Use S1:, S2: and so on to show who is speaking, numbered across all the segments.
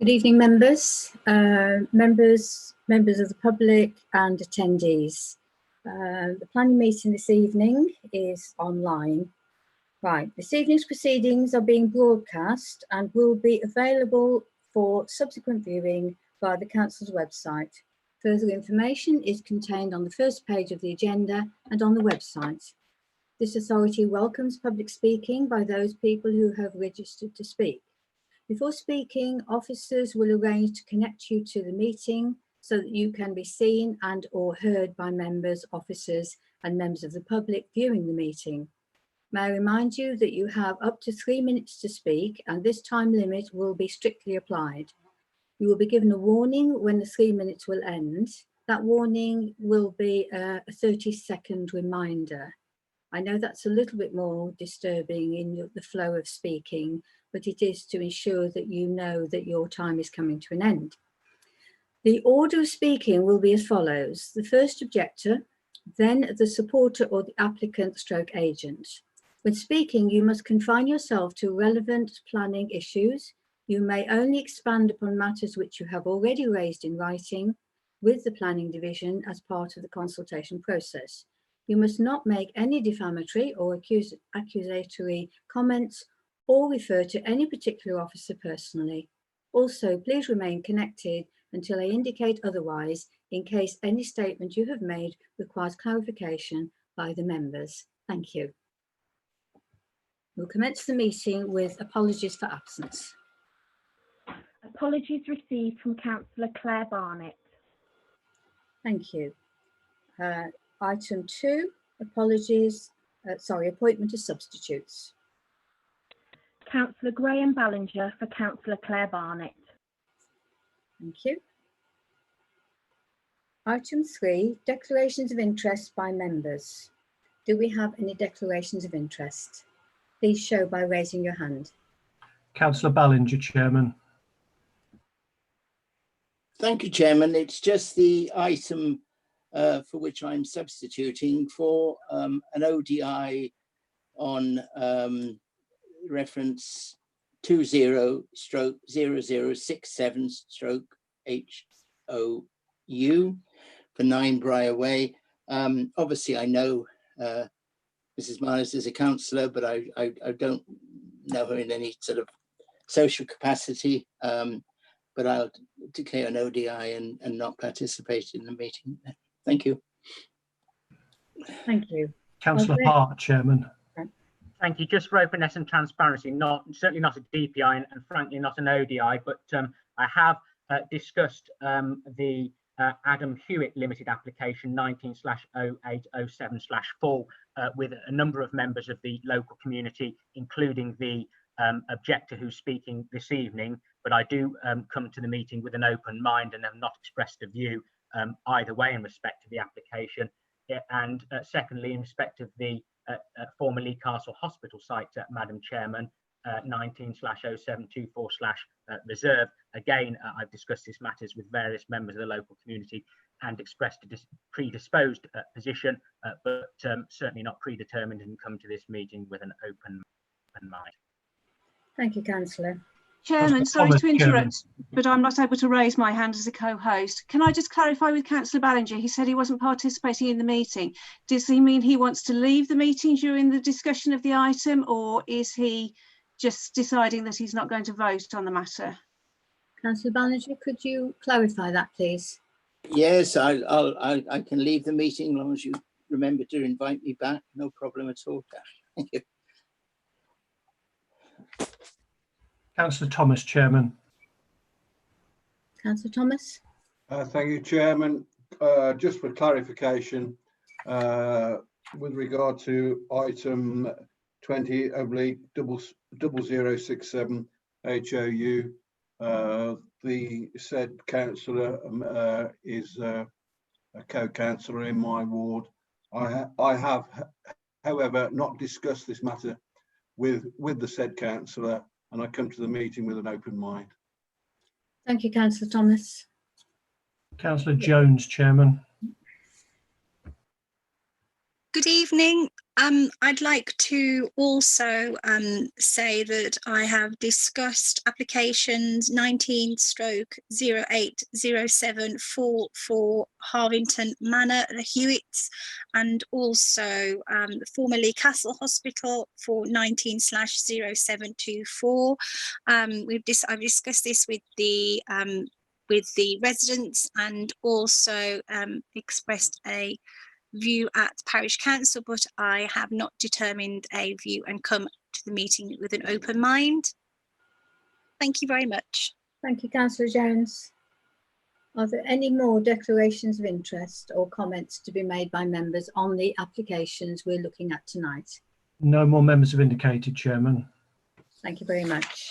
S1: Good evening, members, members of the public and attendees. The planning meeting this evening is online. Right, this evening's proceedings are being broadcast and will be available for subsequent viewing via the Council's website. Further information is contained on the first page of the agenda and on the website. This authority welcomes public speaking by those people who have registered to speak. Before speaking, officers will arrange to connect you to the meeting so that you can be seen and or heard by members, officers and members of the public viewing the meeting. May I remind you that you have up to 3 minutes to speak and this time limit will be strictly applied. You will be given a warning when the 3 minutes will end. That warning will be a 30-second reminder. I know that's a little bit more disturbing in the flow of speaking, but it is to ensure that you know that your time is coming to an end. The order of speaking will be as follows. The first objector, then the supporter or the applicant stroke agent. When speaking, you must confine yourself to relevant planning issues. You may only expand upon matters which you have already raised in writing with the planning division as part of the consultation process. You must not make any defamatory or accusatory comments or refer to any particular officer personally. Also, please remain connected until I indicate otherwise in case any statement you have made requires clarification by the members. Thank you. We'll commence the meeting with apologies for absence.
S2: Apologies received from Councillor Claire Barnett.
S1: Thank you. Item 2, appointment of substitutes.
S2: Councillor Graham Ballinger for Councillor Claire Barnett.
S1: Thank you. Item 3, declarations of interest by members. Do we have any declarations of interest? Please show by raising your hand.
S3: Councillor Ballinger, Chairman.
S4: Thank you, Chairman. It's just the item for which I'm substituting for an ODI on reference 20/0067/HOU for 9 Briar Way. Obviously, I know Mrs. Myers is a councillor, but I don't know her in any sort of social capacity. But I'll declare an ODI and not participate in the meeting. Thank you.
S1: Thank you.
S3: Councillor Hart, Chairman.
S5: Thank you. Just for openness and transparency, certainly not a DPI and frankly not an ODI, but I have discussed the Adam Hewitt Limited application 19/0807/4 with a number of members of the local community, including the objector who's speaking this evening. But I do come to the meeting with an open mind and have not expressed a view either way in respect to the application. And secondly, in respect of the former Lee Castle Hospital site, Madam Chairman, 19/0724/reserve. Again, I've discussed these matters with various members of the local community and expressed a predisposed position, but certainly not predetermined, and come to this meeting with an open mind.
S1: Thank you, Councillor.
S6: Chairman, sorry to interrupt, but I'm not able to raise my hand as a co-host. Can I just clarify with Councillor Ballinger? He said he wasn't participating in the meeting. Does he mean he wants to leave the meeting during the discussion of the item, or is he just deciding that he's not going to vote on the matter?
S1: Councillor Ballinger, could you clarify that, please?
S4: Yes, I can leave the meeting as long as you remember to invite me back. No problem at all. Thank you.
S3: Councillor Thomas, Chairman.
S1: Councillor Thomas.
S7: Thank you, Chairman. Just for clarification, with regard to item 20/0067 HOU, the said councillor is a co-councillor in my ward. I have, however, not discussed this matter with the said councillor, and I come to the meeting with an open mind.
S1: Thank you, Councillor Thomas.
S3: Councillor Jones, Chairman.
S8: Good evening. I'd like to also say that I have discussed applications 19/0807 for Harvington Manor, the Hewitts, and also the former Lee Castle Hospital for 19/0724. I've discussed this with the residents and also expressed a view at parish council, but I have not determined a view and come to the meeting with an open mind. Thank you very much.
S1: Thank you, Councillor Jones. Are there any more declarations of interest or comments to be made by members on the applications we're looking at tonight?
S3: No more members have indicated, Chairman.
S1: Thank you very much.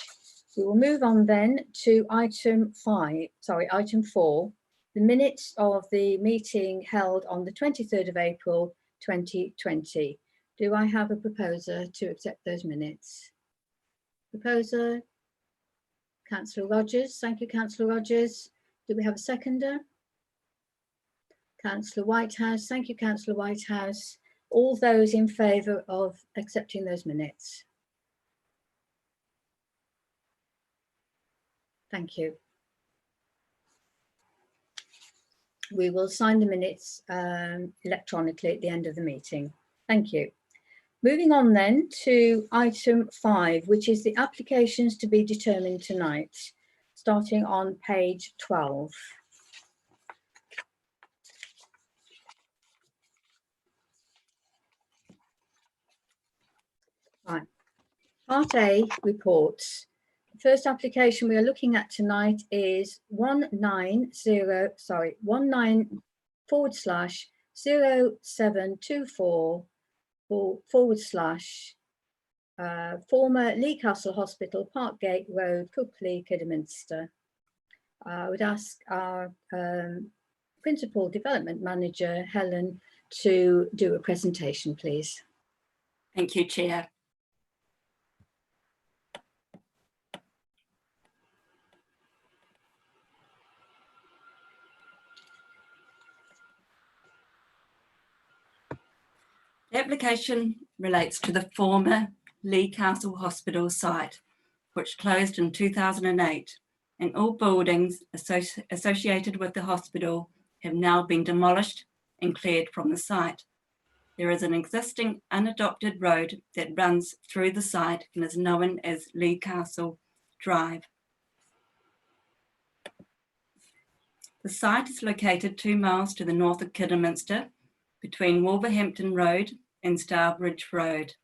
S1: We will move on then to item 4, the minutes of the meeting held on the 23rd of April 2020. Do I have a proposer to accept those minutes? Proposer, Councillor Rogers. Thank you, Councillor Rogers. Do we have a seconder? Councillor Whitehouse. Thank you, Councillor Whitehouse. All those in favour of accepting those minutes? Thank you. We will sign the minutes electronically at the end of the meeting. Thank you. Moving on then to item 5, which is the applications to be determined tonight, starting on page 12. Right. Part A, reports. The first application we are looking at tonight is 19/0724 former Lee Castle Hospital, Parkgate Road, Cookley, Kidderminster. I would ask our Principal Development Manager, Helen, to do a presentation, please.
S9: Thank you, Chair. The application relates to the former Lee Castle Hospital site, which closed in 2008, and all buildings associated with the hospital have now been demolished and cleared from the site. There is an existing unadopted road that runs through the site and is known as Lee Castle Drive. The site is located 2 miles to the north of Kidderminster, between Wolverhampton Road and Starbridge Road.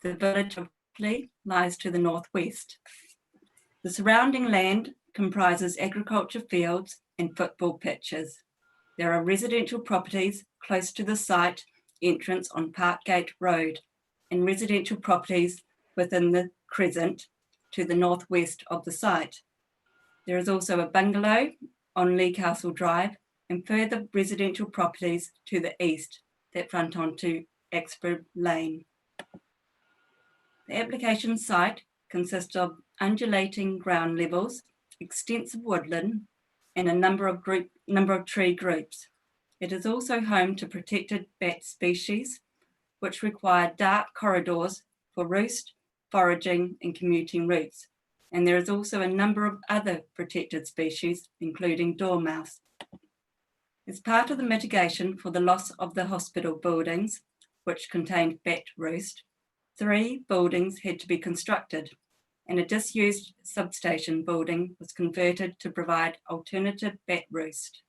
S9: The village of Cookley lies to the northwest. The surrounding land comprises agriculture fields and football pitches. There are residential properties close to the site entrance on Parkgate Road and residential properties within the crescent to the northwest of the site. There is also a bungalow on Lee Castle Drive and further residential properties to the east that front onto Exeter Lane. The application site consists of undulating ground levels, extensive woodland, and a number of tree groups. It is also home to protected bat species, which require dark corridors for roost, foraging, and commuting routes. And there is also a number of other protected species, including dormouse. As part of the mitigation for the loss of the hospital buildings, which contained bat roost, 3 buildings had to be constructed, and a disused substation building was converted to provide alternative bat roost.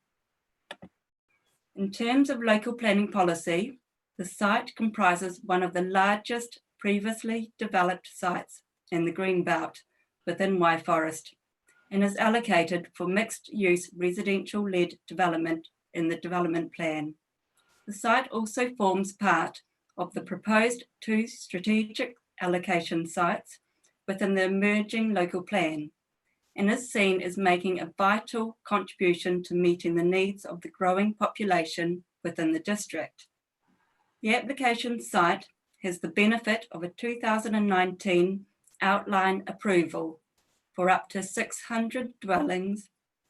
S9: In terms of local planning policy, the site comprises one of the largest previously developed sites in the Greenbelt within Wye Forest and is allocated for mixed-use residential-led development in the development plan. The site also forms part of the proposed 2 strategic allocation sites within the emerging local plan and is seen as making a vital contribution to meeting the needs of the growing population within the district. The application site has the benefit of a 2019 outline approval for up to 600 dwellings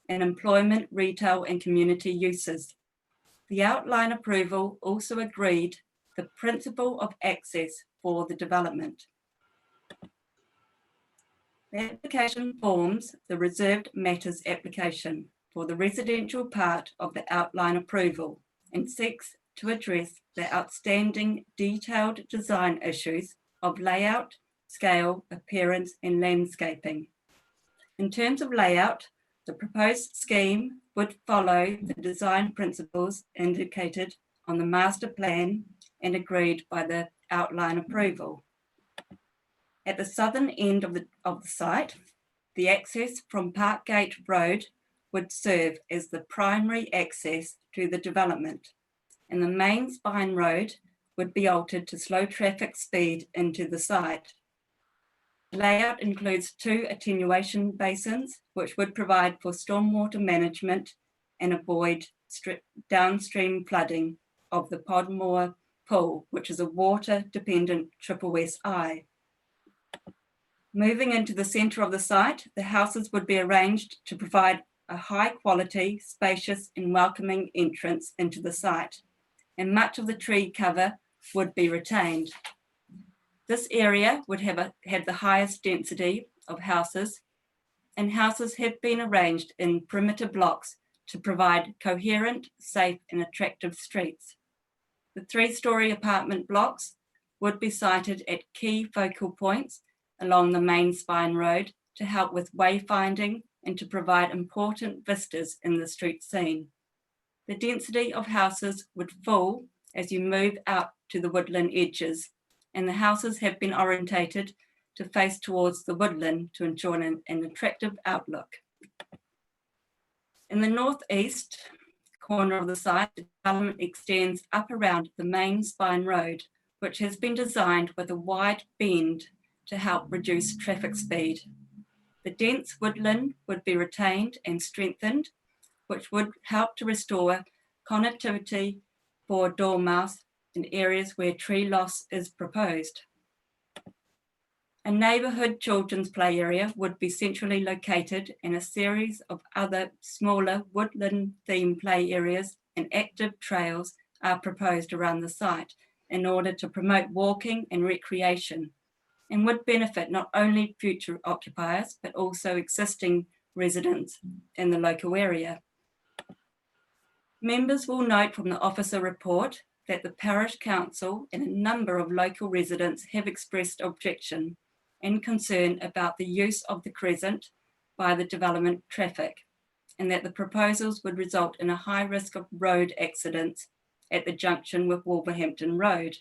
S9: and employment, retail and community uses. The outline approval also agreed the principle of access for the development. The application forms the reserved matters application for the residential part of the outline approval and seeks to address the outstanding detailed design issues of layout, scale, appearance, and landscaping. In terms of layout, the proposed scheme would follow the design principles indicated on the master plan and agreed by the outline approval. At the southern end of the site, the access from Parkgate Road would serve as the primary access to the development, and the main spine road would be altered to slow traffic speed into the site. The layout includes 2 attenuation basins, which would provide for stormwater management and avoid downstream flooding of the Podmore Pool, which is a water-dependent triple SI. Moving into the centre of the site, the houses would be arranged to provide a high-quality, spacious and welcoming entrance into the site, and much of the tree cover would be retained. This area would have the highest density of houses, and houses have been arranged in perimeter blocks to provide coherent, safe and attractive streets. The 3-storey apartment blocks would be sited at key focal points along the main spine road to help with wayfinding and to provide important vistas in the street scene. The density of houses would fall as you move out to the woodland edges, and the houses have been orientated to face towards the woodland to ensure an attractive outlook. In the northeast corner of the site, the development extends up around the main spine road, which has been designed with a wide bend to help reduce traffic speed. The dense woodland would be retained and strengthened, which would help to restore connectivity for dormouse in areas where tree loss is proposed. A neighbourhood children's play area would be centrally located, and a series of other smaller woodland themed play areas and active trails are proposed around the site in order to promote walking and recreation, and would benefit not only future occupiers but also existing residents in the local area. Members will note from the officer report that the Parish Council and a number of local residents have expressed objection and concern about the use of the crescent by the development traffic, and that the proposals would result in a high risk of road accidents at the junction with Wolverhampton Road.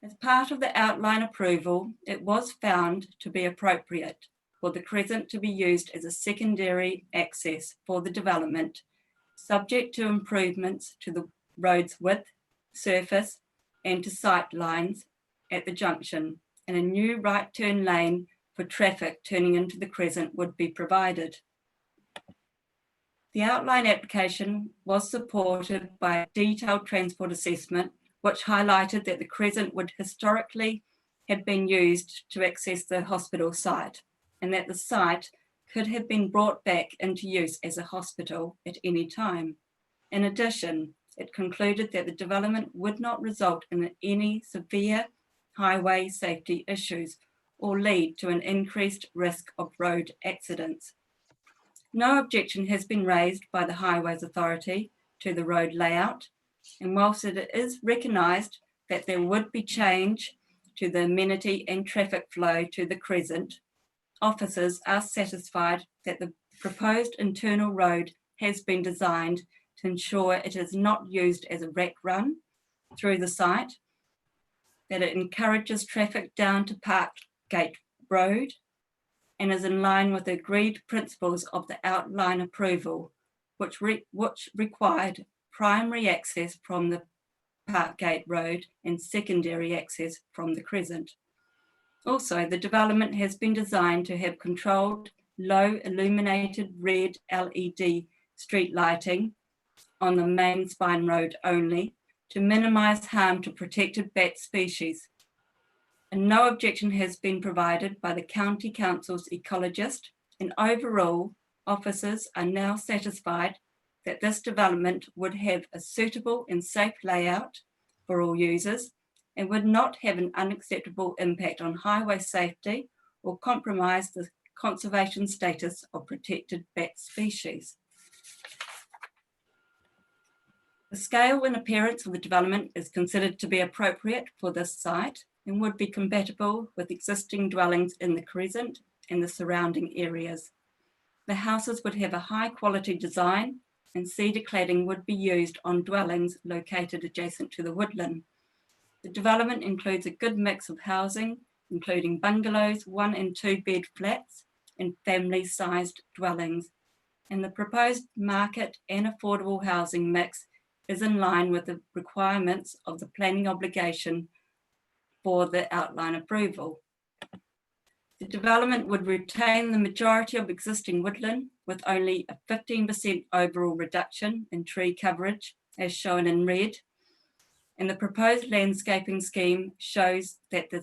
S9: As part of the outline approval, it was found to be appropriate for the crescent to be used as a secondary access for the development, subject to improvements to the road's width, surface, and to sight lines at the junction, and a new right turn lane for traffic turning into the crescent would be provided. The outline application was supported by a detailed transport assessment, which highlighted that the crescent would historically have been used to access the hospital site, and that the site could have been brought back into use as a hospital at any time. In addition, it concluded that the development would not result in any severe highway safety issues or lead to an increased risk of road accidents. No objection has been raised by the Highways Authority to the road layout, and whilst it is recognised that there would be change to the amenity and traffic flow to the crescent, officers are satisfied that the proposed internal road has been designed to ensure it is not used as a rack run through the site, that it encourages traffic down to Parkgate Road, and is in line with the agreed principles of the outline approval, which required primary access from the Parkgate Road and secondary access from the crescent. Also, the development has been designed to have controlled low illuminated red LED street lighting on the main spine road only to minimise harm to protected bat species. And no objection has been provided by the County Council's ecologist, and overall, officers are now satisfied that this development would have a suitable and safe layout for all users and would not have an unacceptable impact on highway safety or compromise the conservation status of protected bat species. The scale and appearance of the development is considered to be appropriate for this site and would be compatible with existing dwellings in the Crescent and the surrounding areas. The houses would have a high quality design and cedar cladding would be used on dwellings located adjacent to the woodland. The development includes a good mix of housing, including bungalows, 1 and 2 bed flats, and family-sized dwellings. And the proposed market and affordable housing mix is in line with the requirements of the planning obligation for the outline approval. The development would retain the majority of existing woodland with only a 15% overall reduction in tree coverage, as shown in red. And the proposed landscaping scheme shows that a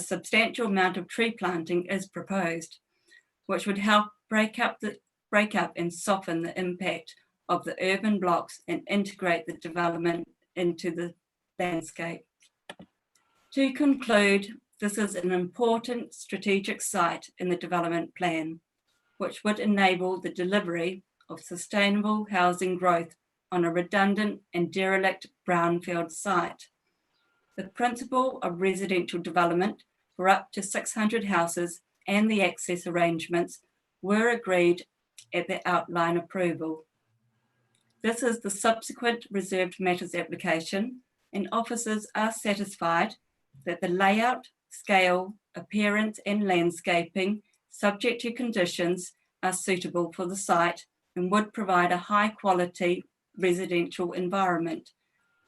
S9: substantial amount of tree planting is proposed, which would help break up and soften the impact of the urban blocks and integrate the development into the landscape. To conclude, this is an important strategic site in the development plan, which would enable the delivery of sustainable housing growth on a redundant and derelict brownfield site. The principle of residential development for up to 600 houses and the access arrangements were agreed at the outline approval. This is the subsequent reserved matters application, and officers are satisfied that the layout, scale, appearance, and landscaping, subject to conditions, are suitable for the site and would provide a high quality residential environment.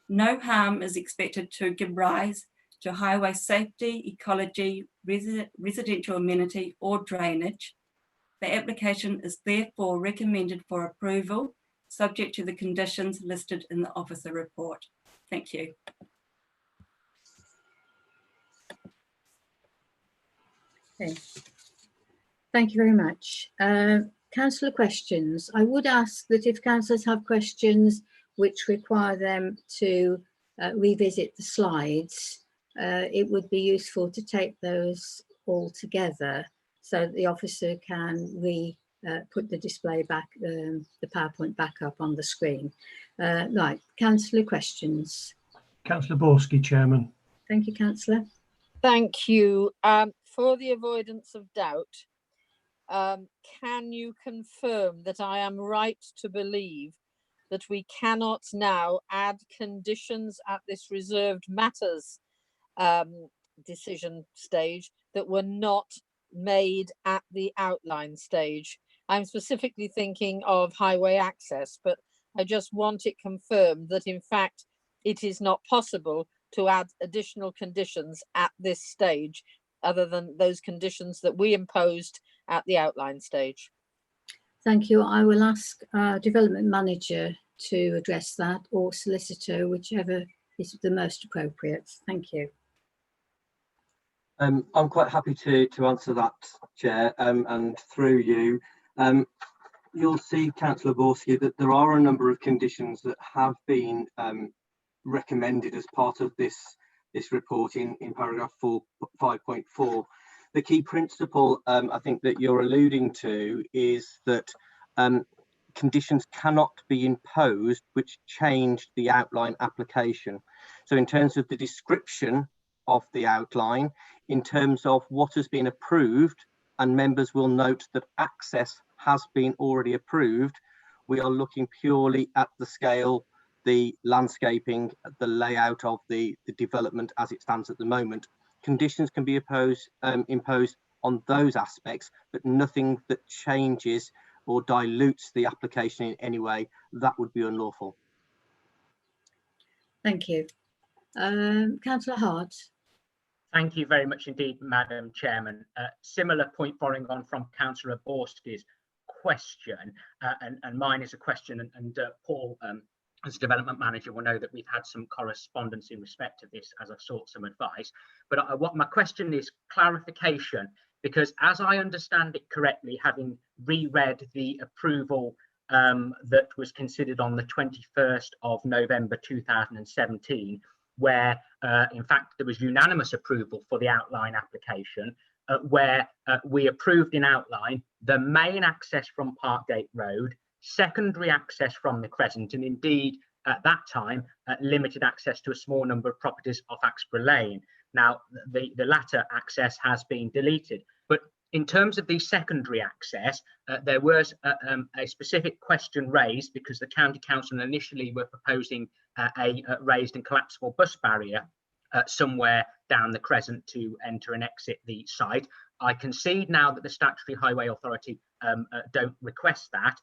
S9: No harm is expected to give rise to highway safety, ecology, residential amenity, or drainage. The application is therefore recommended for approval, subject to the conditions listed in the officer report. Thank you.
S1: Okay. Thank you very much. Councillor, questions. I would ask that if councillors have questions which require them to revisit the slides, it would be useful to take those all together so that the officer can put the display back, the PowerPoint back up on the screen. Right, councillor, questions.
S3: Councillor Borski, Chairman.
S1: Thank you, councillor.
S10: Thank you. For the avoidance of doubt, can you confirm that I am right to believe that we cannot now add conditions at this reserved matters decision stage that were not made at the outline stage? I'm specifically thinking of highway access, but I just want it confirmed that in fact it is not possible to add additional conditions at this stage other than those conditions that we imposed at the outline stage.
S1: Thank you. I will ask our development manager to address that, or solicitor, whichever is the most appropriate. Thank you.
S11: I'm quite happy to answer that, Chair, and through you. You'll see, Councillor Borski, that there are a number of conditions that have been recommended as part of this report in paragraph 5.4. The key principle I think that you're alluding to is that conditions cannot be imposed which change the outline application. So in terms of the description of the outline, in terms of what has been approved, and members will note that access has been already approved, we are looking purely at the scale, the landscaping, the layout of the development as it stands at the moment. Conditions can be imposed on those aspects, but nothing that changes or dilutes the application in any way. That would be unlawful.
S1: Thank you. Councillor Hart.
S5: Thank you very much indeed, Madam Chairman. Similar point following on from Councillor Borski's question, and mine is a question, and Paul, as development manager, will know that we've had some correspondence in respect to this as I've sought some advice. But what my question is clarification, because as I understand it correctly, having reread the approval that was considered on the 21st of November 2017, where in fact there was unanimous approval for the outline application, where we approved in outline the main access from Parkgate Road, secondary access from the Crescent, and indeed at that time limited access to a small number of properties off Axborough Lane. Now the latter access has been deleted, but in terms of the secondary access, there was a specific question raised because the County Council initially were proposing a raised and collapsible bus barrier somewhere down the Crescent to enter and exit the site. I concede now that the Statutory Highway Authority don't request that,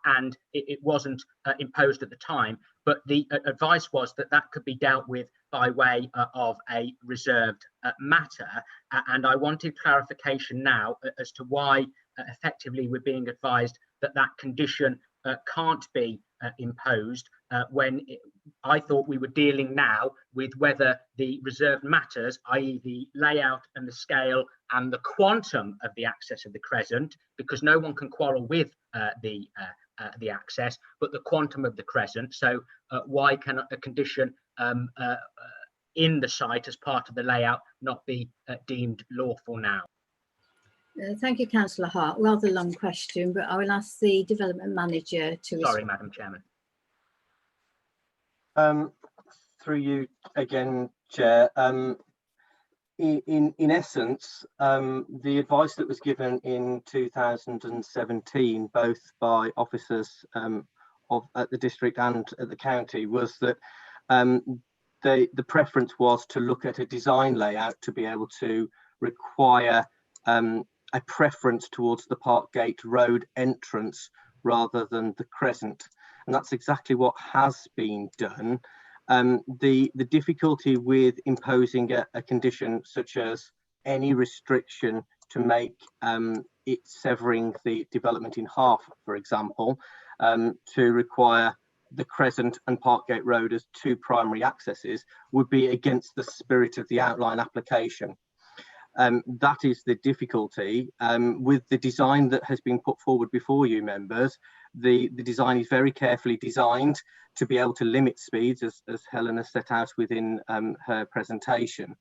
S5: and it wasn't imposed at the time, but the advice was that that could be dealt with by way of a reserved matter, and I wanted clarification now as to why effectively we're being advised that that condition can't be imposed when I thought we were dealing now with whether the reserved matters, i.e. the layout and the scale and the quantum of the access of the Crescent, because no one can quarrel with the access, but the quantum of the Crescent. So why can a condition in the site as part of the layout not be deemed lawful now?
S1: Thank you, Councillor Hart. Rather long question, but I will ask the Development Manager to...
S5: Sorry, Madam Chairman.
S11: Through you again, Chair. In essence, the advice that was given in 2017, both by officers at the district and at the county, was that the preference was to look at a design layout to be able to require a preference towards the Parkgate Road entrance rather than the Crescent, and that's exactly what has been done. The difficulty with imposing a condition such as any restriction to make it severing the development in half, for example, to require the Crescent and Parkgate Road as two primary accesses would be against the spirit of the outline application. That is the difficulty with the design that has been put forward before you, members. The design is very carefully designed to be able to limit speeds, as Helen has set out within her presentation.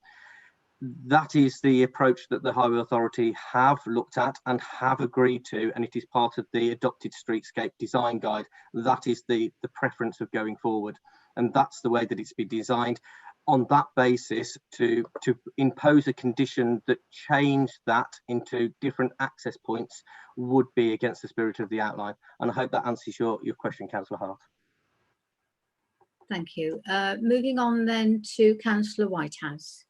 S11: That is the approach that the Highway Authority have looked at and have agreed to, and it is part of the adopted Streetscape Design Guide. That is the preference of going forward, and that's the way that it's been designed. On that basis, to impose a condition that changed that into different access points would be against the spirit of the outline. And I hope that answers your question, Councillor Hart.
S1: Thank you. Moving on then to Councillor Whitehouse.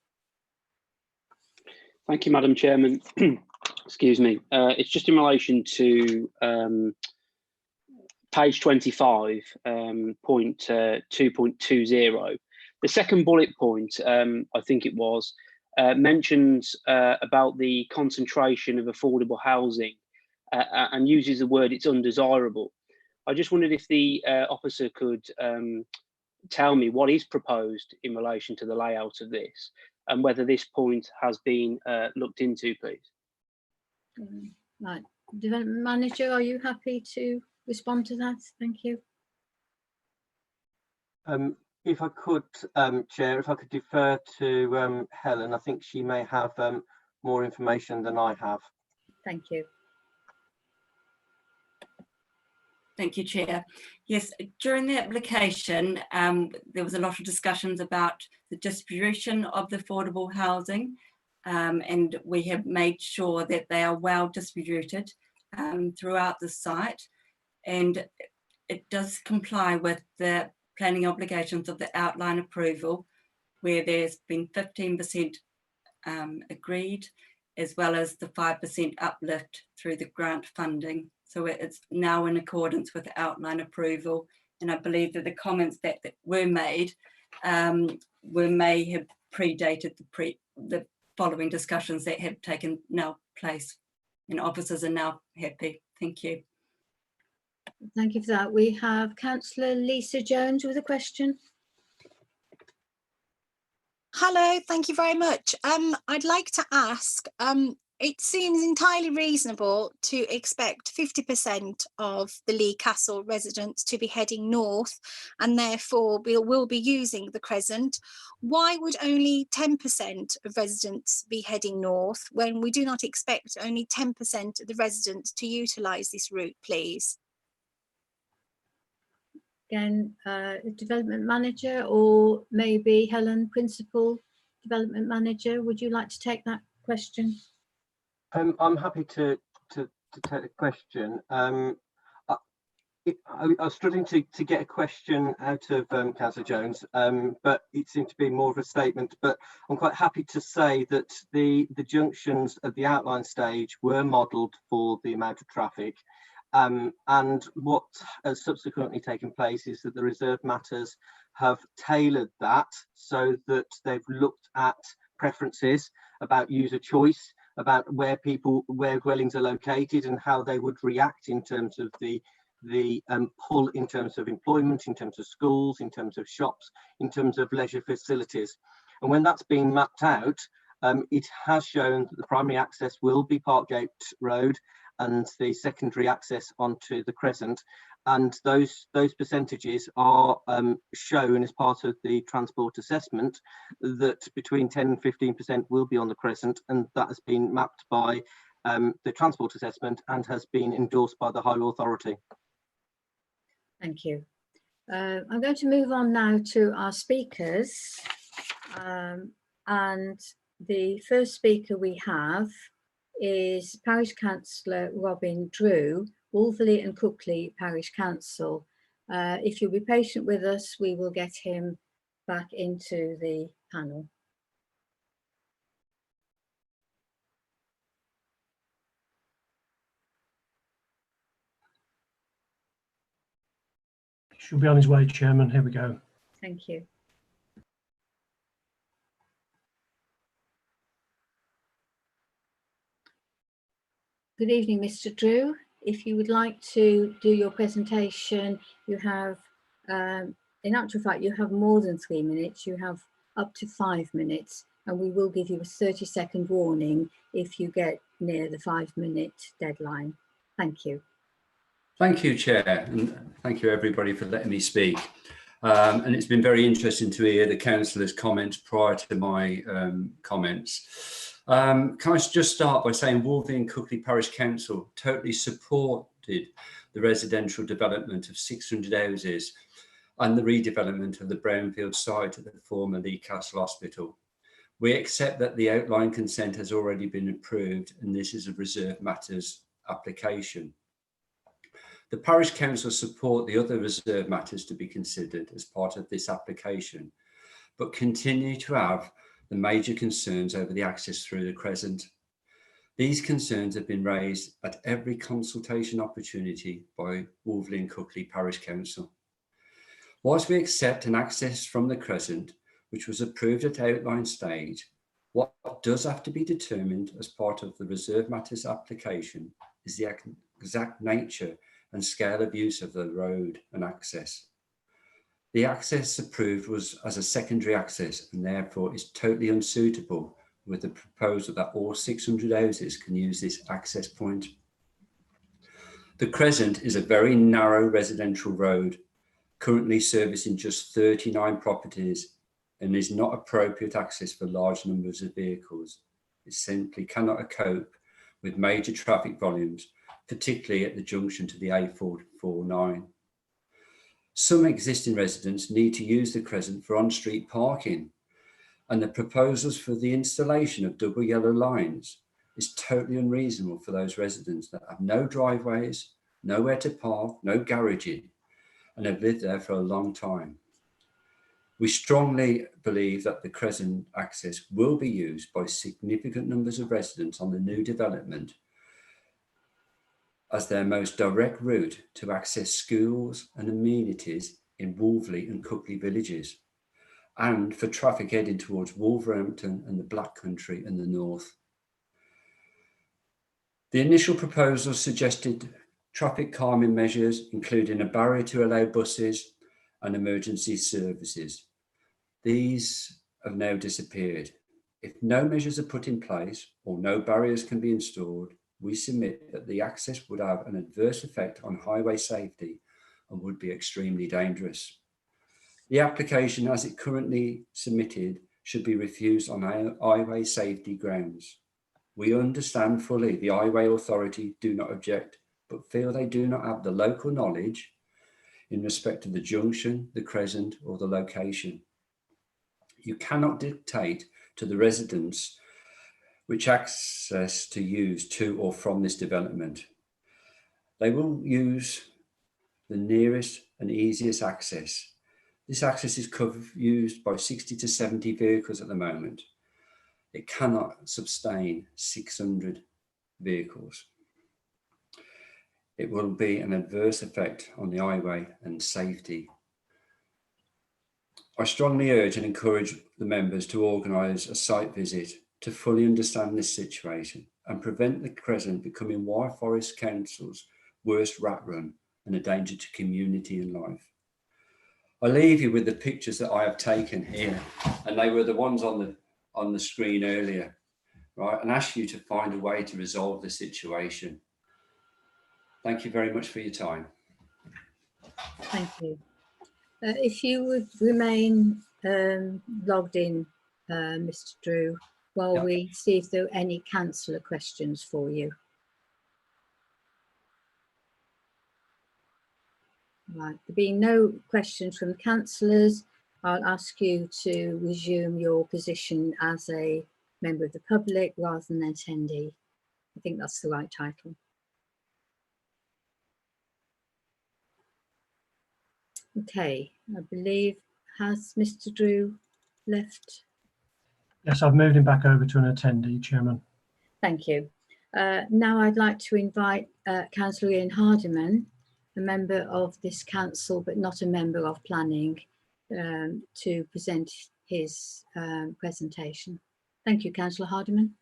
S12: Thank you, Madam Chairman. Excuse me. It's just in relation to page 25, point 2.20. The second bullet point, I think it was, mentions about the concentration of affordable housing and uses the word it's undesirable. I just wondered if the officer could tell me what is proposed in relation to the layout of this and whether this point has been looked into, please.
S1: Right. Development Manager, are you happy to respond to that? Thank you.
S11: If I could, Chair, if I could defer to Helen, I think she may have more information than I have.
S1: Thank you.
S9: Thank you, Chair. Yes, during the application, there was a lot of discussions about the distribution of the affordable housing, and we have made sure that they are well distributed throughout the site, and it does comply with the planning obligations of the outline approval, where there's been 15% agreed, as well as the 5% uplift through the grant funding. So it's now in accordance with the outline approval. And I believe that the comments that were made may have predated the following discussions that have taken now place, and officers are now happy. Thank you.
S1: Thank you for that. We have Councillor Lisa Jones with a question.
S8: Hello, thank you very much. I'd like to ask, It seems entirely reasonable to expect 50% of the Lee Castle residents to be heading north, and therefore will be using the Crescent. Why would only 10% of residents be heading north when we do not expect only 10% of the residents to utilise this route, please?
S1: Again, development manager, or maybe Helen, principal development manager, would you like to take that question?
S11: I'm happy to take the question. I was struggling to get a question out of Councillor Jones, but it seemed to be more of a statement. But I'm quite happy to say that the junctions at the outline stage were modelled for the amount of traffic. And what has subsequently taken place is that the reserve matters have tailored that so that they've looked at preferences about user choice, about where dwellings are located and how they would react in terms of the pull in terms of employment, in terms of schools, in terms of shops, in terms of leisure facilities. And when that's been mapped out, it has shown that the primary access will be Parkgate Road and the secondary access onto the Crescent. And those percentages are shown as part of the transport assessment, that between 10 and 15% will be on the Crescent, and that has been mapped by the transport assessment and has been endorsed by the Highway Authority.
S1: Thank you. I'm going to move on now to our speakers, and the first speaker we have is Parish Councillor Robin Drew, Wolverley and Cookley Parish Council. If you'll be patient with us, we will get him back into the panel.
S3: Should be on his way, Chairman. Here we go.
S1: Thank you. Good evening, Mr. Drew. If you would like to do your presentation, you have, in actual fact, you have more than 3 minutes. You have up to 5 minutes, and we will give you a 30-second warning if you get near the 5-minute deadline. Thank you.
S13: Thank you, Chair, and thank you everybody for letting me speak. And it's been very interesting to hear the councillors' comments prior to my comments. Can I just start by saying Wolverley and Cookley Parish Council totally supported the residential development of 600 houses and the redevelopment of the brownfield site at the former Lee Castle Hospital. We accept that the outline consent has already been approved, and this is a reserve matters application. The Parish Council support the other reserve matters to be considered as part of this application, but continue to have the major concerns over the access through the Crescent. These concerns have been raised at every consultation opportunity by Wolverley and Cookley Parish Council. Whilst we accept an access from the Crescent, which was approved at outline stage, what does have to be determined as part of the reserve matters application is the exact nature and scale of use of the road and access. The access approved was as a secondary access and therefore is totally unsuitable with the proposal that all 600 houses can use this access point. The Crescent is a very narrow residential road, currently servicing just 39 properties, and is not appropriate access for large numbers of vehicles. It simply cannot cope with major traffic volumes, particularly at the junction to the A449. Some existing residents need to use the Crescent for on-street parking, and the proposals for the installation of double yellow lines is totally unreasonable for those residents that have no driveways, nowhere to park, no garaging, and have lived there for a long time. We strongly believe that the Crescent access will be used by significant numbers of residents on the new development as their most direct route to access schools and amenities in Wolverley and Cookley villages, and for traffic heading towards Wolverhampton and the Black Country in the north. The initial proposal suggested traffic calming measures, including a barrier to allow buses and emergency services. These have now disappeared. If no measures are put in place or no barriers can be installed, we submit that the access would have an adverse effect on highway safety and would be extremely dangerous. The application as it currently submitted should be refused on highway safety grounds. We understand fully the Highway Authority do not object, but feel they do not have the local knowledge in respect to the junction, the crescent, or the location. You cannot dictate to the residents which access to use to or from this development. They will use the nearest and easiest access. This access is used by 60 to 70 vehicles at the moment. It cannot sustain 600 vehicles. It will be an adverse effect on the highway and safety. I strongly urge and encourage the members to organise a site visit to fully understand this situation and prevent the Crescent becoming Wyre Forest Council's worst rat run and a danger to community and life. I leave you with the pictures that I have taken here, and they were the ones on the screen earlier, right? And ask you to find a way to resolve the situation. Thank you very much for your time.
S1: Thank you. If you would remain logged in, Mr. Drew, while we see if there are any councillor questions for you. Right, there being no questions from councillors, I'll ask you to resume your position as a member of the public rather than an attendee. I think that's the right title. Okay, I believe, has Mr. Drew left?
S3: Yes, I've moved him back over to an attendee, Chairman.
S1: Thank you. Now I'd like to invite Councillor Ian Hardiman, a member of this council but not a member of planning, to present his presentation. Thank you, Councillor Hardiman.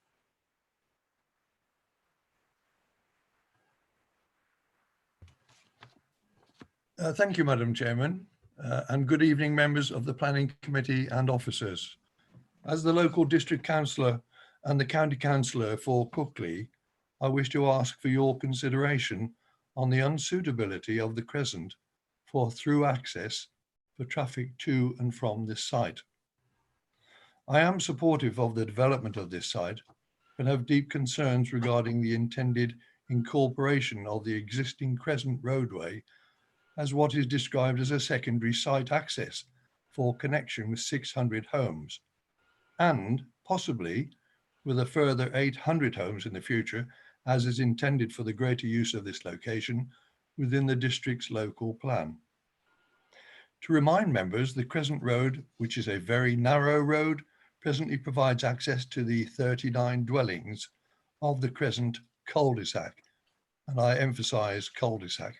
S14: Thank you, Madam Chairman, and good evening, members of the Planning Committee and officers. As the local district councillor and the county councillor for Cookley, I wish to ask for your consideration on the unsuitability of the Crescent for through access for traffic to and from this site. I am supportive of the development of this site, but have deep concerns regarding the intended incorporation of the existing Crescent roadway as what is described as a secondary site access for connection with 600 homes, and possibly with a further 800 homes in the future, as is intended for the greater use of this location within the district's local plan. To remind members, the Crescent Road, which is a very narrow road, presently provides access to the 39 dwellings of the Crescent cul-de-sac, and I emphasise cul-de-sac.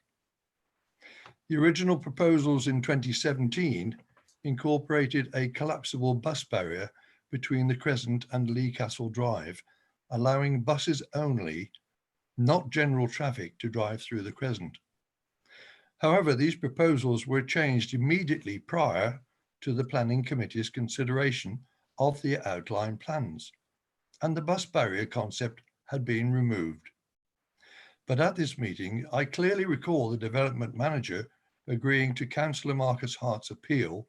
S14: The original proposals in 2017 incorporated a collapsible bus barrier between the Crescent and Lee Castle Drive, allowing buses only, not general traffic, to drive through the Crescent. However, these proposals were changed immediately prior to the Planning Committee's consideration of the outline plans, and the bus barrier concept had been removed. But at this meeting, I clearly recall the development manager agreeing to Councillor Marcus Hart's appeal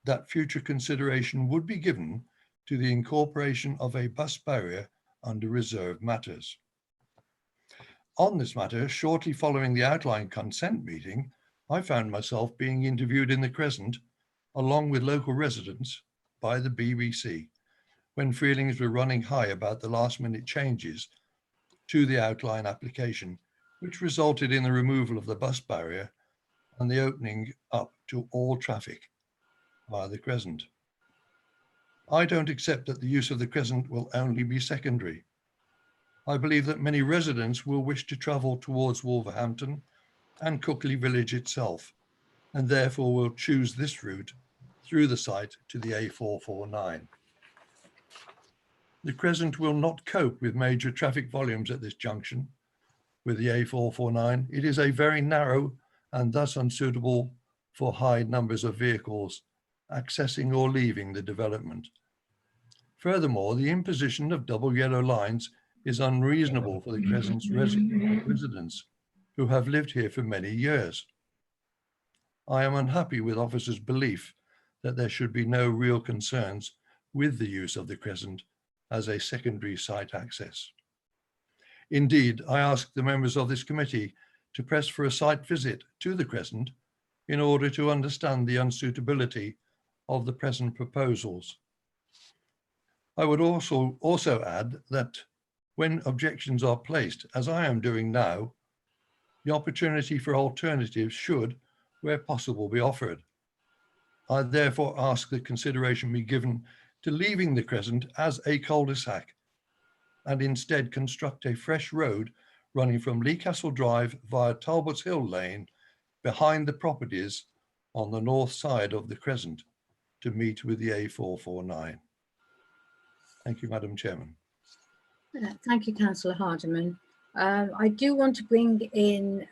S14: that future consideration would be given to the incorporation of a bus barrier under reserved matters. On this matter, shortly following the outline consent meeting, I found myself being interviewed in the Crescent, along with local residents, by the BBC, when feelings were running high about the last-minute changes to the outline application, which resulted in the removal of the bus barrier and the opening up to all traffic via the Crescent. I don't accept that the use of the Crescent will only be secondary. I believe that many residents will wish to travel towards Wolverhampton and Cookley Village itself, and therefore will choose this route through the site to the A449. The Crescent will not cope with major traffic volumes at this junction with the A449. It is a very narrow and thus unsuitable for high numbers of vehicles accessing or leaving the development. Furthermore, the imposition of double yellow lines is unreasonable for the Crescent's residents who have lived here for many years. I am unhappy with officers' belief that there should be no real concerns with the use of the Crescent as a secondary site access. Indeed, I ask the members of this committee to press for a site visit to the Crescent in order to understand the unsuitability of the present proposals. I would also add that when objections are placed, as I am doing now, the opportunity for alternatives should, where possible, be offered. I therefore ask that consideration be given to leaving the Crescent as a cul-de-sac and instead construct a fresh road running from Lee Castle Drive via Talbot's Hill Lane behind the properties on the north side of the Crescent to meet with the A449. Thank you, Madam Chairman.
S1: Thank you, Councillor Hardiman. I do want to bring in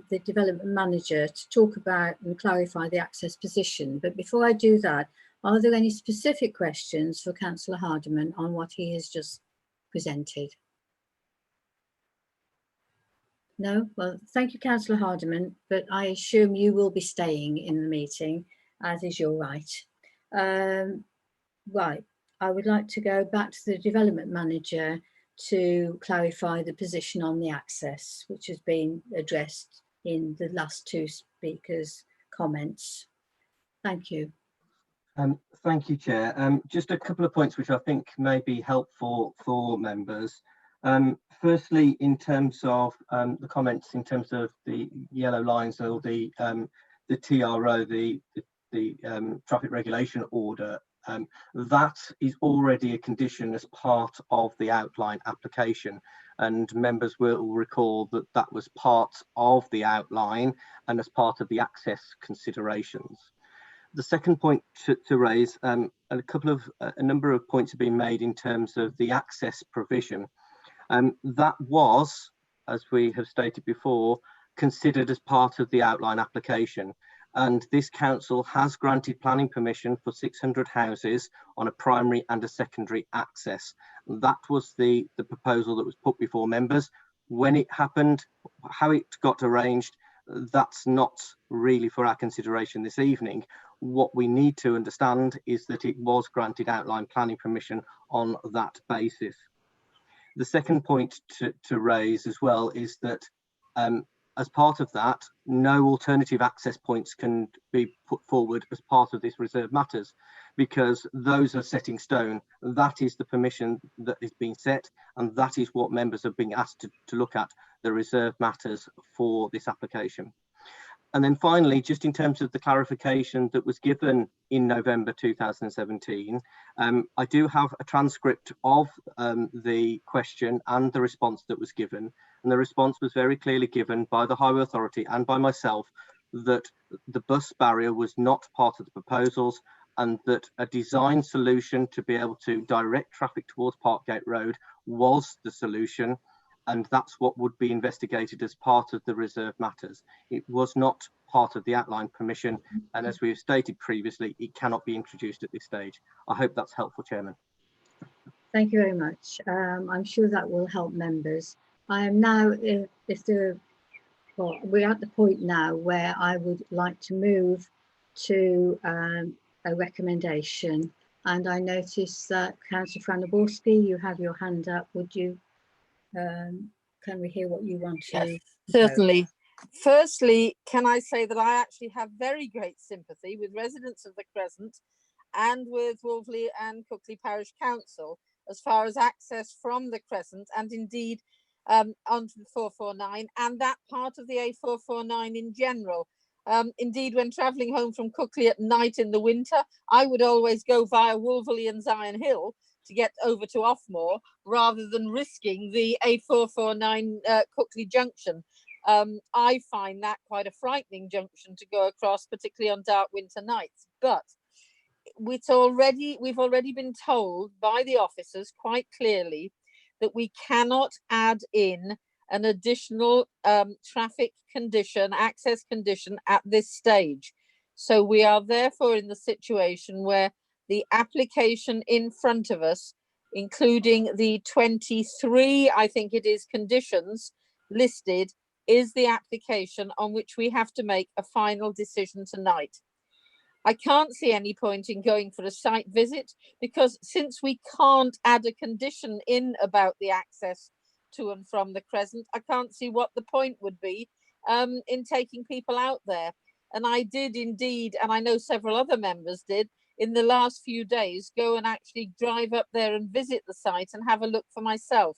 S1: the development manager to talk about and clarify the access position. But before I do that, are there any specific questions for Councillor Hardiman on what he has just presented? No? Well, thank you, Councillor Hardiman, but I assume you will be staying in the meeting, as is your right. Right, I would like to go back to the development manager to clarify the position on the access, which has been addressed in the last two speakers' comments. Thank you.
S11: Thank you, Chair. Just a couple of points which I think may be helpful for members. Firstly, in terms of the comments in terms of the yellow lines or the TRO, the traffic regulation order, that is already a condition as part of the outline application, and members will recall that that was part of the outline and as part of the access considerations. The second point to raise, a number of points have been made in terms of the access provision. That was, as we have stated before, considered as part of the outline application. And this council has granted planning permission for 600 houses on a primary and a secondary access. That was the proposal that was put before members. When it happened, how it got arranged, that's not really for our consideration this evening. What we need to understand is that it was granted outline planning permission on that basis. The second point to raise as well is that as part of that, no alternative access points can be put forward as part of this reserve matters, because those are set in stone. That is the permission that is being set, and that is what members are being asked to look at, the reserve matters for this application. And then finally, just in terms of the clarification that was given in November 2017, I do have a transcript of the question and the response that was given. And the response was very clearly given by the Highway Authority and by myself that the bus barrier was not part of the proposals, and that a design solution to be able to direct traffic towards Parkgate Road was the solution. And that's what would be investigated as part of the reserve matters. It was not part of the outline permission, and as we have stated previously, it cannot be introduced at this stage. I hope that's helpful, Chairman.
S1: Thank you very much. I'm sure that will help members. I am now, we're at the point now where I would like to move to a recommendation, and I notice that Councillor Franaborski, you have your hand up. Would you? Can we hear what you want to?
S10: Yes, certainly. Firstly, can I say that I actually have very great sympathy with residents of the Crescent and with Wolverley and Cookley Parish Council as far as access from the Crescent and indeed onto the 449 and that part of the A449 in general. Indeed, when travelling home from Cookley at night in the winter, I would always go via Wolverley and Zion Hill to get over to Offmore rather than risking the A449 Cookley junction. I find that quite a frightening junction to go across, particularly on dark winter nights. But we've already been told by the officers quite clearly that we cannot add in an additional traffic condition, access condition at this stage. So we are therefore in the situation where the application in front of us, including the 23, I think it is, conditions listed, is the application on which we have to make a final decision tonight. I can't see any point in going for a site visit, because since we can't add a condition in about the access to and from the Crescent, I can't see what the point would be in taking people out there. And I did indeed, and I know several other members did, in the last few days, go and actually drive up there and visit the site and have a look for myself.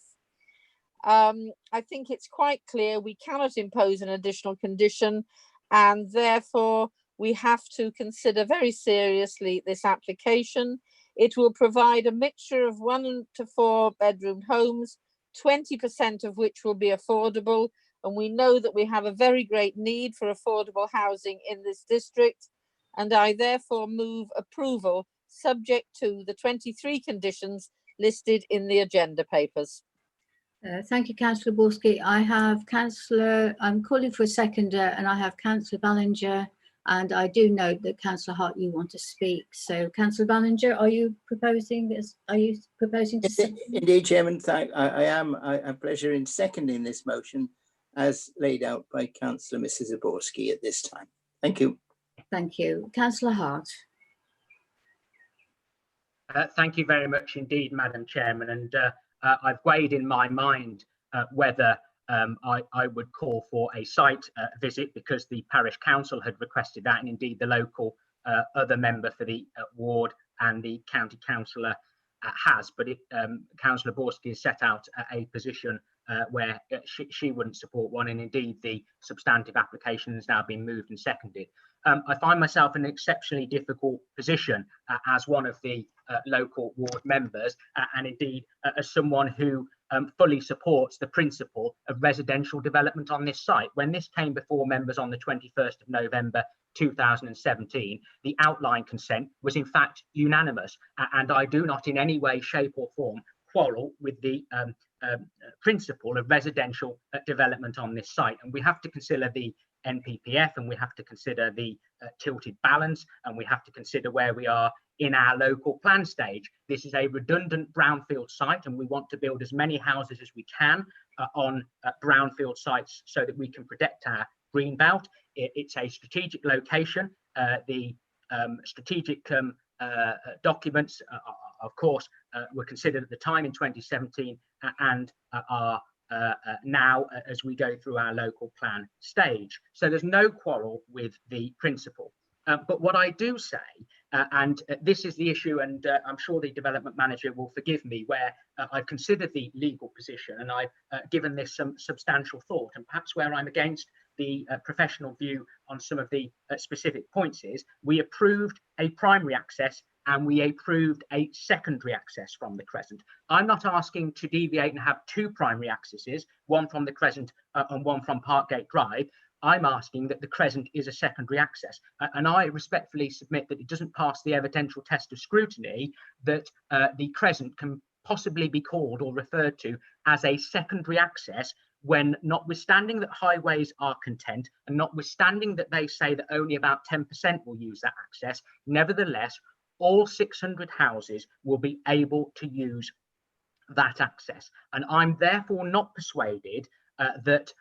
S10: I think it's quite clear we cannot impose an additional condition, and therefore we have to consider very seriously this application. It will provide a mixture of 1 to 4 bedroom homes, 20% of which will be affordable. And we know that we have a very great need for affordable housing in this district. And I therefore move approval subject to the 23 conditions listed in the agenda papers.
S1: Thank you, Councillor Borski. I'm calling for a seconder, and I have Councillor Ballinger, and I do note that Councillor Hart, you want to speak. So, Councillor Ballinger, are you proposing this? Are you proposing to?
S4: Indeed, Chairman, I am. I have pleasure in seconding this motion as laid out by Councillor Mrs. Zaborski at this time. Thank you.
S1: Thank you. Councillor Hart.
S5: Thank you very much indeed, Madam Chairman. And I've weighed in my mind whether I would call for a site visit, because the parish council had requested that, and indeed the local other member for the ward and the county councillor has. But Councillor Borski has set out a position where she wouldn't support one, and indeed the substantive application has now been moved and seconded. I find myself in an exceptionally difficult position as one of the local ward members, and indeed as someone who fully supports the principle of residential development on this site. When this came before members on the 21st of November 2017, the outline consent was in fact unanimous, and I do not in any way, shape or form quarrel with the principle of residential development on this site. And we have to consider the NPPF, and we have to consider the tilted balance, and we have to consider where we are in our local plan stage. This is a redundant brownfield site, and we want to build as many houses as we can on brownfield sites so that we can protect our green belt. It's a strategic location. The strategic documents, of course, were considered at the time in 2017 and are now as we go through our local plan stage. So there's no quarrel with the principle. But what I do say, and this is the issue, and I'm sure the development manager will forgive me, where I've considered the legal position and I've given this some substantial thought, and perhaps where I'm against the professional view on some of the specific points is, we approved a primary access and we approved a secondary access from the Crescent. I'm not asking to deviate and have 2 primary accesses, one from the Crescent and one from Parkgate Drive. I'm asking that the Crescent is a secondary access. And I respectfully submit that it doesn't pass the evidential test of scrutiny that the Crescent can possibly be called or referred to as a secondary access, when, notwithstanding that highways are content and notwithstanding that they say that only about 10% will use that access, nevertheless, all 600 houses will be able to use that access. And I'm therefore not persuaded that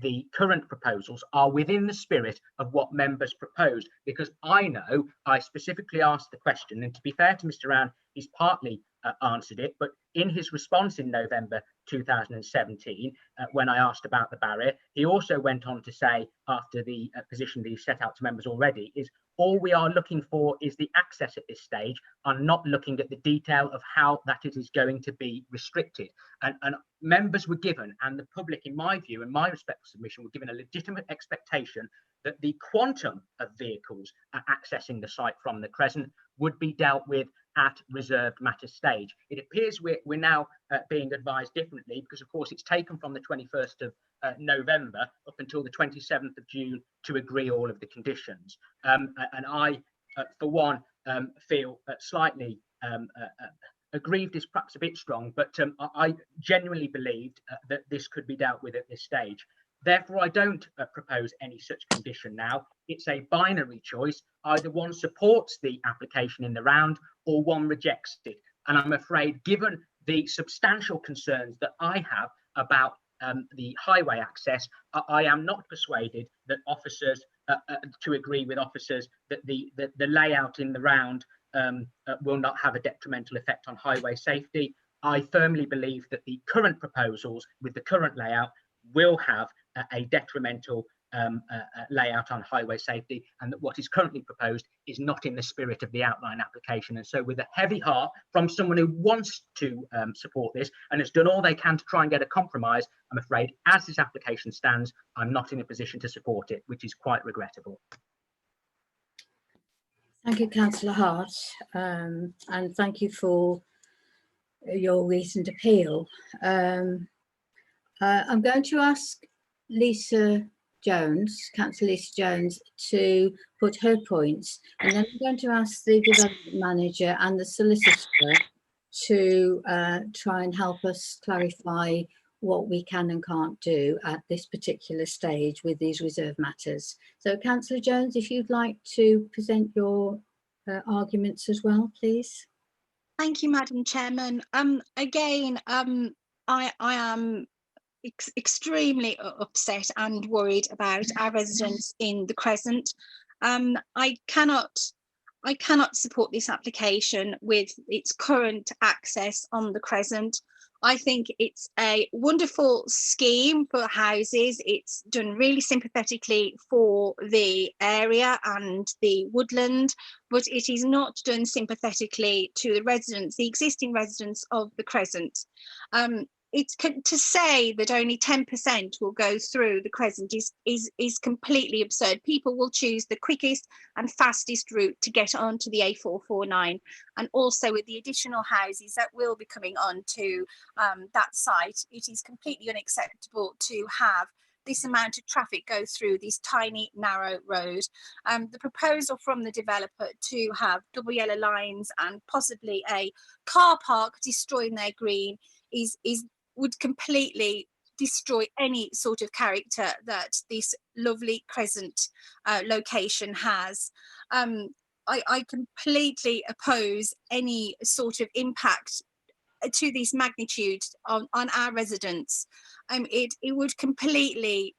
S5: the current proposals are within the spirit of what members proposed, because I know I specifically asked the question, and to be fair to Mr. Round, he's partly answered it, but in his response in November 2017, when I asked about the barrier, he also went on to say, after the position that he set out to members already, is all we are looking for is the access at this stage. I'm not looking at the detail of how that it is going to be restricted. And members were given, and the public, in my view, and my respectful submission, were given a legitimate expectation that the quantum of vehicles accessing the site from the Crescent would be dealt with at reserved matter stage. It appears we're now being advised differently, because of course it's taken from the 21st of November up until the 27th of June to agree all of the conditions. And I, for one, feel slightly aggrieved is perhaps a bit strong, but I genuinely believed that this could be dealt with at this stage. Therefore, I don't propose any such condition now. It's a binary choice. Either one supports the application in the round or one rejects it. And I'm afraid, given the substantial concerns that I have about the highway access, I am not persuaded that officers, to agree with officers that the layout in the round will not have a detrimental effect on highway safety. I firmly believe that the current proposals with the current layout will have a detrimental layout on highway safety, and that what is currently proposed is not in the spirit of the outline application. And so, with a heavy heart from someone who wants to support this and has done all they can to try and get a compromise, I'm afraid, as this application stands, I'm not in a position to support it, which is quite regrettable.
S1: Thank you, Councillor Hart, and thank you for your recent appeal. I'm going to ask Lisa Jones, Councillor Lisa Jones, to put her points, and then I'm going to ask the development manager and the solicitor to try and help us clarify what we can and can't do at this particular stage with these reserve matters. So, Councillor Jones, if you'd like to present your arguments as well, please.
S8: Thank you, Madam Chairman. Again, I am extremely upset and worried about our residents in the Crescent. I cannot support this application with its current access on the Crescent. I think it's a wonderful scheme for houses. It's done really sympathetically for the area and the woodland, but it is not done sympathetically to the residents, the existing residents of the Crescent. It's to say that only 10% will go through the Crescent is completely absurd. People will choose the quickest and fastest route to get onto the A449, and also with the additional houses that will be coming onto that site, it is completely unacceptable to have this amount of traffic go through this tiny narrow road. The proposal from the developer to have double yellow lines and possibly a car park destroying their green would completely destroy any sort of character that this lovely Crescent location has. I completely oppose any sort of impact to this magnitude on our residents. It would completely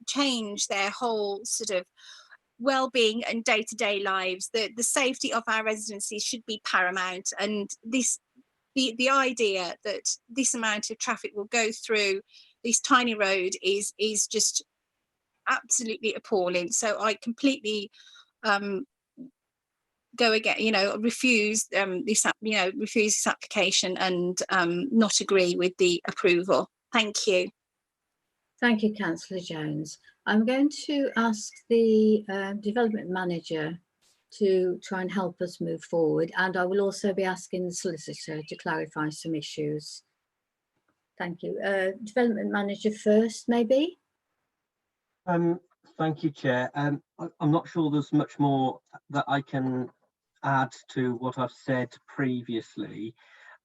S8: change their whole sort of well-being and day-to-day lives. The safety of our residences should be paramount, and the idea that this amount of traffic will go through this tiny road is just absolutely appalling. So I completely go again, refuse refuse this application and not agree with the approval. Thank you.
S1: Thank you, Councillor Jones. I'm going to ask the development manager to try and help us move forward, and I will also be asking the solicitor to clarify some issues. Thank you. Development manager first, maybe?
S11: Thank you, Chair. I'm not sure there's much more that I can add to what I've said previously.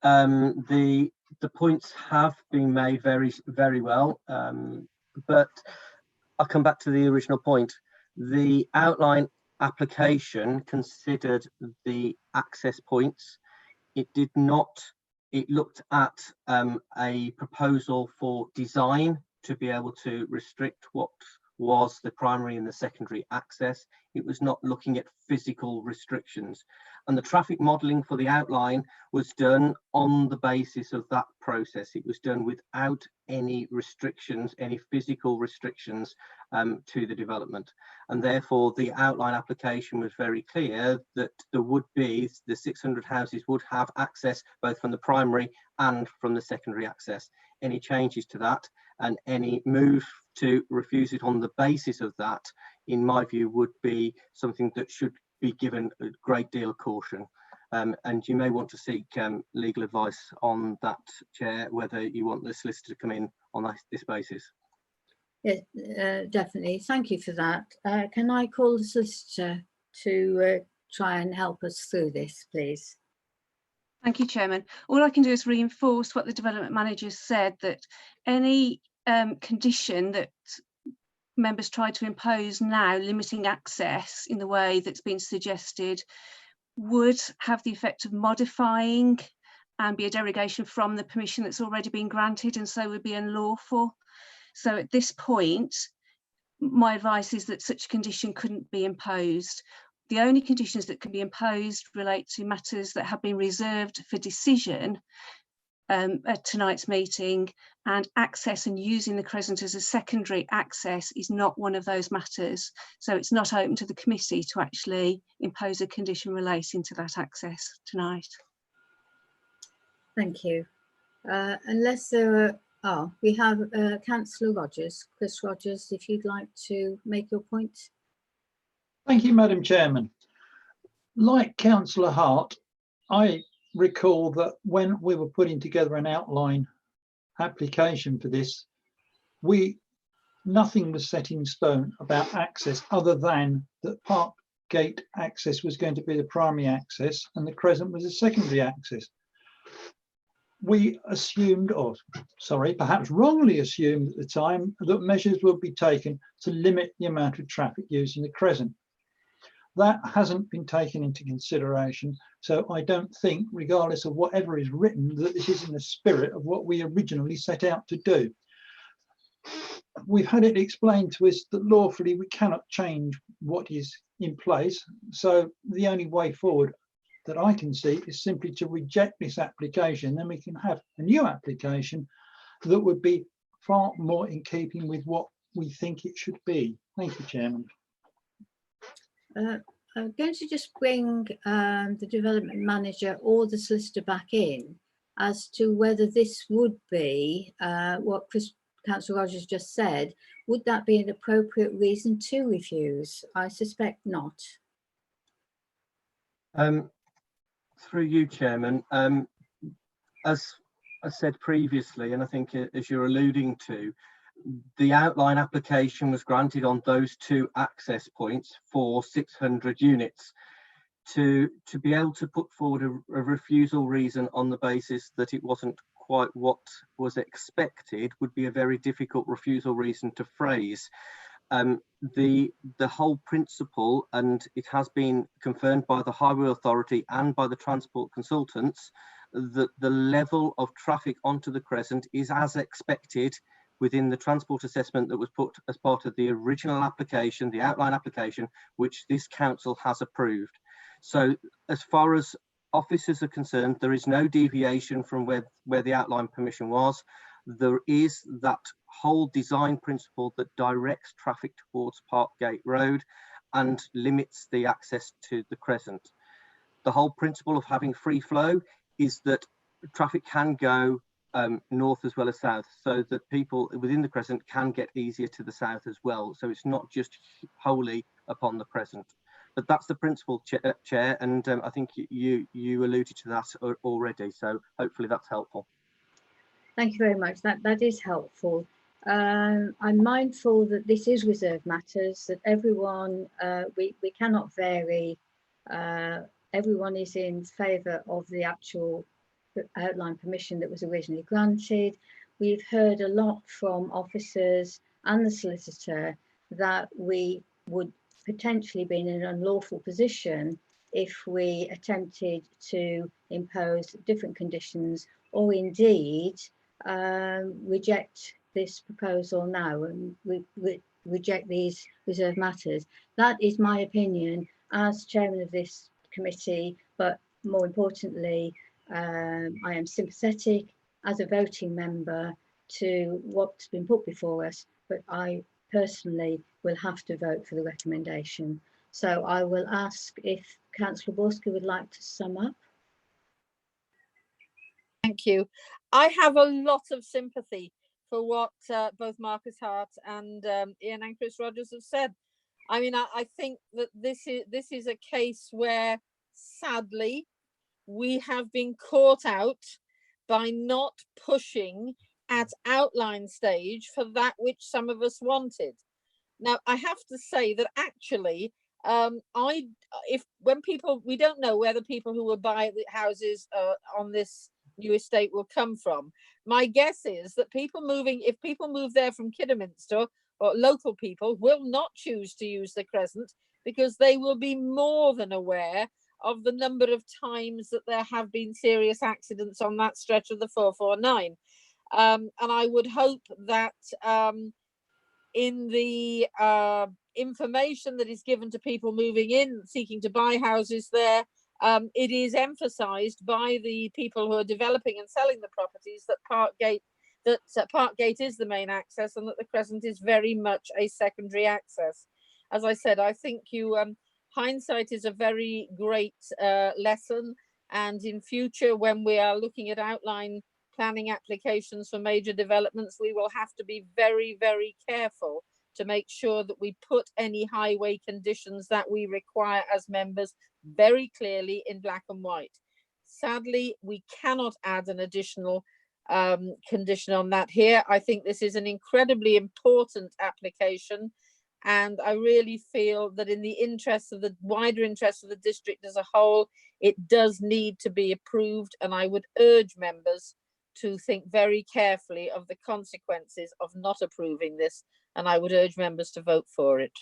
S11: The points have been made very, very well, but I'll come back to the original point. The outline application considered the access points. It did not. It looked at a proposal for design to be able to restrict what was the primary and the secondary access. It was not looking at physical restrictions, and the traffic modelling for the outline was done on the basis of that process. It was done without any restrictions, any physical restrictions to the development, and therefore the outline application was very clear that there would be, the 600 houses would have access both from the primary and from the secondary access. Any changes to that and any move to refuse it on the basis of that, in my view, would be something that should be given a great deal of caution. And you may want to seek legal advice on that, Chair, whether you want the solicitor to come in on this basis.
S1: Yes, definitely. Thank you for that. Can I call the solicitor to try and help us through this, please?
S6: Thank you, Chairman. All I can do is reinforce what the development manager said, that any condition that members try to impose now, limiting access in the way that's been suggested, would have the effect of modifying and be a derogation from the permission that's already been granted, and so would be unlawful. So at this point, my advice is that such a condition couldn't be imposed. The only conditions that can be imposed relate to matters that have been reserved for decision at tonight's meeting, and access and using the crescent as a secondary access is not one of those matters. So it's not open to the committee to actually impose a condition relating to that access tonight.
S1: Thank you. Unless there are, we have Councillor Rogers, Chris Rogers, if you'd like to make your point.
S15: Thank you, Madam Chairman. Like Councillor Hart, I recall that when we were putting together an outline application for this, nothing was set in stone about access other than that Park Gate access was going to be the primary access and the crescent was a secondary access. We assumed, or sorry, perhaps wrongly assumed at the time, that measures would be taken to limit the amount of traffic using the crescent. That hasn't been taken into consideration, so I don't think, regardless of whatever is written, that this is in the spirit of what we originally set out to do. We've had it explained to us that lawfully we cannot change what is in place, so the only way forward that I can see is simply to reject this application. Then we can have a new application that would be far more in keeping with what we think it should be. Thank you, Chairman.
S1: I'm going to just bring the development manager or the solicitor back in as to whether this would be what Councillor Rogers just said. Would that be an appropriate reason to refuse? I suspect not.
S11: Through you, Chairman, as I said previously, and I think as you're alluding to, the outline application was granted on those two access points for 600 units. To be able to put forward a refusal reason on the basis that it wasn't quite what was expected would be a very difficult refusal reason to phrase. The whole principle, and it has been confirmed by the Highway Authority and by the transport consultants, that the level of traffic onto the crescent is as expected within the transport assessment that was put as part of the original application, the outline application, which this council has approved. So as far as officers are concerned, there is no deviation from where the outline permission was. There is that whole design principle that directs traffic towards Parkgate Road and limits the access to the crescent. The whole principle of having free flow is that traffic can go north as well as south, so that people within the crescent can get easier to the south as well. So it's not just wholly upon the crescent. But that's the principle, Chair, and I think you alluded to that already, so hopefully that's helpful.
S1: Thank you very much. That is helpful. I'm mindful that this is reserved matters, that everyone, we cannot vary. Everyone is in favour of the actual outline permission that was originally granted. We've heard a lot from officers and the solicitor that we would potentially be in an unlawful position if we attempted to impose different conditions or indeed reject this proposal now and reject these reserved matters. That is my opinion as chairman of this committee, but more importantly, I am sympathetic as a voting member to what's been put before us, but I personally will have to vote for the recommendation. So I will ask if Councillor Borski would like to sum up.
S10: Thank you. I have a lot of sympathy for what both Marcus Hart and Ian and Chris Rogers have said. I mean, I think that this is a case where, sadly, we have been caught out by not pushing at outline stage for that which some of us wanted. Now, I have to say that actually, when people, we don't know whether people who will buy the houses on this new estate will come from. My guess is that if people move there from Kidderminster, or local people will not choose to use the Crescent because they will be more than aware of the number of times that there have been serious accidents on that stretch of the 449. And I would hope that in the information that is given to people moving in, seeking to buy houses there, it is emphasised by the people who are developing and selling the properties that Parkgate is the main access and that the Crescent is very much a secondary access. As I said, I think hindsight is a very great lesson, and in future, when we are looking at outline planning applications for major developments, we will have to be very, very careful to make sure that we put any highway conditions that we require as members very clearly in black and white. Sadly, we cannot add an additional condition on that here. I think this is an incredibly important application, and I really feel that in the interest of the wider interest of the district as a whole, it does need to be approved, and I would urge members to think very carefully of the consequences of not approving this, and I would urge members to vote for it.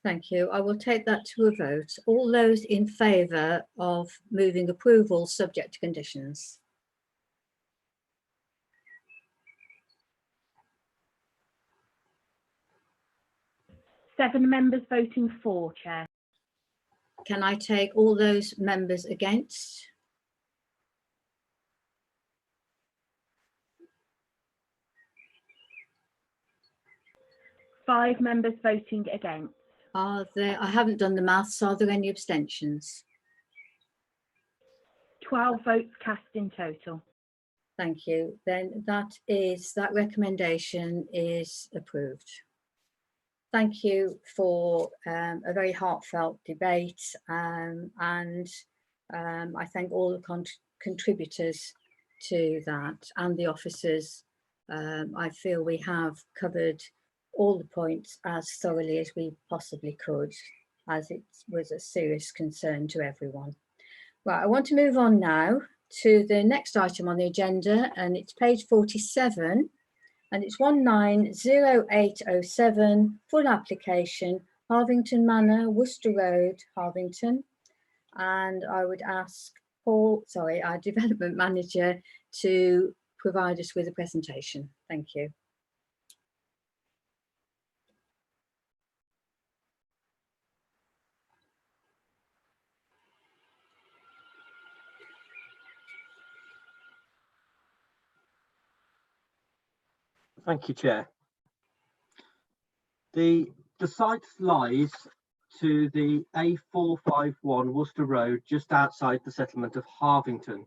S1: Thank you. I will take that to a vote. All those in favour of moving approval subject to conditions?
S2: Seven members voting for, Chair.
S1: Can I take all those members against?
S2: Five members voting against.
S1: Are there, I haven't done the maths, are there any abstentions?
S2: 12 votes cast in total.
S1: Thank you. Then that recommendation is approved. Thank you for a very heartfelt debate, and I thank all the contributors to that and the officers. I feel we have covered all the points as thoroughly as we possibly could, as it was a serious concern to everyone. Right, I want to move on now to the next item on the agenda, and it's page 47, and it's 190807, full application, Harvington Manor, Worcester Road, Harvington. And I would ask our development manager, to provide us with a presentation. Thank you.
S11: Thank you, Chair. The site lies to the A451 Worcester Road, just outside the settlement of Harvington.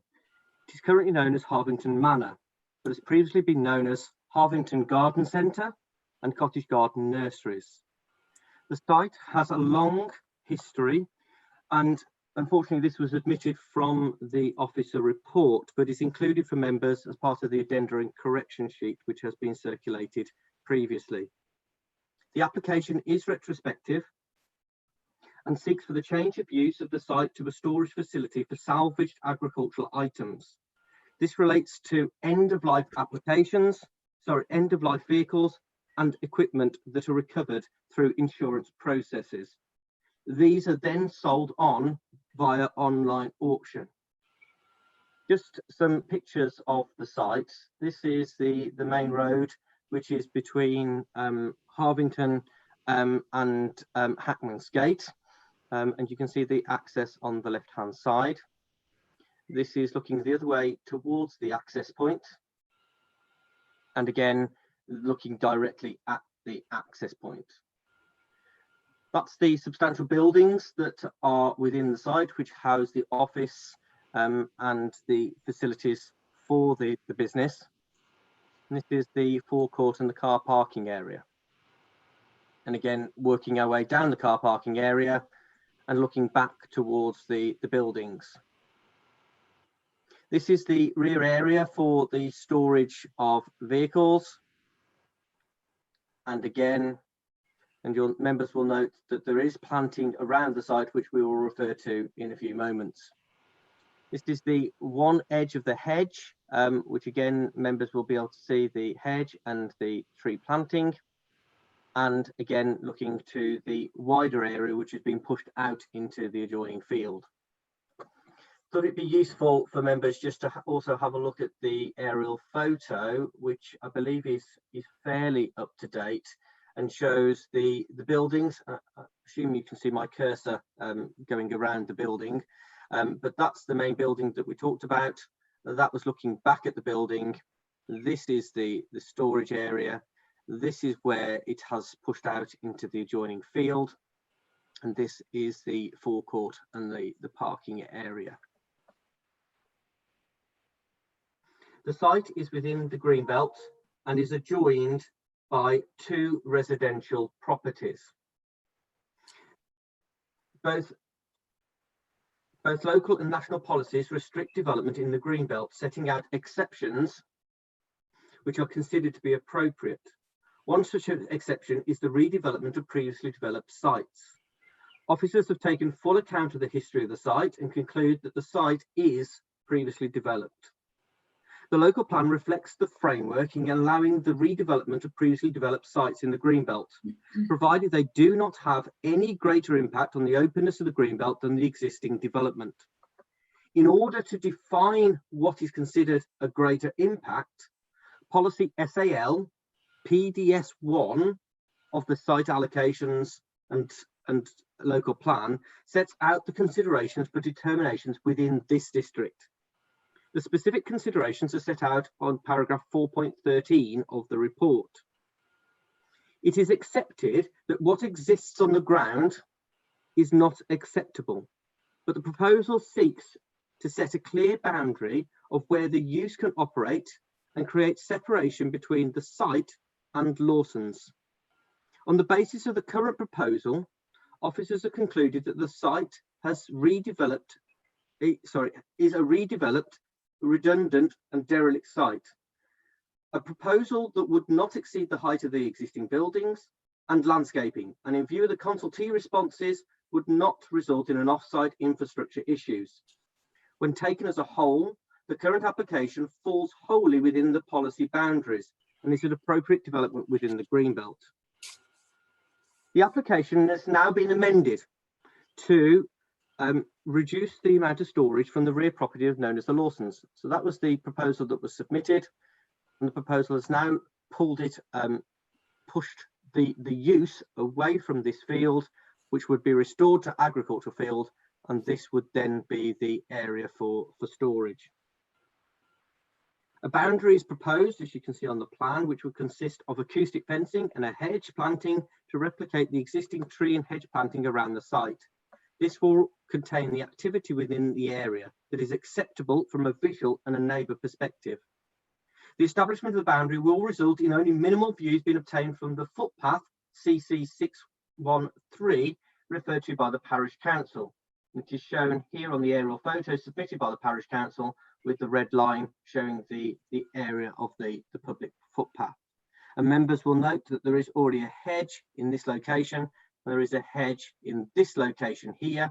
S11: It is currently known as Harvington Manor, but has previously been known as Harvington Garden Centre and Cottage Garden Nurseries. The site has a long history, and unfortunately this was omitted from the officer report, but is included for members as part of the addenda and correction sheet which has been circulated previously. The application is retrospective and seeks for the change of use of the site to a storage facility for salvaged agricultural items. This relates to end-of-life vehicles and equipment that are recovered through insurance processes. These are then sold on via online auction. Just some pictures of the site. This is the main road, which is between Harvington and Hackman's Gate. And you can see the access on the left-hand side. This is looking the other way towards the access point. And again, looking directly at the access point. That's the substantial buildings that are within the site, which house the office and the facilities for the business. And this is the forecourt and the car parking area. And again, working our way down the car parking area and looking back towards the buildings. This is the rear area for the storage of vehicles. And again, and your members will note that there is planting around the site, which we will refer to in a few moments. This is the one edge of the hedge, which again, members will be able to see the hedge and the tree planting. And again, looking to the wider area, which has been pushed out into the adjoining field. Thought it'd be useful for members just to also have a look at the aerial photo, which I believe is fairly up to date and shows the buildings. I assume you can see my cursor going around the building, but that's the main building that we talked about. That was looking back at the building. This is the storage area. This is where it has pushed out into the adjoining field. And this is the forecourt and the parking area. The site is within the Greenbelt and is adjoined by 2 residential properties. Both local and national policies restrict development in the Greenbelt, setting out exceptions which are considered to be appropriate. One such exception is the redevelopment of previously developed sites. Officers have taken full account of the history of the site and conclude that the site is previously developed. The local plan reflects the framework in allowing the redevelopment of previously developed sites in the Greenbelt, provided they do not have any greater impact on the openness of the Greenbelt than the existing development. In order to define what is considered a greater impact, policy SAL PDS1 of the site allocations and local plan sets out the considerations for determinations within this district. The specific considerations are set out on paragraph 4.13 of the report. It is accepted that what exists on the ground is not acceptable, but the proposal seeks to set a clear boundary of where the use can operate and create separation between the site and Lawson's. On the basis of the current proposal, officers have concluded that the site is a redeveloped, redundant and derelict site. A proposal that would not exceed the height of the existing buildings and landscaping, and in view of the consultee responses, would not result in an off-site infrastructure issues. When taken as a whole, the current application falls wholly within the policy boundaries and is an appropriate development within the Greenbelt. The application has now been amended to reduce the amount of storage from the rear property known as the Lawson's. So that was the proposal that was submitted, and the proposal has now pulled it, pushed the use away from this field, which would be restored to agricultural field, and this would then be the area for storage. A boundary is proposed, as you can see on the plan, which would consist of acoustic fencing and a hedge planting to replicate the existing tree and hedge planting around the site. This will contain the activity within the area that is acceptable from a visual and a neighbour perspective. The establishment of the boundary will result in only minimal views being obtained from the footpath CC 613 referred to by the Parish Council, which is shown here on the aerial photo submitted by the Parish Council with the red line showing the area of the public footpath. And members will note that there is already a hedge in this location. There is a hedge in this location here,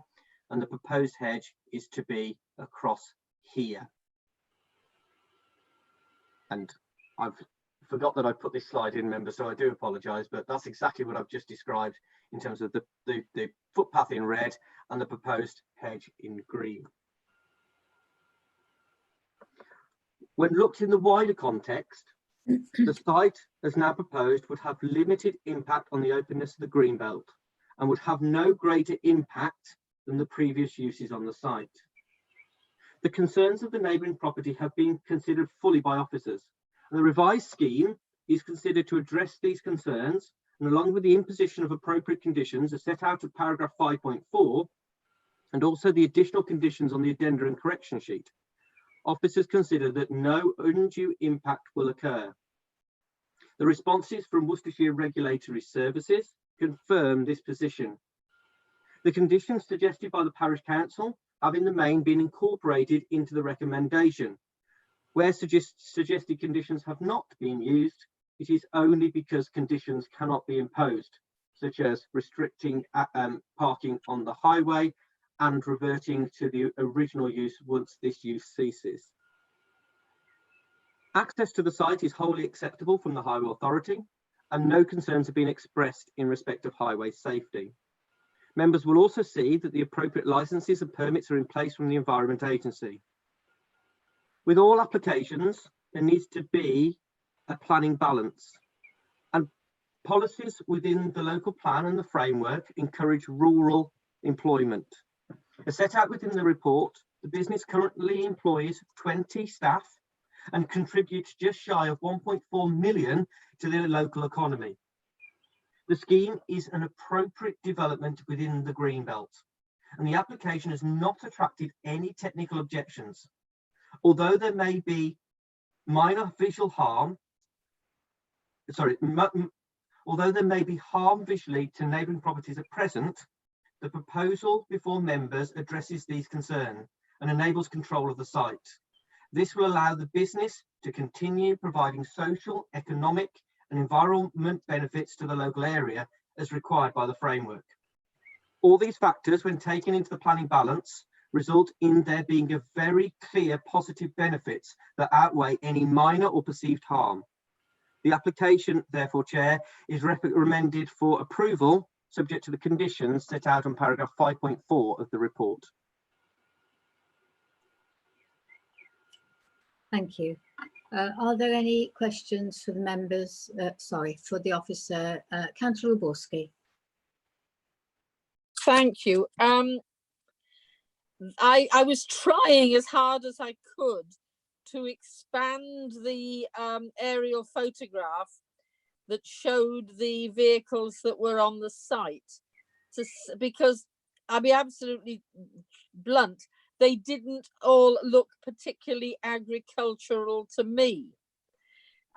S11: and the proposed hedge is to be across here. And I've forgot that I put this slide in, members, so I do apologise, but that's exactly what I've just described in terms of the footpath in red and the proposed hedge in green. When looked in the wider context, the site as now proposed would have limited impact on the openness of the Greenbelt and would have no greater impact than the previous uses on the site. The concerns of the neighbouring property have been considered fully by officers, and the revised scheme is considered to address these concerns, and along with the imposition of appropriate conditions as set out at paragraph 5.4, and also the additional conditions on the addenda and correction sheet, officers consider that no undue impact will occur. The responses from Worcestershire Regulatory Services confirm this position. The conditions suggested by the Parish Council have in the main been incorporated into the recommendation. Where suggested conditions have not been used, it is only because conditions cannot be imposed, such as restricting parking on the highway and reverting to the original use once this use ceases. Access to the site is wholly acceptable from the Highway Authority, and no concerns have been expressed in respect of highway safety. Members will also see that the appropriate licences and permits are in place from the Environment Agency. With all applications, there needs to be a planning balance, and policies within the local plan and the framework encourage rural employment. As set out within the report, the business currently employs 20 staff and contributes just shy of 1.4 million to the local economy. The scheme is an appropriate development within the Greenbelt, and the application has not attracted any technical objections. Although there may be minor visual harm, although there may be harm visually to neighbouring properties at present, the proposal before members addresses these concerns and enables control of the site. This will allow the business to continue providing social, economic and environment benefits to the local area as required by the framework. All these factors, when taken into the planning balance, result in there being a very clear positive benefits that outweigh any minor or perceived harm. The application, therefore, Chair, is recommended for approval subject to the conditions set out on paragraph 5.4 of the report.
S1: Thank you. Are there any questions for the members? For the officer, Councillor Roborski.
S10: Thank you. I was trying as hard as I could to expand the aerial photograph that showed the vehicles that were on the site, because I'll be absolutely blunt, they didn't all look particularly agricultural to me.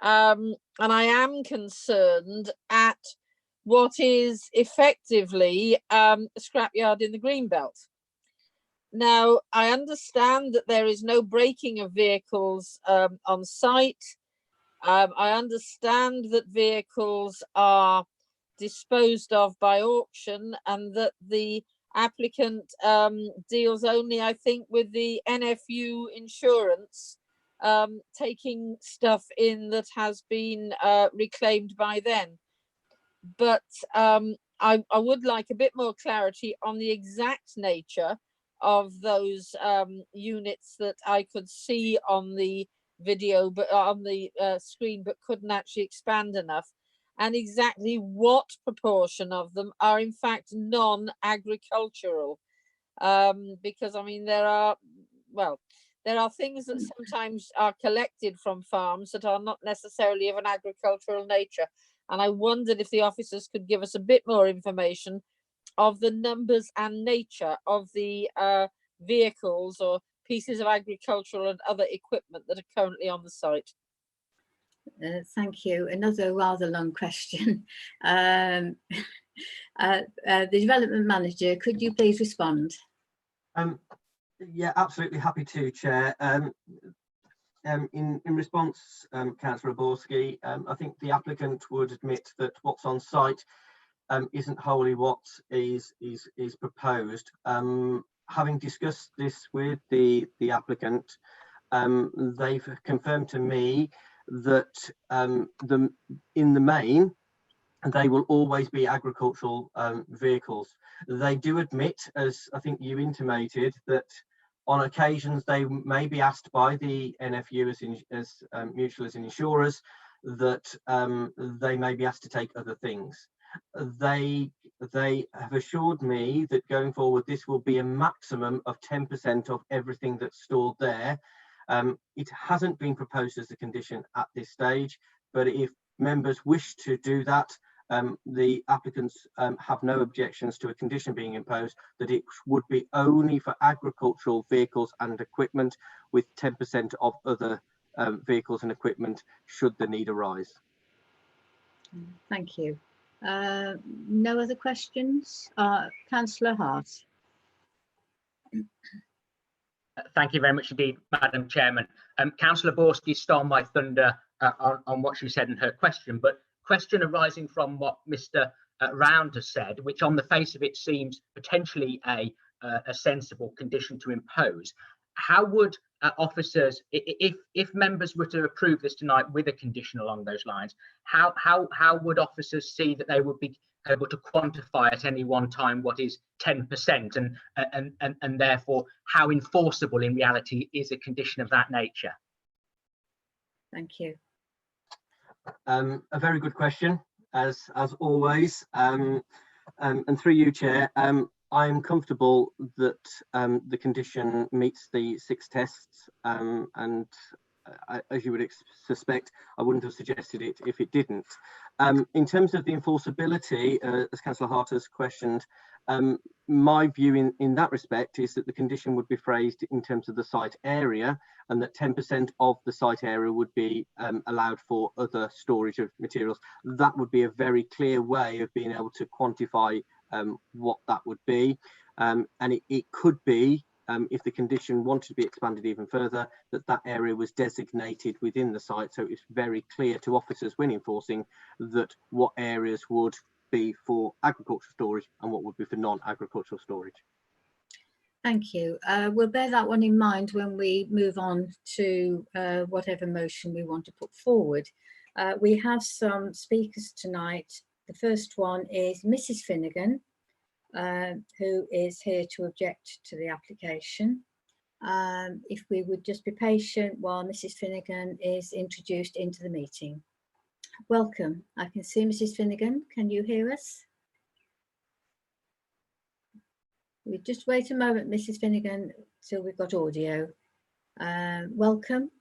S10: And I am concerned at what is effectively a scrapyard in the Greenbelt. Now, I understand that there is no braking of vehicles on site. I understand that vehicles are disposed of by auction and that the applicant deals only, I think, with the NFU insurance, taking stuff in that has been reclaimed by then. But I would like a bit more clarity on the exact nature of those units that I could see on the video, but on the screen, but couldn't actually expand enough, and exactly what proportion of them are in fact non-agricultural, because I mean there are things that sometimes are collected from farms that are not necessarily of an agricultural nature, and I wondered if the officers could give us a bit more information of the numbers and nature of the vehicles or pieces of agricultural and other equipment that are currently on the site.
S1: Thank you. Another rather long question. The development manager, could you please respond?
S11: Yeah, absolutely happy to, Chair. In response, Councillor Roborski, I think the applicant would admit that what's on site isn't wholly what is proposed. Having discussed this with the applicant, they've confirmed to me that in the main, they will always be agricultural vehicles. They do admit, as I think you intimated, that on occasions they may be asked by the NFU as mutuals and insurers that they may be asked to take other things. They have assured me that going forward this will be a maximum of 10% of everything that's stored there. It hasn't been proposed as a condition at this stage, but if members wish to do that, the applicants have no objections to a condition being imposed that it would be only for agricultural vehicles and equipment, with 10% of other vehicles and equipment should the need arise.
S1: Thank you. No other questions? Councillor Hart.
S5: Thank you very much indeed, Madam Chairman. Councillor Borski stole my thunder on what she said in her question, but question arising from what Mr. Round has said, which on the face of it seems potentially a a sensible condition to impose. How would officers, if members were to approve this tonight with a condition along those lines, how would officers see that they would be able to quantify at any one time what is 10%, and therefore how enforceable in reality is a condition of that nature?
S1: Thank you.
S11: A very good question, as always, and through you, Chair. I'm comfortable that the condition meets the 6 tests, and as you would suspect, I wouldn't have suggested it if it didn't. In terms of the enforceability, as Councillor Hart has questioned, my view in that respect is that the condition would be phrased in terms of the site area, and that 10% of the site area would be allowed for other storage of materials. That would be a very clear way of being able to quantify what that would be, and it could be, if the condition wanted to be expanded even further, that area was designated within the site, so it's very clear to officers when enforcing that what areas would be for agricultural storage and what would be for non-agricultural storage.
S1: Thank you. We'll bear that one in mind when we move on to whatever motion we want to put forward. We have some speakers tonight. The first one is Mrs. Finnegan, who is here to object to the application. If we would just be patient while Mrs. Finnegan is introduced into the meeting. Welcome. I can see Mrs. Finnegan. Can you hear us? We just wait a moment, Mrs. Finnegan, till we've got audio. Welcome.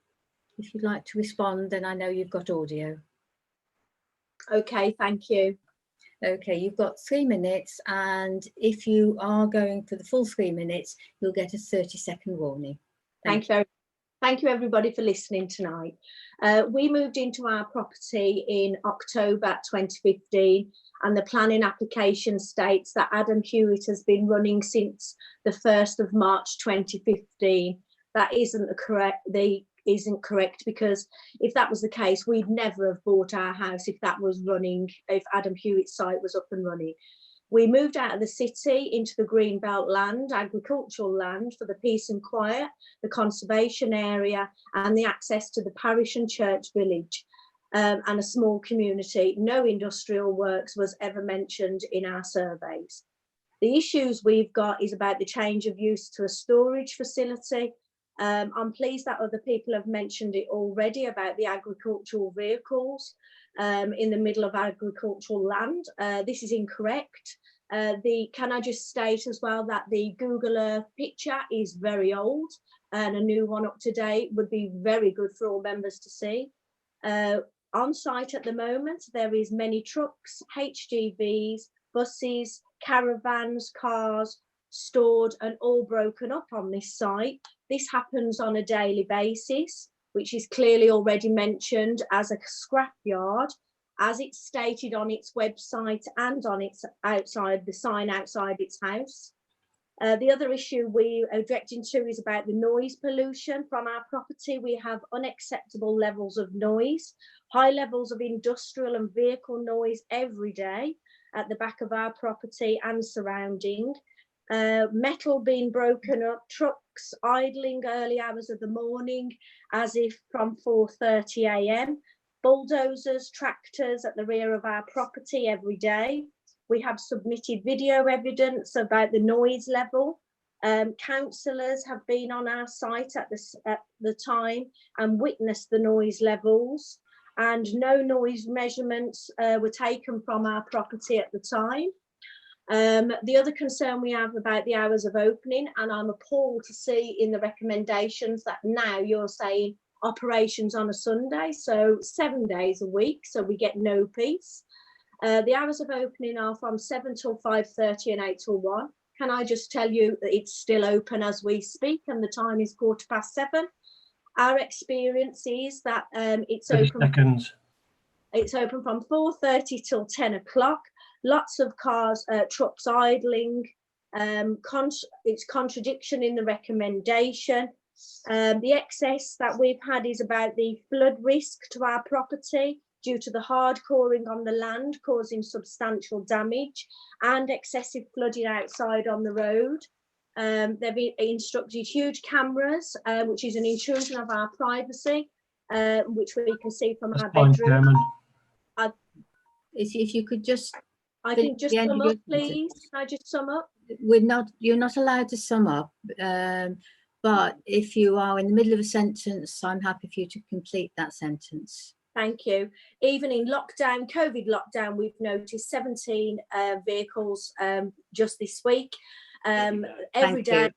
S1: If you'd like to respond, then I know you've got audio.
S16: Okay, thank you.
S1: Okay, you've got 3 minutes, and if you are going for the full 3 minutes, you'll get a 30-second warning.
S16: Thank you everybody for listening tonight. We moved into our property in October 2015, and the planning application states that Adam Hewitt has been running since the 1st of March 2015. That isn't correct, because if that was the case, we'd never have bought our house if that was running, if Adam Hewitt's site was up and running. We moved out of the city into the greenbelt land, agricultural land, for the peace and quiet, the conservation area, and the access to the parish and church village, and a small community. No industrial works was ever mentioned in our surveys. The issues we've got is about the change of use to a storage facility. I'm pleased that other people have mentioned it already about the agricultural vehicles in the middle of agricultural land. This is incorrect. Can I just state as well that the Google Earth picture is very old, and a new one up to date would be very good for all members to see. On site at the moment, there is many trucks, HGVs, buses, caravans, cars stored and all broken up on this site. This happens on a daily basis, which is clearly already mentioned as a scrapyard, as it's stated on its website and on its outside, the sign outside its house. The other issue we are objecting to is about the noise pollution from our property. We have unacceptable levels of noise, high levels of industrial and vehicle noise every day at the back of our property and surrounding. Metal being broken up, trucks idling early hours of the morning as if from 4:30 a.m, bulldozers, tractors at the rear of our property every day. We have submitted video evidence about the noise level. Councillors have been on our site at the time and witnessed the noise levels, and no noise measurements were taken from our property at the time. The other concern we have about the hours of opening, and I'm appalled to see in the recommendations that now you're saying operations on a Sunday, so 7 days a week, so we get no peace. The hours of opening are from 7 till 5:30 and 8 till 1. Can I just tell you that it's still open as we speak, and the time is 7:15. Our experience is that it's open. It's open from 4:30 till 10 o'clock. Lots of cars, trucks idling. It's contradiction in the recommendation. The excess that we've had is about the flood risk to our property due to the hard coring on the land causing substantial damage and excessive flooding outside on the road. They've instructed huge cameras, which is an intrusion of our privacy, which we can see from our
S3: Fine,
S16: bedroom.
S3: Chairman.
S1: If you could just,
S16: I
S1: finish
S16: can just
S1: the end
S16: sum
S1: of your
S16: up, please. Can I just sum up?
S1: you're not allowed to sum up, but if you are in the middle of a sentence, I'm happy for you to complete that sentence.
S16: Thank you. Even in lockdown, COVID lockdown, we've noticed 17 vehicles just this week. Every day.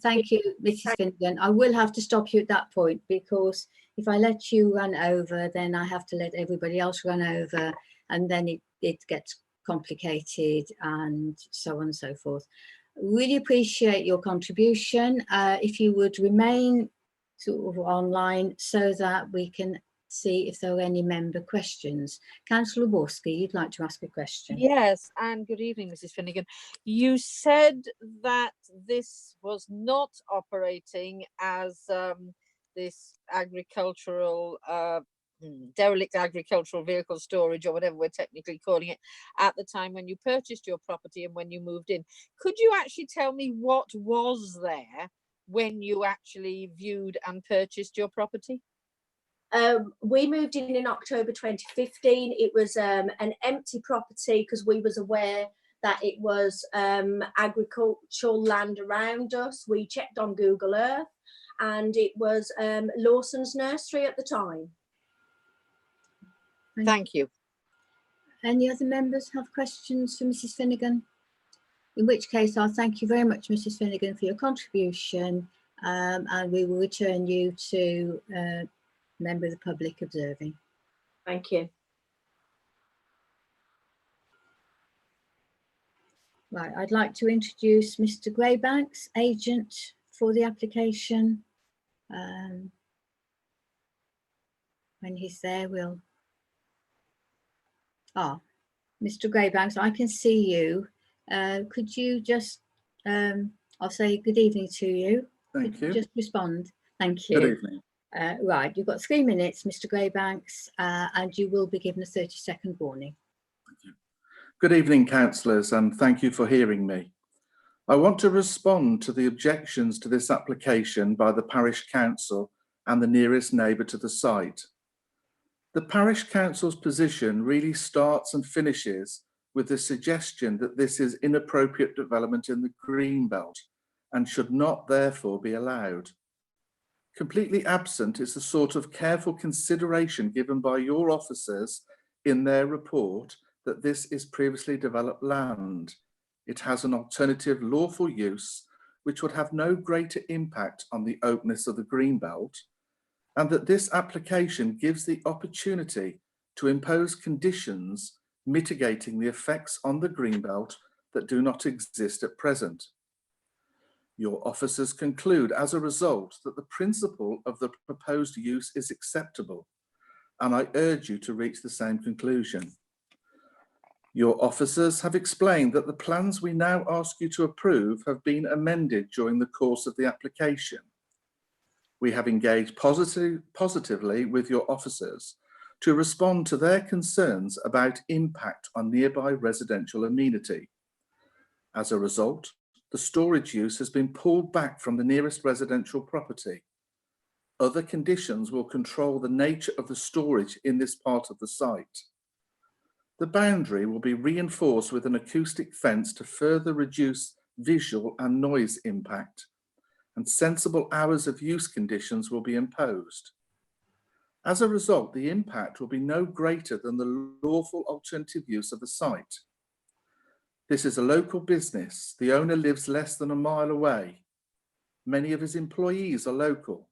S1: Thank you, Mrs. Finnegan. I will have to stop you at that point, because if I let you run over, then I have to let everybody else run over, and then it gets complicated and so on and so forth. Really appreciate your contribution. If you would remain sort of online so that we can see if there are any member questions. Councillor Borski, you'd like to ask a question?
S10: Yes, and good evening, Mrs. Finnegan. You said that this was not operating as this agricultural, derelict agricultural vehicle storage, or whatever we're technically calling it, at the time when you purchased your property and when you moved in. Could you actually tell me what was there when you actually viewed and purchased your property?
S16: We moved in October 2015. It was an empty property because we was aware that it was agricultural land around us. We checked on Google Earth, and it was Lawson's nursery at the time.
S10: Thank you.
S1: Any other members have questions for Mrs. Finnegan? In which case, I'll thank you very much, Mrs. Finnegan, for your contribution, and we will return you to member of the public observing.
S16: Thank you.
S1: Right, I'd like to introduce Mr. Greybanks, agent for the application. When he's there, we'll... Mr. Greybanks, I can see you. Could you just, I'll say good evening to you.
S17: Thank you.
S1: Just respond. Thank you.
S17: Good evening.
S1: Right, you've got 3 minutes, Mr. Greybanks, and you will be given a 30-second warning.
S17: Good evening, councillors, and thank you for hearing me. I want to respond to the objections to this application by the Parish Council and the nearest neighbour to the site. The Parish Council's position really starts and finishes with the suggestion that this is inappropriate development in the Greenbelt and should not therefore be allowed. Completely absent is the sort of careful consideration given by your officers in their report that this is previously developed land. It has an alternative lawful use which would have no greater impact on the openness of the Greenbelt, and that this application gives the opportunity to impose conditions mitigating the effects on the Greenbelt that do not exist at present. Your officers conclude as a result that the principle of the proposed use is acceptable, and I urge you to reach the same conclusion. Your officers have explained that the plans we now ask you to approve have been amended during the course of the application. We have engaged positively with your officers to respond to their concerns about impact on nearby residential amenity. As a result, the storage use has been pulled back from the nearest residential property. Other conditions will control the nature of the storage in this part of the site. The boundary will be reinforced with an acoustic fence to further reduce visual and noise impact, and sensible hours of use conditions will be imposed. As a result, the impact will be no greater than the lawful alternative use of the site. This is a local business. The owner lives less than a mile away. Many of his employees are local.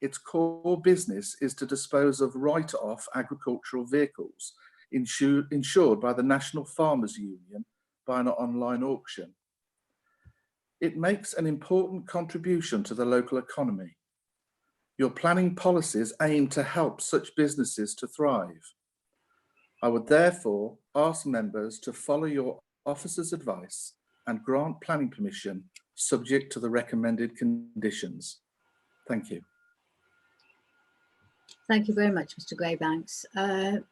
S17: Its core business is to dispose of write-off agricultural vehicles insured by the National Farmers Union by an online auction. It makes an important contribution to the local economy. Your planning policies aim to help such businesses to thrive. I would therefore ask members to follow your officer's advice and grant planning permission subject to the recommended conditions. Thank you.
S1: Thank you very much, Mr. Greybanks.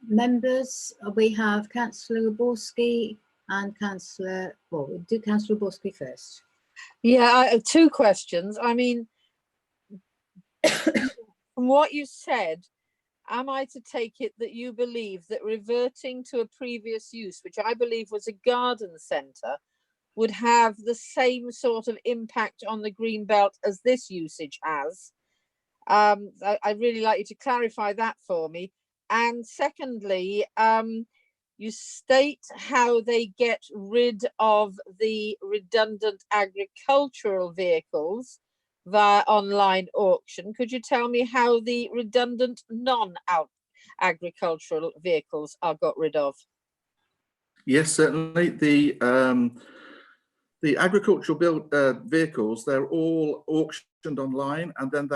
S1: Members, we have Councillor Borski and Councillor, well, we'll do Councillor Borski first.
S10: Yeah, I have two questions. I mean, from what you said, am I to take it that you believe that reverting to a previous use, which I believe was a garden centre, would have the same sort of impact on the green belt as this usage has? I'd really like you to clarify that for me. And secondly, you state how they get rid of the redundant agricultural vehicles via online auction. Could you tell me how the redundant non-agricultural vehicles are got rid of?
S17: Yes, certainly. The agricultural vehicles, they're all auctioned online, and then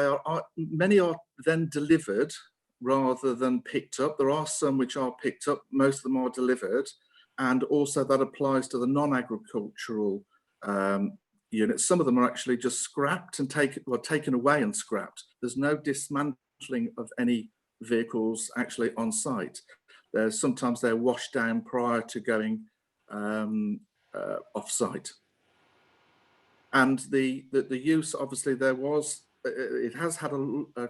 S17: many are then delivered rather than picked up. There are some which are picked up, most of them are delivered, and also that applies to the non-agricultural units. Some of them are actually just scrapped and taken away and scrapped. There's no dismantling of any vehicles actually on site. Sometimes they're washed down prior to going off site. And the use, obviously, it has had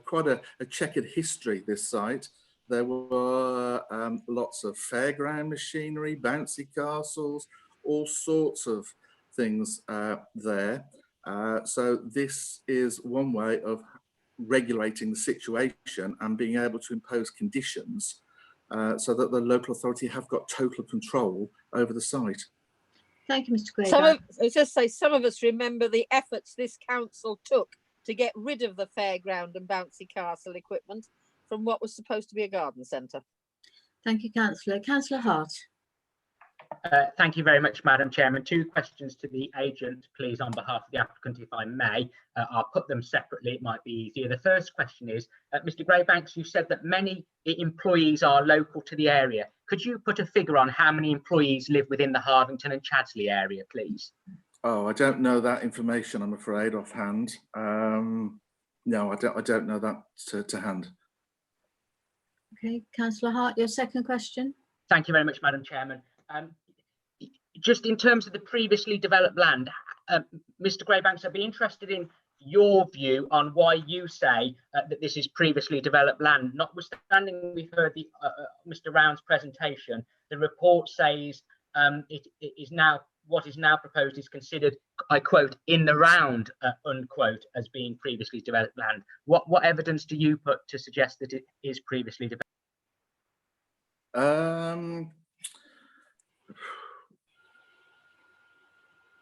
S17: quite a checkered history, this site. There were lots of fairground machinery, bouncy castles, all sorts of things there. So this is one way of regulating the situation and being able to impose conditions so that the local authority have got total control over the site.
S1: Thank you, Mr. Grayback.
S10: I was just say, some of us remember the efforts this council took to get rid of the fairground and bouncy castle equipment from what was supposed to be a garden centre.
S1: Thank you, Councillor. Councillor Hart.
S5: Thank you very much, Madam Chairman. Two questions to the agent, please, on behalf of the applicant, if I may. I'll put them separately, it might be easier. The first question is, Mr. Greybanks, you said that many employees are local to the area. Could you put a figure on how many employees live within the Harvington and Chadsley area, please?
S17: Oh, I don't know that information, I'm afraid, offhand. No, I don't know that to hand.
S1: Okay, Councillor Hart, your second question.
S5: Thank you very much, Madam Chairman. Just in terms of the previously developed land, Mr. Greybanks, I'd be interested in your view on why you say that this is previously developed land. Notwithstanding we've heard the Mr. Round's presentation, the report says it is now, what is now proposed is considered, I quote, in the round, unquote, as being previously developed land. What evidence do you put to suggest that it is previously developed?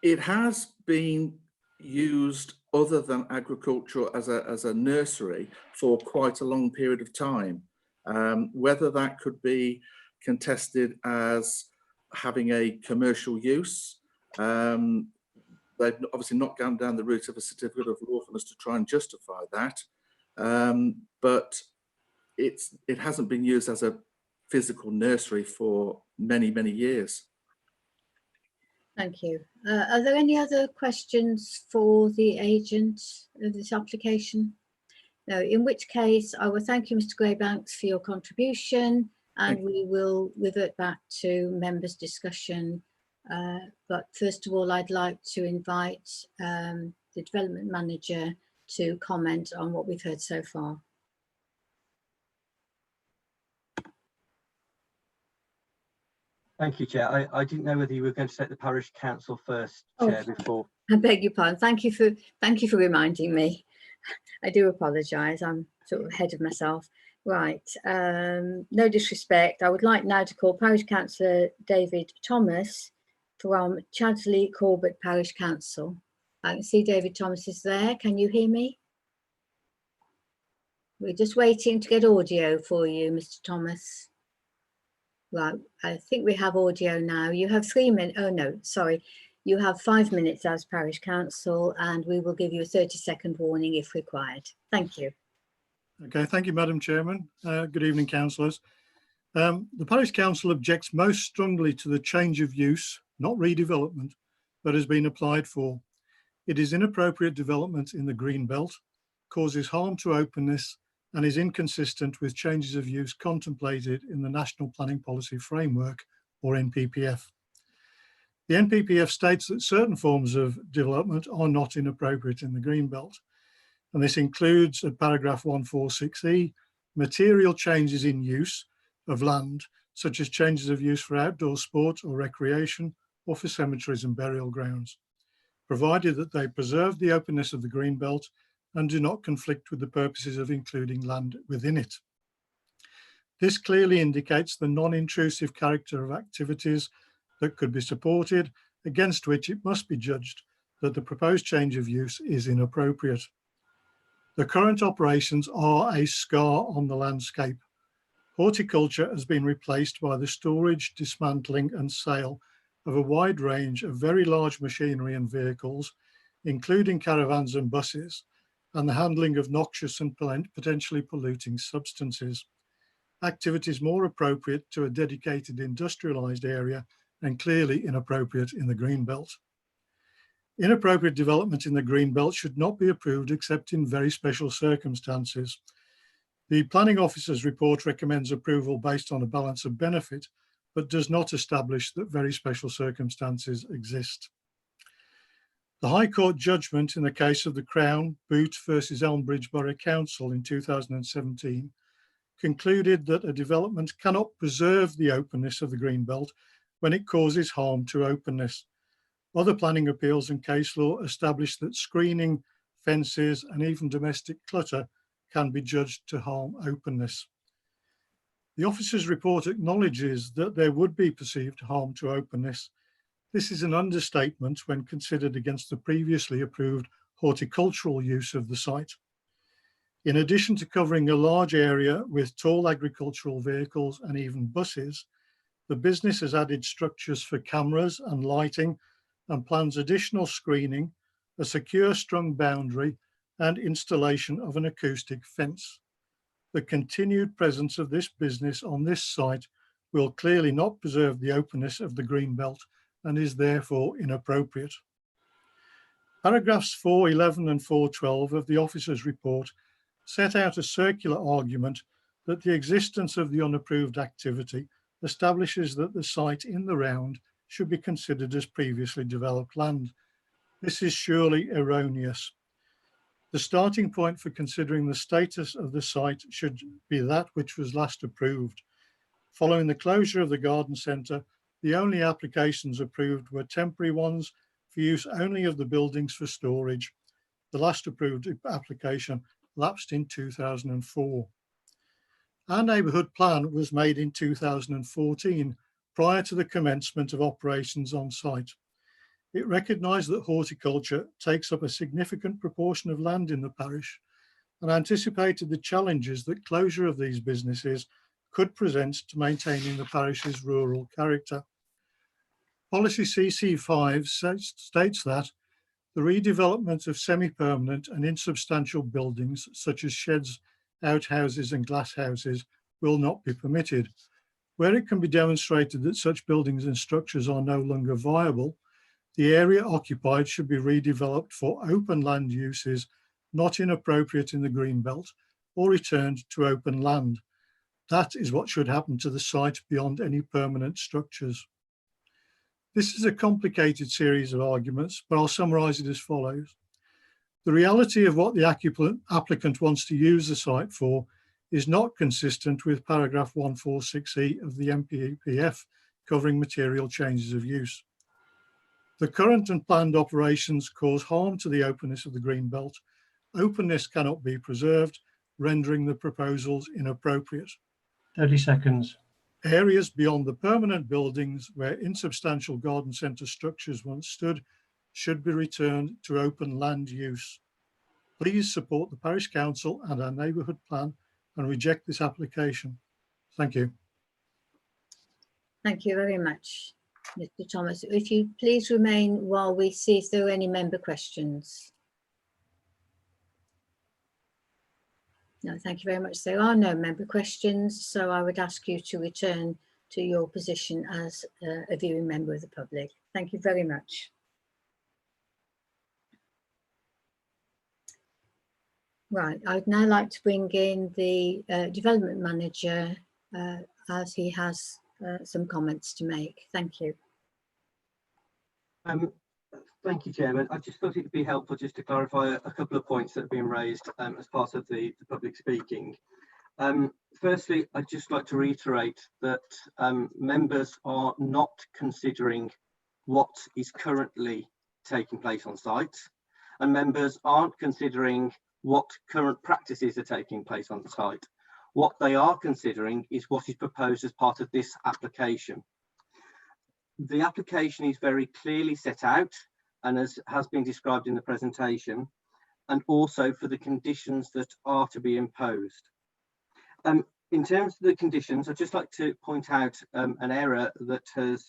S17: It has been used other than agricultural as a nursery for quite a long period of time. Whether that could be contested as having a commercial use, they've obviously not gone down the route of a certificate of lawfulness to try and justify that, but it hasn't been used as a physical nursery for many, many years.
S1: Thank you. Are there any other questions for the agent of this application? No, in which case I will thank you, Mr. Greybanks, for your contribution, and we will revert back to members' discussion. But first of all, I'd like to invite the development manager to comment on what we've heard so far.
S11: Thank you, Chair. I didn't know whether you were going to take the parish council first, Chair, before.
S1: I beg your pardon. Thank you for reminding me. I do apologise. I'm sort of ahead of myself. Right. No disrespect. I would like now to call Parish Councillor David Thomas from Chadsley Corbett Parish Council. I can see David Thomas is there. Can you hear me? We're just waiting to get audio for you, Mr. Thomas. Right, I think we have audio now. You have 3 minutes. Oh no, sorry. You have 5 minutes as Parish Council, and we will give you a 30-second warning if required. Thank you.
S18: Okay, thank you, Madam Chairman. Good evening, councillors. The Parish Council objects most strongly to the change of use, not redevelopment, that has been applied for. It is inappropriate development in the green belt, causes harm to openness, and is inconsistent with changes of use contemplated in the National Planning Policy Framework, or NPPF. The NPPF states that certain forms of development are not inappropriate in the Greenbelt, and this includes at paragraph 146E, material changes in use of land, such as changes of use for outdoor sport or recreation, or for cemeteries and burial grounds, provided that they preserve the openness of the Greenbelt and do not conflict with the purposes of including land within it. This clearly indicates the non-intrusive character of activities that could be supported, against which it must be judged that the proposed change of use is inappropriate. The current operations are a scar on the landscape. Horticulture has been replaced by the storage, dismantling and sale of a wide range of very large machinery and vehicles, including caravans and buses, and the handling of noxious and potentially polluting substances. Activities more appropriate to a dedicated industrialised area and clearly inappropriate in the Greenbelt. Inappropriate development in the Greenbelt should not be approved except in very special circumstances. The Planning Officer's report recommends approval based on a balance of benefit, but does not establish that very special circumstances exist. The High Court judgment in the case of the Crown, Boot versus Elmbridge Borough Council in 2017 concluded that a development cannot preserve the openness of the Greenbelt when it causes harm to openness. Other planning appeals and case law establish that screening, fences and even domestic clutter can be judged to harm openness. The officer's report acknowledges that there would be perceived harm to openness. This is an understatement when considered against the previously approved horticultural use of the site. In addition to covering a large area with tall agricultural vehicles and even buses, the business has added structures for cameras and lighting and plans additional screening, a secure strong boundary and installation of an acoustic fence. The continued presence of this business on this site will clearly not preserve the openness of the Greenbelt and is therefore inappropriate. Paragraphs 411 and 412 of the officer's report set out a circular argument that the existence of the unapproved activity establishes that the site in the round should be considered as previously developed land. This is surely erroneous. The starting point for considering the status of the site should be that which was last approved. Following the closure of the garden centre, the only applications approved were temporary ones for use only of the buildings for storage. The last approved application lapsed in 2004. Our neighbourhood plan was made in 2014, prior to the commencement of operations on site. It recognised that horticulture takes up a significant proportion of land in the parish and anticipated the challenges that closure of these businesses could present to maintaining the parish's rural character. Policy CC5 states that the redevelopment of semi-permanent and insubstantial buildings such as sheds, outhouses and glass houses will not be permitted. Where it can be demonstrated that such buildings and structures are no longer viable, the area occupied should be redeveloped for open land uses not inappropriate in the Greenbelt or returned to open land. That is what should happen to the site beyond any permanent structures. This is a complicated series of arguments, but I'll summarise it as follows. The reality of what the applicant wants to use the site for is not consistent with paragraph 146E of the NPPF covering material changes of use. The current and planned operations cause harm to the openness of the Greenbelt. Openness cannot be preserved, rendering the proposals inappropriate.
S3: 30 seconds.
S18: Areas beyond the permanent buildings where insubstantial garden centre structures once stood should be returned to open land use. Please support the Parish Council and our neighbourhood plan and reject this application. Thank you.
S1: Thank you very much, Mr. Thomas. If you please remain while we see if there are any member questions. No, thank you very much. There are no member questions, so I would ask you to return to your position as a viewing member of the public. Thank you very much. Right, I'd now like to bring in the development manager as he has some comments to make. Thank you.
S11: Thank you, Chairman. I just thought it would be helpful just to clarify a couple of points that have been raised as part of the public speaking. Firstly, I'd just like to reiterate that members are not considering what is currently taking place on site, and members aren't considering what current practices are taking place on site. What they are considering is what is proposed as part of this application. The application is very clearly set out, and as has been described in the presentation, and also for the conditions that are to be imposed. In terms of the conditions, I'd just like to point out an error that has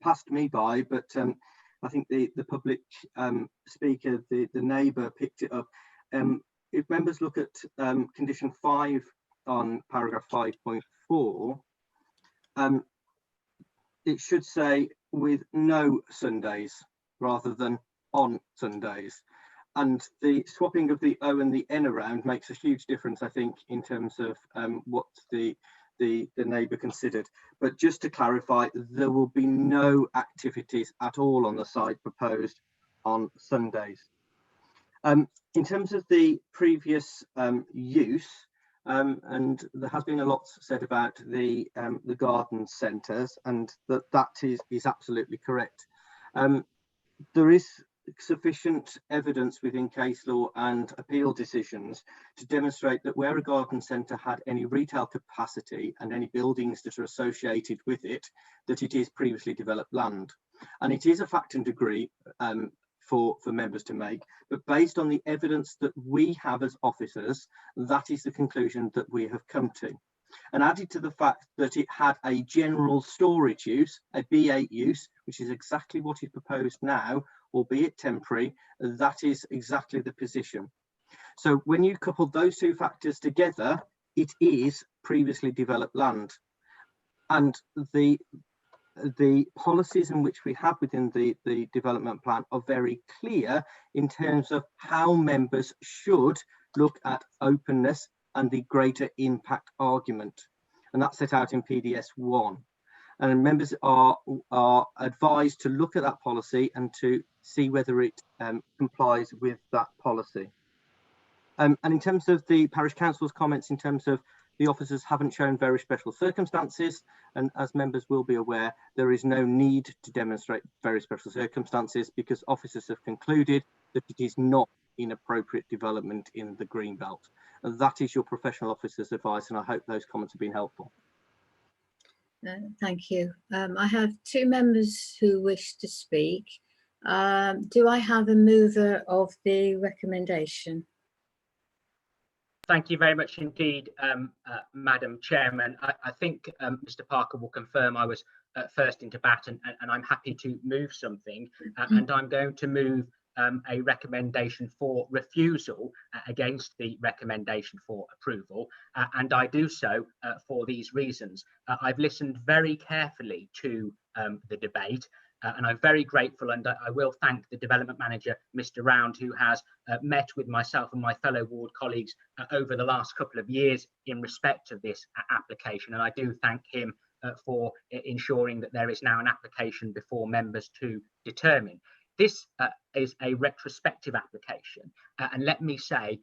S11: passed me by, but I think the public speaker, the neighbour, picked it up. If members look at condition 5 on paragraph 5.4, it should say with no Sundays rather than on Sundays. And the swapping of the O and the N around makes a huge difference, I think, in terms of what the neighbour considered. But just to clarify, there will be no activities at all on the site proposed on Sundays. In terms of the previous use, and there has been a lot said about the garden centres, and that is absolutely correct. There is sufficient evidence within case law and appeal decisions to demonstrate that where a garden centre had any retail capacity and any buildings that are associated with it, that it is previously developed land. And it is a fact and degree for members to make, but based on the evidence that we have as officers, that is the conclusion that we have come to. And added to the fact that it had a general storage use, a B8 use, which is exactly what is proposed now, albeit temporary, that is exactly the position. So when you couple those two factors together, it is previously developed land. And the policies in which we have within the development plan are very clear in terms of how members should look at openness and the greater impact argument. And that's set out in PDS 1. And members are advised to look at that policy and to see whether it complies with that policy. And in terms of the Parish Council's comments, in terms of the officers haven't shown very special circumstances, and as members will be aware, there is no need to demonstrate very special circumstances because officers have concluded that it is not inappropriate development in the green belt. And that is your professional officer's advice, and I hope those comments have been helpful.
S1: Thank you. I have two members who wish to speak. Do I have a mover of the recommendation?
S5: Thank you very much indeed, Madam Chairman. I think Mr. Parker will confirm I was first into bat, and I'm happy to move something, and I'm going to move a recommendation for refusal against the recommendation for approval, and I do so for these reasons. I've listened very carefully to the debate, and I'm very grateful, and I will thank the development manager, Mr. Round, who has met with myself and my fellow ward colleagues over the last couple of years in respect of this application, and I do thank him for ensuring that there is now an application before members to determine. This is a retrospective application, and let me say,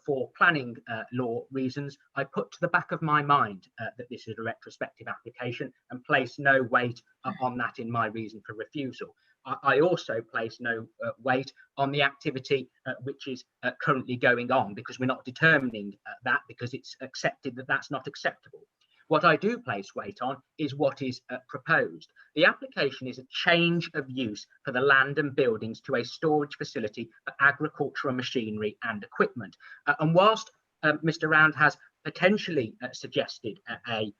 S5: for planning law reasons, I put to the back of my mind that this is a retrospective application and place no weight on that in my reason for refusal. I also place no weight on the activity which is currently going on, because we're not determining that, because it's accepted that that's not acceptable. What I do place weight on is what is proposed. The application is a change of use for the land and buildings to a storage facility for agricultural machinery and equipment. And whilst Mr. Round has potentially suggested a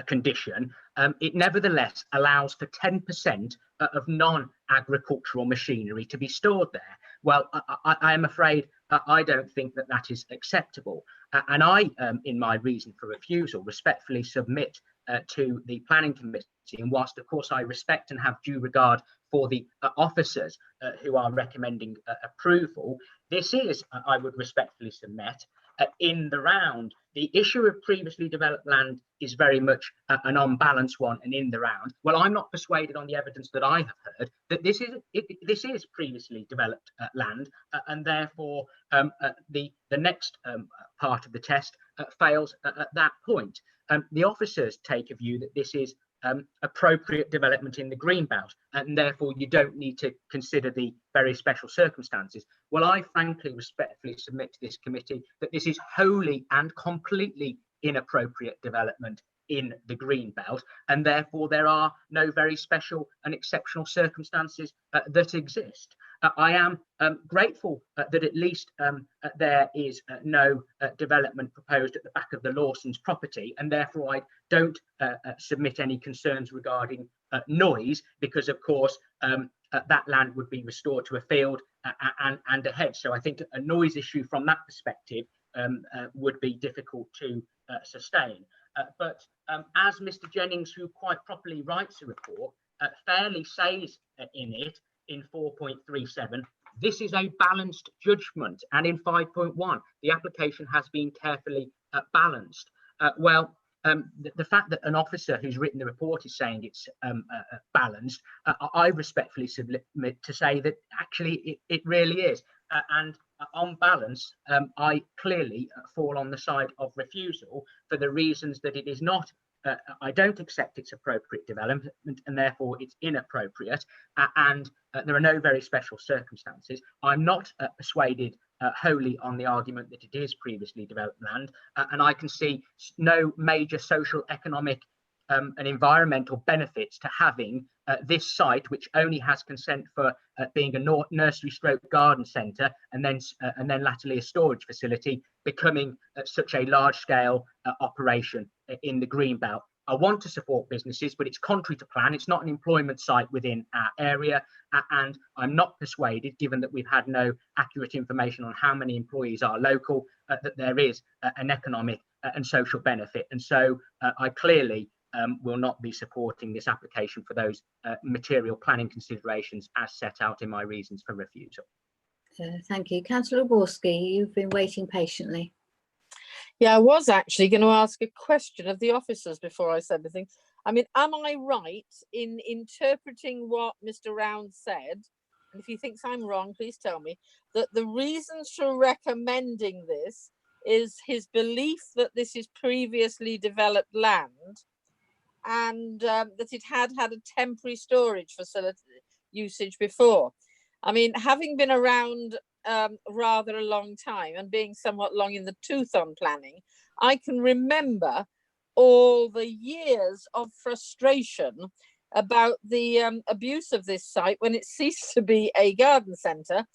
S5: condition, it nevertheless allows for 10% of non-agricultural machinery to be stored there. Well, I am afraid I don't think that that is acceptable. And I, in my reason for refusal, respectfully submit to the planning committee, and whilst of course I respect and have due regard for the officers who are recommending approval, this is, I would respectfully submit, in the round. The issue of previously developed land is very much an on-balance one and in the round. Well, I'm not persuaded on the evidence that I have heard that this is previously developed land, and therefore the next part of the test fails at that point. The officers take a view that this is appropriate development in the green belt, and therefore you don't need to consider the very special circumstances. Well, I frankly respectfully submit to this committee that this is wholly and completely inappropriate development in the green belt, and therefore there are no very special and exceptional circumstances that exist. I am grateful that at least there is no development proposed at the back of the Lawson's property, and therefore I don't submit any concerns regarding noise, because of course that land would be restored to a field and a hedge. So I think a noise issue from that perspective would be difficult to sustain. But as Mr. Jennings, who quite properly writes a report, fairly says in it, in 4.37, this is a balanced judgment, and in 5.1, the application has been carefully balanced. The fact that an officer who's written the report is saying it's balanced, I respectfully submit to say that actually it really is. And on balance, I clearly fall on the side of refusal for the reasons that it is not. I don't accept its appropriate development, and therefore it's inappropriate, and there are no very special circumstances. I'm not persuaded wholly on the argument that it is previously developed land, and I can see no major social, economic and environmental benefits to having this site, which only has consent for being a nursery stroke garden centre and then latterly a storage facility, becoming such a large scale operation in the green belt. I want to support businesses, but it's contrary to plan. It's not an employment site within our area, and I'm not persuaded, given that we've had no accurate information on how many employees are local, that there is an economic and social benefit. And so I clearly will not be supporting this application for those material planning considerations as set out in my reasons for refusal.
S1: Thank you. Councillor Borski, you've been waiting patiently.
S10: Yeah, I was actually going to ask a question of the officers before I said anything. I mean, am I right in interpreting what Mr. Round said? And if he thinks I'm wrong, please tell me, that the reasons for recommending this is his belief that this is previously developed land, and that it had a temporary storage facility usage before. I mean, having been around rather a long time and being somewhat long in the tooth on planning, I can remember all the years of frustration about the abuse of this site when it ceased to be a garden centre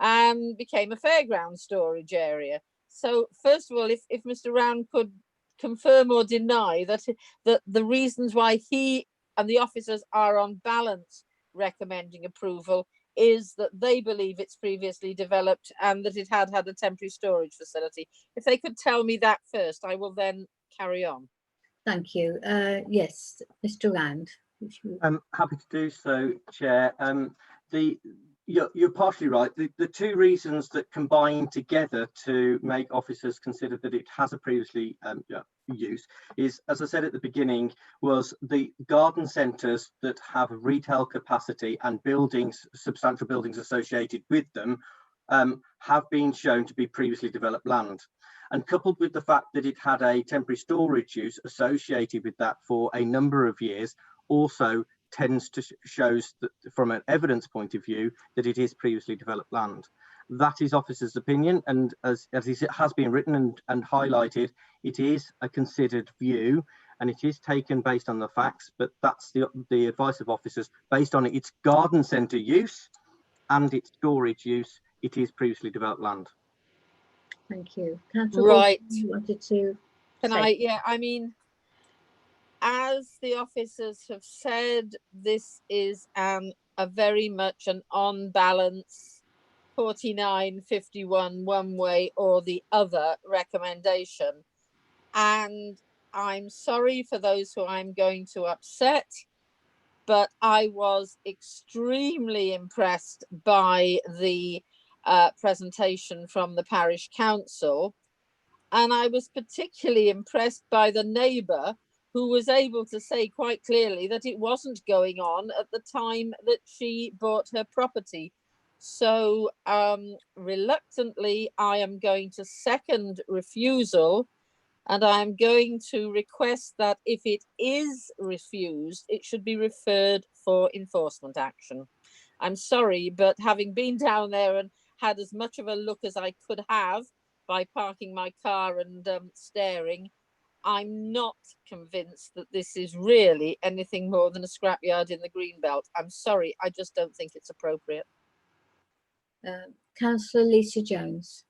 S10: and became a fairground storage area. So first of all, if Mr. Round could confirm or deny that the reasons why he and the officers are on balance recommending approval is that they believe it's previously developed and that it had a temporary storage facility. If they could tell me that first, I will then carry on.
S1: Thank you. Yes, Mr. Round.
S11: I'm happy to do so, Chair. You're partially right. The two reasons that combine together to make officers consider that it has a previously use is, as I said at the beginning, was the garden centres that have retail capacity and buildings, substantial buildings associated with them, have been shown to be previously developed land. And coupled with the fact that it had a temporary storage use associated with that for a number of years, also tends to shows that from an evidence point of view that it is previously developed land. That is officers' opinion, and as it has been written and highlighted, it is a considered view and it is taken based on the facts, but that's the advice of officers based on its garden centre use and its storage use. It is previously developed land.
S1: Thank you. Councillor
S10: Right.
S1: Wilson, you wanted to
S10: Can
S1: say?
S10: I? Yeah, I mean, as the officers have said, this is a very much an on balance 49-51 one way or the other recommendation. And I'm sorry for those who I'm going to upset, but I was extremely impressed by the presentation from the parish council. And I was particularly impressed by the neighbour who was able to say quite clearly that it wasn't going on at the time that she bought her property. So reluctantly, I am going to second refusal, and I'm going to request that if it is refused, it should be referred for enforcement action. I'm sorry, but having been down there and had as much of a look as I could have by parking my car and staring, I'm not convinced that this is really anything more than a scrapyard in the Greenbelt. I'm sorry, I just don't think it's appropriate.
S1: Councillor Lisa Jones.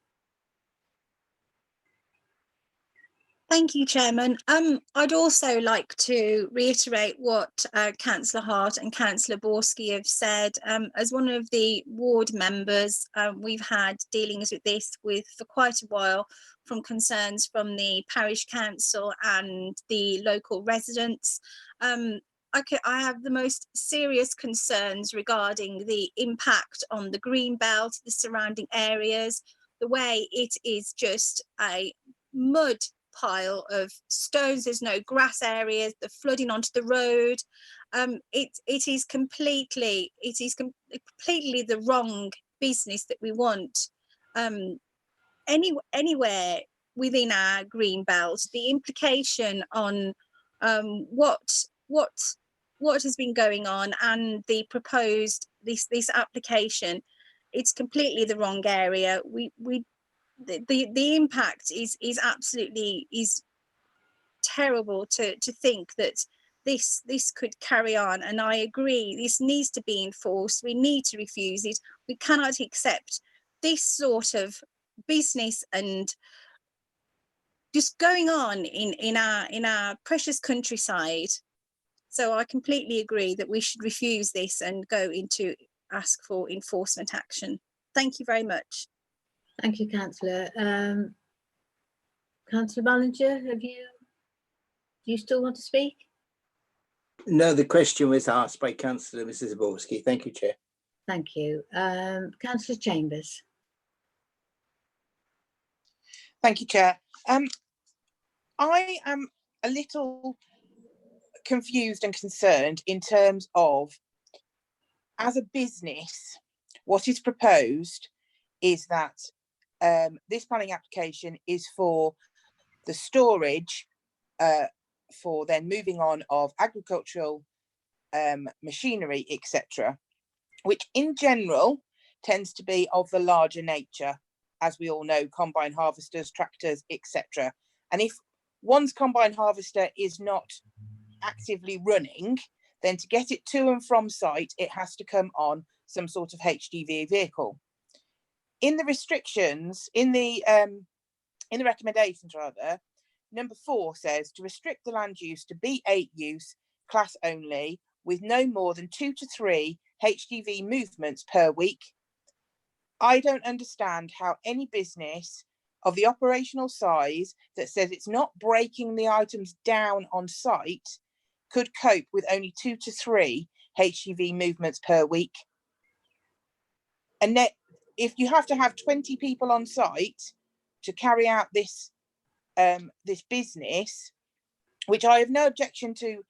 S8: Thank you, Chairman. I'd also like to reiterate what Councillor Hart and Councillor Borski have said. As one of the ward members, we've had dealings with this for quite a while, from concerns from the parish council and the local residents. I have the most serious concerns regarding the impact on the Greenbelt, the surrounding areas, the way it is just a mud pile of stones. There's no grass areas, the flooding onto the road. It is completely the wrong business that we want anywhere within our green belt. The implication on what has been going on and the proposed this application, it's completely the wrong area. The impact is absolutely terrible to think that this could carry on, and I agree this needs to be enforced. We need to refuse it. We cannot accept this sort of business and just going on in our precious countryside. So I completely agree that we should refuse this and go into ask for enforcement action. Thank you very much.
S1: Thank you, Councillor. Councillor Ballinger, do you still want to speak?
S4: No, the question was asked by Councillor Mrs. Zaborski. Thank you, Chair.
S1: Thank you. Councillor Chambers.
S19: Thank you, Chair. I am a little confused and concerned in terms of, as a business, what is proposed is that this planning application is for the storage for then moving on of agricultural machinery, etc., which in general tends to be of the larger nature, as we all know, combine harvesters, tractors, etc. And if one's combine harvester is not actively running, then to get it to and from site, it has to come on some sort of HGV vehicle. In the restrictions, in the recommendations rather, number 4 says to restrict the land use to B8 use, class only, with no more than 2 to 3 HGV movements per week. I don't understand how any business of the operational size that says it's not breaking the items down on site could cope with only 2 to 3 HGV movements per week. And if you have to have 20 people on site to carry out this this business, which I have no objection to,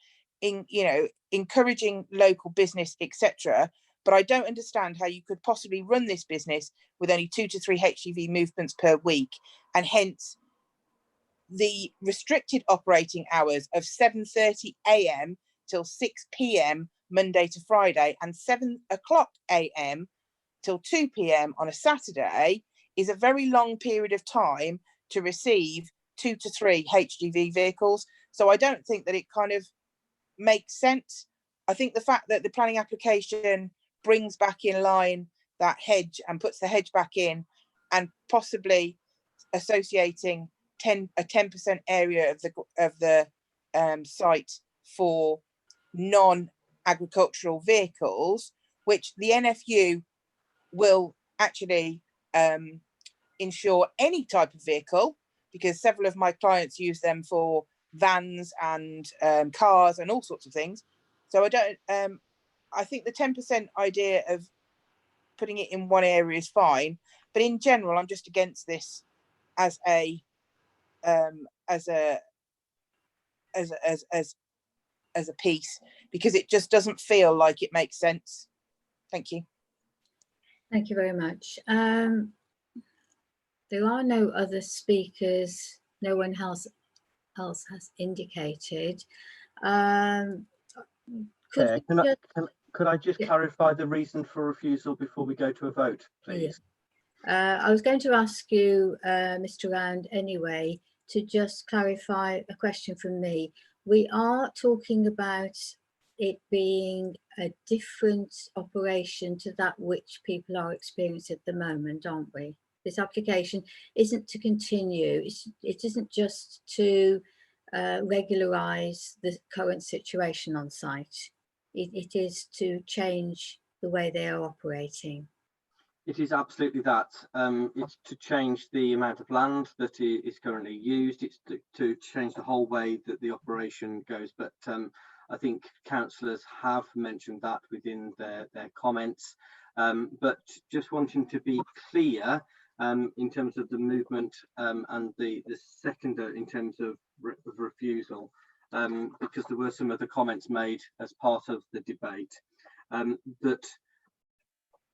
S19: encouraging local business, etc., but I don't understand how you could possibly run this business with only 2 to 3 HGV movements per week, and hence the restricted operating hours of 7:30 a.m. till 6 p.m. Monday to Friday and 7 o'clock a.m. till 2 p.m. on a Saturday is a very long period of time to receive 2 to 3 HGV vehicles. So I don't think that it kind of makes sense. I think the fact that the planning application brings back in line that hedge and puts the hedge back in, and possibly associating a 10% area of the site for non-agricultural vehicles, which the NFU will actually insure any type of vehicle, because several of my clients use them for vans and cars and all sorts of things. So I think the 10% idea of putting it in one area is fine, but in general, I'm just against this as a as a piece, because it just doesn't feel like it makes sense. Thank you.
S1: Thank you very much. There are no other speakers. No one else has indicated.
S11: Chair, could I just clarify the reason for refusal before we go to a vote, please?
S1: Yeah. I was going to ask you, Mr. Round, anyway, to just clarify a question from me. We are talking about it being a different operation to that which people are experiencing at the moment, aren't we? This application isn't to continue. It isn't just to regularise the current situation on site. It is to change the way they are operating.
S11: It is absolutely that. It's to change the amount of land that is currently used. It's to change the whole way that the operation goes. But I think councillors have mentioned that within their comments. But just wanting to be clear in terms of the movement and the seconder in terms of refusal, because there were some other comments made as part of the debate that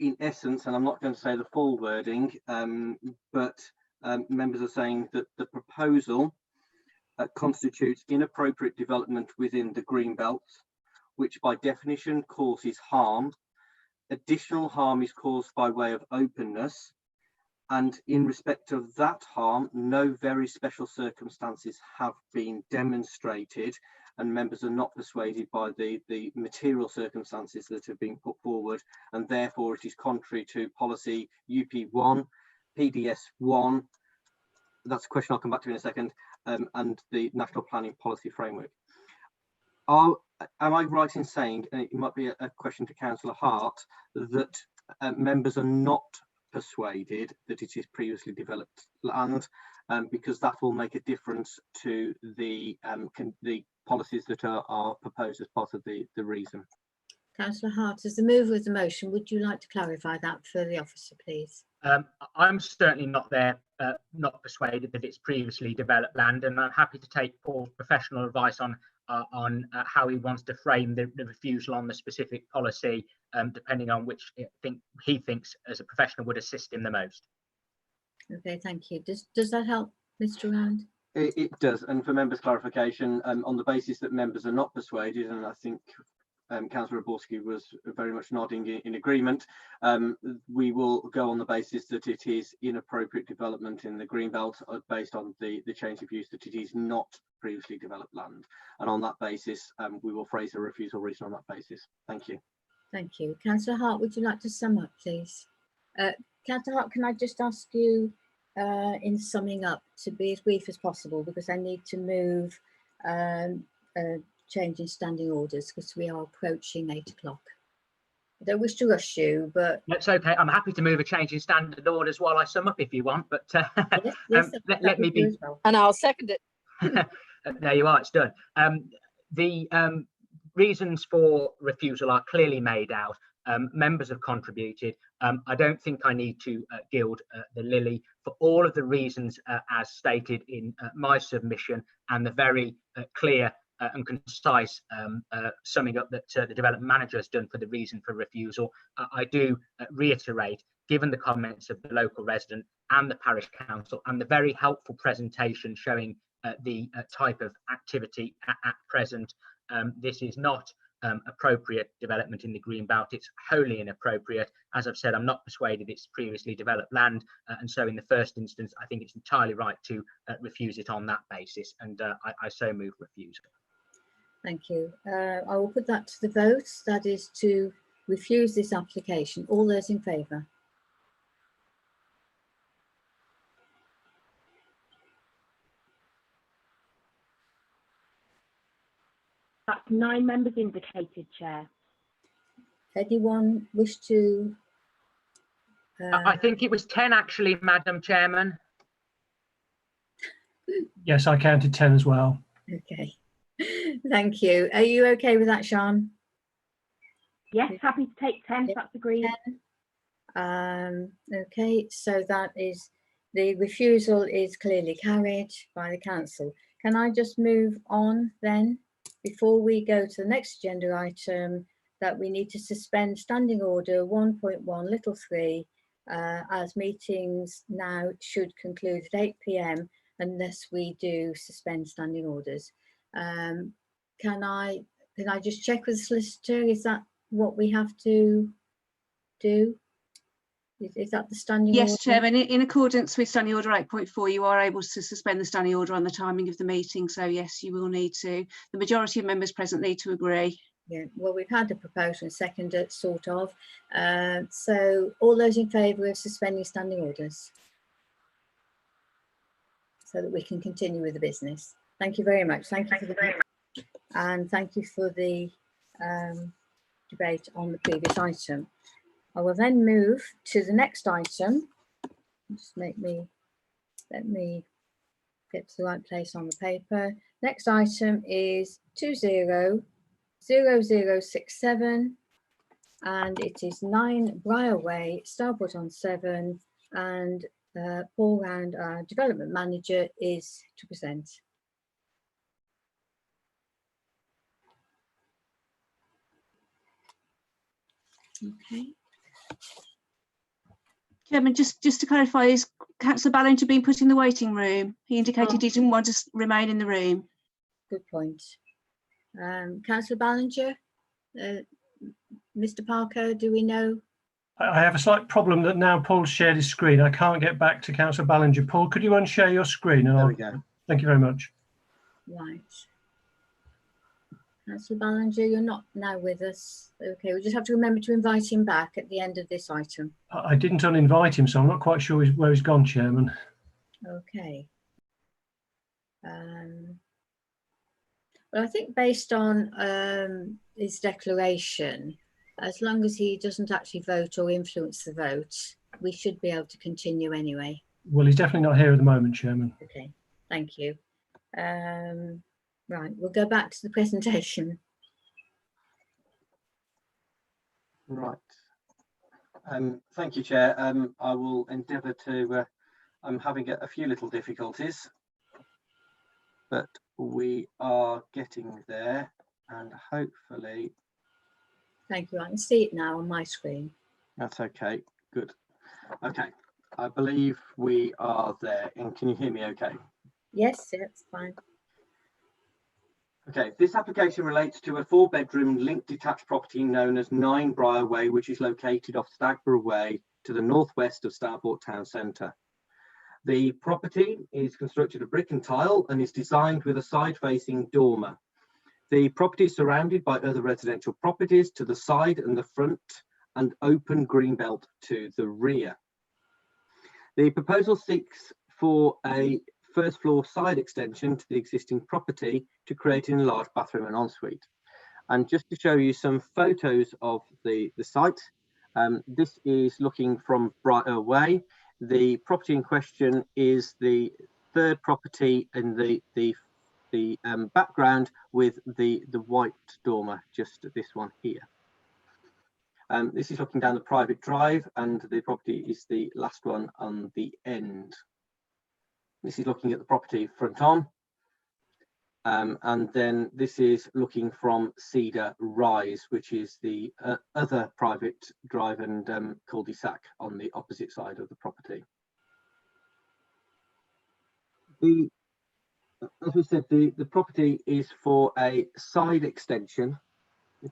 S11: in essence, and I'm not going to say the full wording, but members are saying that the proposal constitutes inappropriate development within the green belt, which by definition causes harm. Additional harm is caused by way of openness, and in respect of that harm, no very special circumstances have been demonstrated, and members are not persuaded by the material circumstances that have been put forward, and therefore it is contrary to policy UP1, PDS1, that's a question I'll come back to in a second, and the National Planning Policy Framework. Am I right in saying, and it might be a question to Councillor Hart, that members are not persuaded that it is previously developed land, because that will make a difference to the policies that are proposed as part of the reason.
S1: Councillor Hart, as the mover of the motion, would you like to clarify that for the officer, please?
S5: I'm certainly not persuaded that it's previously developed land, and I'm happy to take Paul's professional advice on how he wants to frame the refusal on the specific policy, depending on which he thinks as a professional would assist him the most.
S1: Okay, thank you. Does that help, Mr. Round?
S11: It does, and for members' clarification, on the basis that members are not persuaded, and I think Councillor Borski was very much nodding in agreement, we will go on the basis that it is inappropriate development in the Greenbelt based on the change of use, that it is not previously developed land. And on that basis, we will phrase a refusal reason on that basis. Thank you.
S1: Thank you. Councillor Hart, would you like to sum up, please? Councillor Hart, can I just ask you, in summing up, to be as brief as possible, because I need to move change in standing orders because we are approaching 8 o'clock. I don't wish to rush you, but
S5: it's okay. I'm happy to move a change in standard orders while I sum up if you want, but
S1: yes,
S5: let me be.
S1: Well.
S10: And I'll second it.
S5: There you are. It's done. The reasons for refusal are clearly made out. Members have contributed. I don't think I need to gild the lily for all of the reasons as stated in my submission, and the very clear and concise summing up that the development manager has done for the reason for refusal. I do reiterate, given the comments of the local resident and the parish council and the very helpful presentation showing the type of activity at present, this is not appropriate development in the Greenbelt. It's wholly inappropriate. As I've said, I'm not persuaded it's previously developed land, and so in the first instance I think it's entirely right to refuse it on that basis, and I so move refusal.
S1: Thank you. I will put that to the vote. That is to refuse this application. All those in favour?
S2: That's 9 members indicated, Chair.
S1: Anyone wish to?
S5: I think it was 10 actually, Madam Chairman.
S3: Yes, I counted 10 as well.
S1: Okay. Thank you. Are you okay with that, Sean?
S2: Yes, happy to take 10 if that's agreed.
S1: 10. Okay, so that is The refusal is clearly carried by the council. Can I just move on then, before we go to the next agenda item, that we need to suspend standing order 1.1 little 3 as meetings now should conclude at 8 p.m. unless we do suspend standing orders. Can I just check with the solicitor? Is that what we have to do? Is that the standing order?
S6: Yes, Chairman, in accordance with Standing Order 8.4, you are able to suspend the standing order on the timing of the meeting. So yes, you will need to. The majority of members present need to agree.
S1: Yeah, well, we've had a proposal and seconded, sort of. So all those in favour of suspending standing orders, so that we can continue with the business. Thank you very much. Thank you for the and thank you for the debate on the previous item. I will then move to the next item. Just let me get to the right place on the paper. Next item is 200067, and it is 9 Briar Way, Starport-on-Severn, and Paul Round, our development manager, is to present. Okay.
S6: Chairman, just to clarify, is Councillor Ballinger being put in the waiting room? He indicated he didn't want to remain in the room.
S1: Good point. Councillor Ballinger, Mr. Parker, do we know?
S3: I have a slight problem that now Paul's shared his screen. I can't get back to Councillor Ballinger. Paul, could you unshare your screen? And
S11: there we go.
S3: Thank you very much.
S1: Right. Councillor Ballinger, you're not now with us. Okay, we just have to remember to invite him back at the end of this item.
S3: I didn't uninvite him, so I'm not quite sure where he's gone, Chairman.
S1: Okay. Well, I think based on his declaration, as long as he doesn't actually vote or influence the vote, we should be able to continue anyway.
S3: Well, he's definitely not here at the moment, Chairman.
S1: Okay, thank you. Right, we'll go back to the presentation.
S11: Right. Thank you, Chair. I will endeavour to, I'm having a few little difficulties, but we are getting there, and hopefully...
S1: Thank you, I can see it now on my screen.
S11: That's okay, good. Okay, I believe we are there, and can you hear me okay?
S1: Yes, that's fine.
S11: Okay, this application relates to a 4-bedroom linked detached property known as 9 Briar Way, which is located off Stagborough Way to the northwest of Starport Town Centre. The property is constructed of brick and tile and is designed with a side-facing dormer. The property is surrounded by other residential properties to the side and the front, and open green belt to the rear. The proposal seeks for a first floor side extension to the existing property to create an enlarged bathroom and ensuite. And just to show you some photos of the site, this is looking from Briar Way. The property in question is the third property in the background with the white dormer, just this one here. This is looking down the private drive, and the property is the last one on the end. This is looking at the property front on, and then this is looking from Cedar Rise, which is the other private drive and cul-de-sac on the opposite side of the property. As we said, the property is for a side extension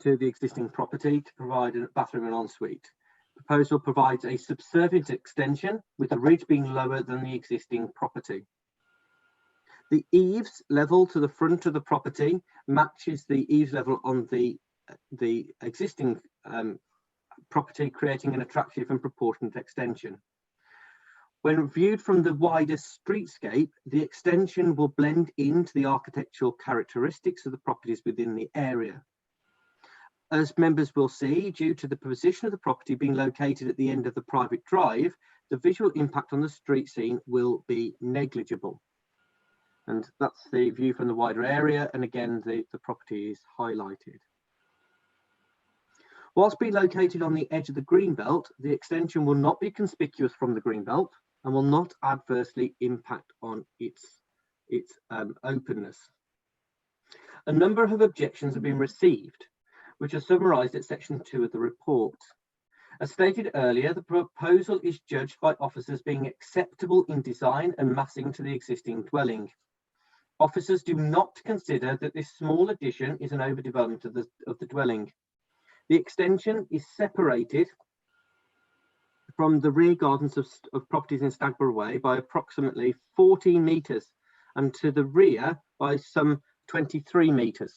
S11: to the existing property to provide a bathroom and ensuite. Proposal provides a subservient extension with the ridge being lower than the existing property. The eaves level to the front of the property matches the eaves level on the existing property, creating an attractive and proportionate extension. When viewed from the wider streetscape, the extension will blend into the architectural characteristics of the properties within the area. As members will see, due to the position of the property being located at the end of the private drive, the visual impact on the street scene will be negligible. And that's the view from the wider area, and again, the property is highlighted. Whilst being located on the edge of the green belt, the extension will not be conspicuous from the green belt, and will not adversely impact on its openness. A number of objections have been received, which are summarised at section 2 of the report. As stated earlier, the proposal is judged by officers being acceptable in design and massing to the existing dwelling. Officers do not consider that this small addition is an overdevelopment of the dwelling. The extension is separated from the rear gardens of properties in Stagborough Way by approximately 14 metres and to the rear by some 23 metres.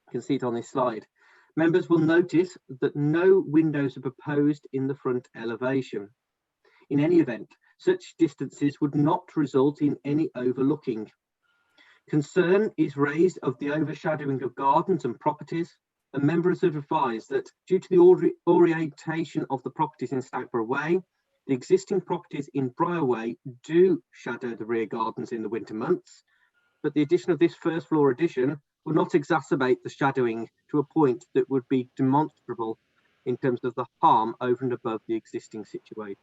S11: You can see it on this slide. Members will notice that no windows are proposed in the front elevation. In any event, such distances would not result in any overlooking. Concern is raised of the overshadowing of gardens and properties, and members have advised that due to the orientation of the properties in Stagborough Way, the existing properties in Briar Way do shadow the rear gardens in the winter months, but the addition of this first floor addition will not exacerbate the shadowing to a point that would be demonstrable in terms of the harm over and above the existing situation.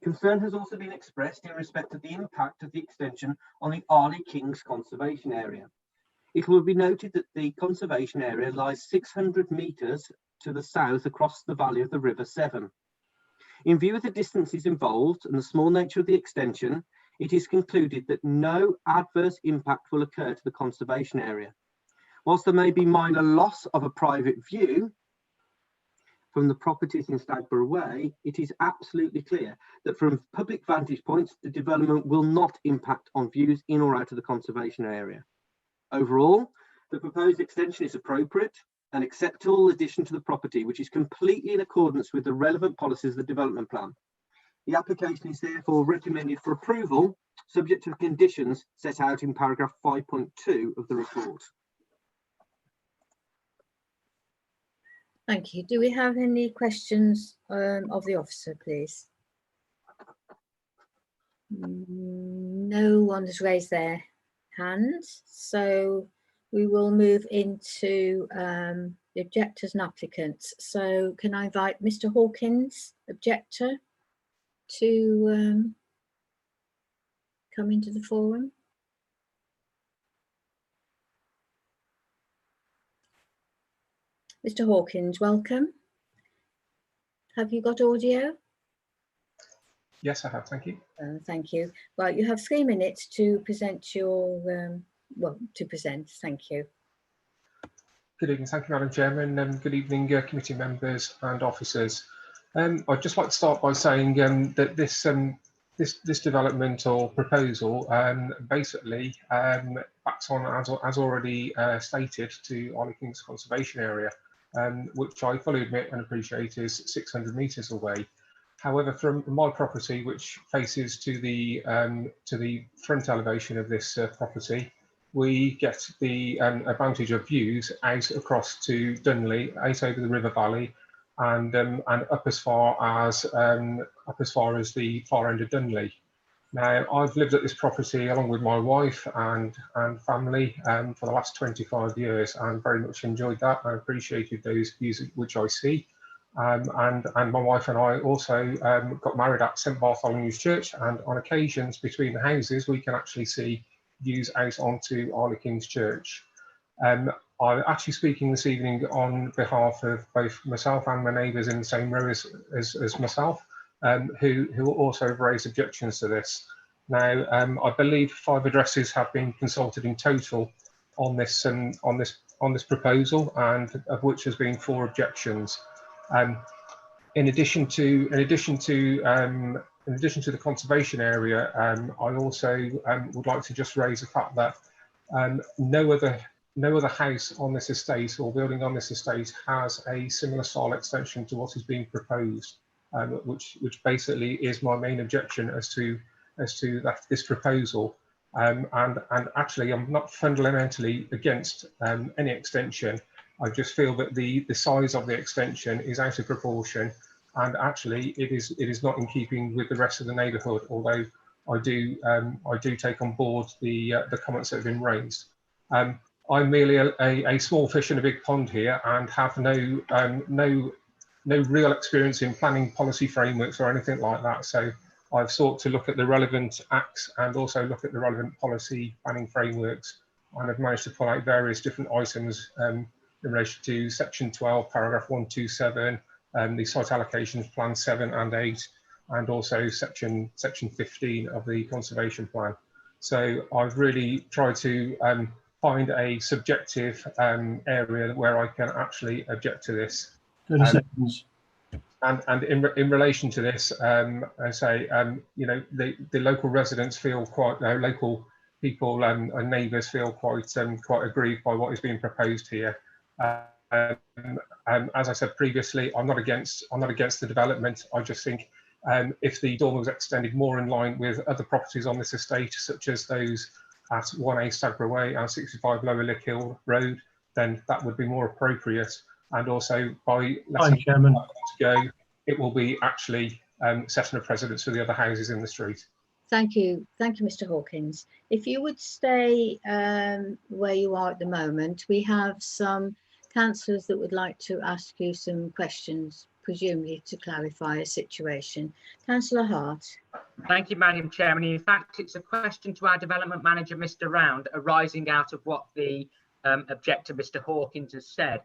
S11: Concern has also been expressed in respect of the impact of the extension on the Arley Kings Conservation Area. It will be noted that the conservation area lies 600 metres to the south across the valley of the River Severn. In view of the distances involved and the small nature of the extension, it is concluded that no adverse impact will occur to the conservation area. Whilst there may be minor loss of a private view from the properties in Stagborough Way, it is absolutely clear that from public vantage points, the development will not impact on views in or out of the conservation area. Overall, the proposed extension is appropriate and acceptable addition to the property, which is completely in accordance with the relevant policies of the development plan. The application is therefore recommended for approval, subject to the conditions set out in paragraph 5.2 of the report.
S1: Thank you. Do we have any questions of the officer, please? No one has raised their hand, so we will move into the objectors and applicants. So can I invite Mr. Hawkins, objector, to come into the forum? Mr. Hawkins, welcome. Have you got audio?
S20: Yes, I have. Thank you.
S1: Thank you. Right, you have 3 minutes to present your, to present. Thank you.
S20: Good evening. Thank you, Madam Chairman. Good evening, committee members and officers. I'd just like to start by saying that this development or proposal basically backs on, as already stated, to Arley Kings Conservation Area, which I fully admit and appreciate is 600 metres away. However, from my property, which faces to the front elevation of this property, we get the advantage of views out across to Dunley, out over the River Valley, and up as far as the far end of Dunley. Now, I've lived at this property along with my wife and family for the last 25 years, and very much enjoyed that. I appreciated those views which I see. And my wife and I also got married at St Bartholomew's Church, and on occasions between the houses we can actually see views out onto Arley Kings Church. I'm actually speaking this evening on behalf of both myself and my neighbours in the same row as myself, who also have raised objections to this. Now, I believe 5 addresses have been consulted in total on this proposal, and of which there's been 4 objections. In addition to the conservation area, I also would like to just raise the fact that no other house on this estate or building on this estate has a similar style extension to what is being proposed, which basically is my main objection as to this proposal. And actually, I'm not fundamentally against any extension. I just feel that the size of the extension is out of proportion, and actually it is not in keeping with the rest of the neighbourhood. Although I do take on board the comments that have been raised. I'm merely a small fish in a big pond here, and have no no real experience in planning policy frameworks or anything like that. So I've sought to look at the relevant acts and also look at the relevant policy planning frameworks, and I've managed to pull out various different items in relation to section 12, paragraph 127, the site allocations plan 7 and 8, and also section 15 of the conservation plan. So I've really tried to find a subjective area where I can actually object to this.
S3: 30 seconds.
S20: And in relation to this, I say, you know, the local residents feel quite, local people and neighbours feel quite aggrieved by what is being proposed here. As I said previously, I'm not against the development. I just think if the dormer was extended more in line with other properties on this estate, such as those at 1A Stagborough Way and 65 Lower Lickhill Road, then that would be more appropriate. And also by letting
S3: Chairman
S20: go, it will be actually setting a precedence for the other houses in the street.
S1: Thank you, Mr. Hawkins. If you would stay where you are at the moment, we have some councillors that would like to ask you some questions, presumably to clarify a situation. Councillor Hart.
S5: Thank you, Madam Chairman. In fact, it's a question to our development manager, Mr. Round, arising out of what the objector, Mr. Hawkins, has said.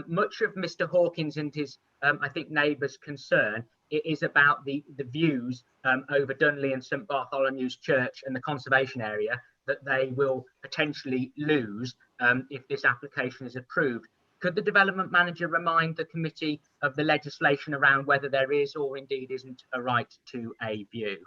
S5: Much of Mr. Hawkins and his, I think, neighbours' concern is about the views over Dunley and St Bartholomew's Church and the conservation area that they will potentially lose if this application is approved. Could the development manager remind the committee of the legislation around whether there is or indeed isn't a right to a view?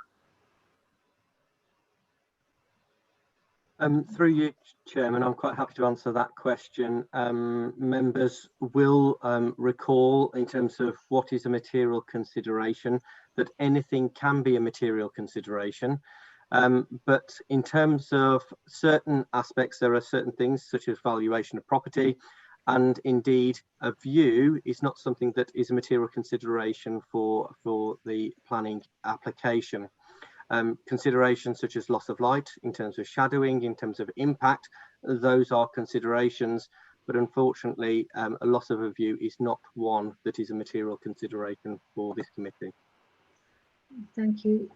S11: Through you, Chairman, I'm quite happy to answer that question. Members will recall, in terms of what is a material consideration, that anything can be a material consideration. But in terms of certain aspects, there are certain things such as valuation of property, and indeed a view is not something that is a material consideration for the planning application. Considerations such as loss of light, in terms of shadowing, in terms of impact, those are considerations, but unfortunately a loss of a view is not one that is a material consideration for this committee.
S1: Thank you.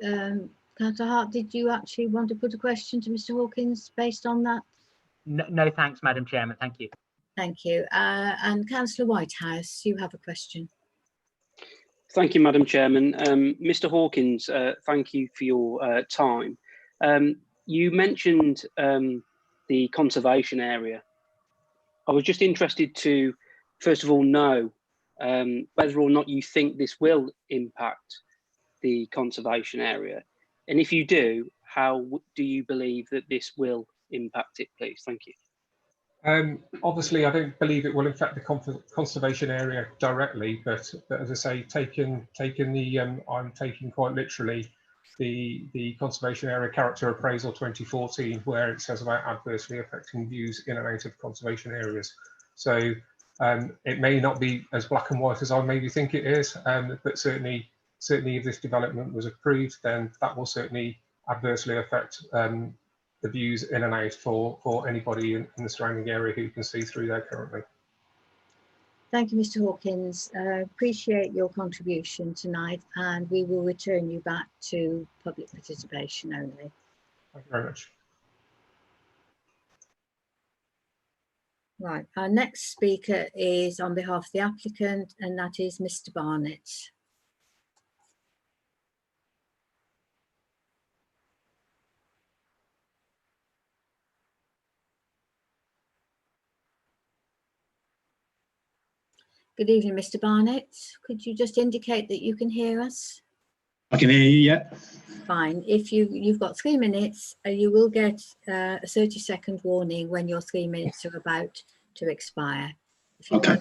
S1: Councillor Hart, did you actually want to put a question to Mr. Hawkins based on that?
S5: No, thanks, Madam Chairman. Thank you.
S1: Thank you. And Councillor Whitehouse, you have a question.
S12: Thank you, Madam Chairman. Mr. Hawkins, thank you for your time. You mentioned the conservation area. I was just interested to, first of all, know whether or not you think this will impact the conservation area. And if you do, how do you believe that this will impact it, please? Thank you.
S20: Obviously, I don't believe it will affect the conservation area directly, but as I say, I'm taking quite literally the conservation area character appraisal 2014, where it says about adversely affecting views in and out of conservation areas. So it may not be as black and white as I maybe think it is, but certainly if this development was approved, then that will certainly adversely affect the views in and out for anybody in the surrounding area who can see through there currently.
S1: Thank you, Mr. Hawkins. Appreciate your contribution tonight, and we will return you back to public participation only.
S20: Thank you very much.
S1: Right, our next speaker is on behalf of the applicant, and that is Mr. Barnett. Good evening, Mr. Barnett. Could you just indicate that you can hear us?
S21: I can hear you, yeah.
S1: Fine. If you've got 3 minutes, you will get a 30-second warning when your 3 minutes are about to expire. If you
S21: Okay,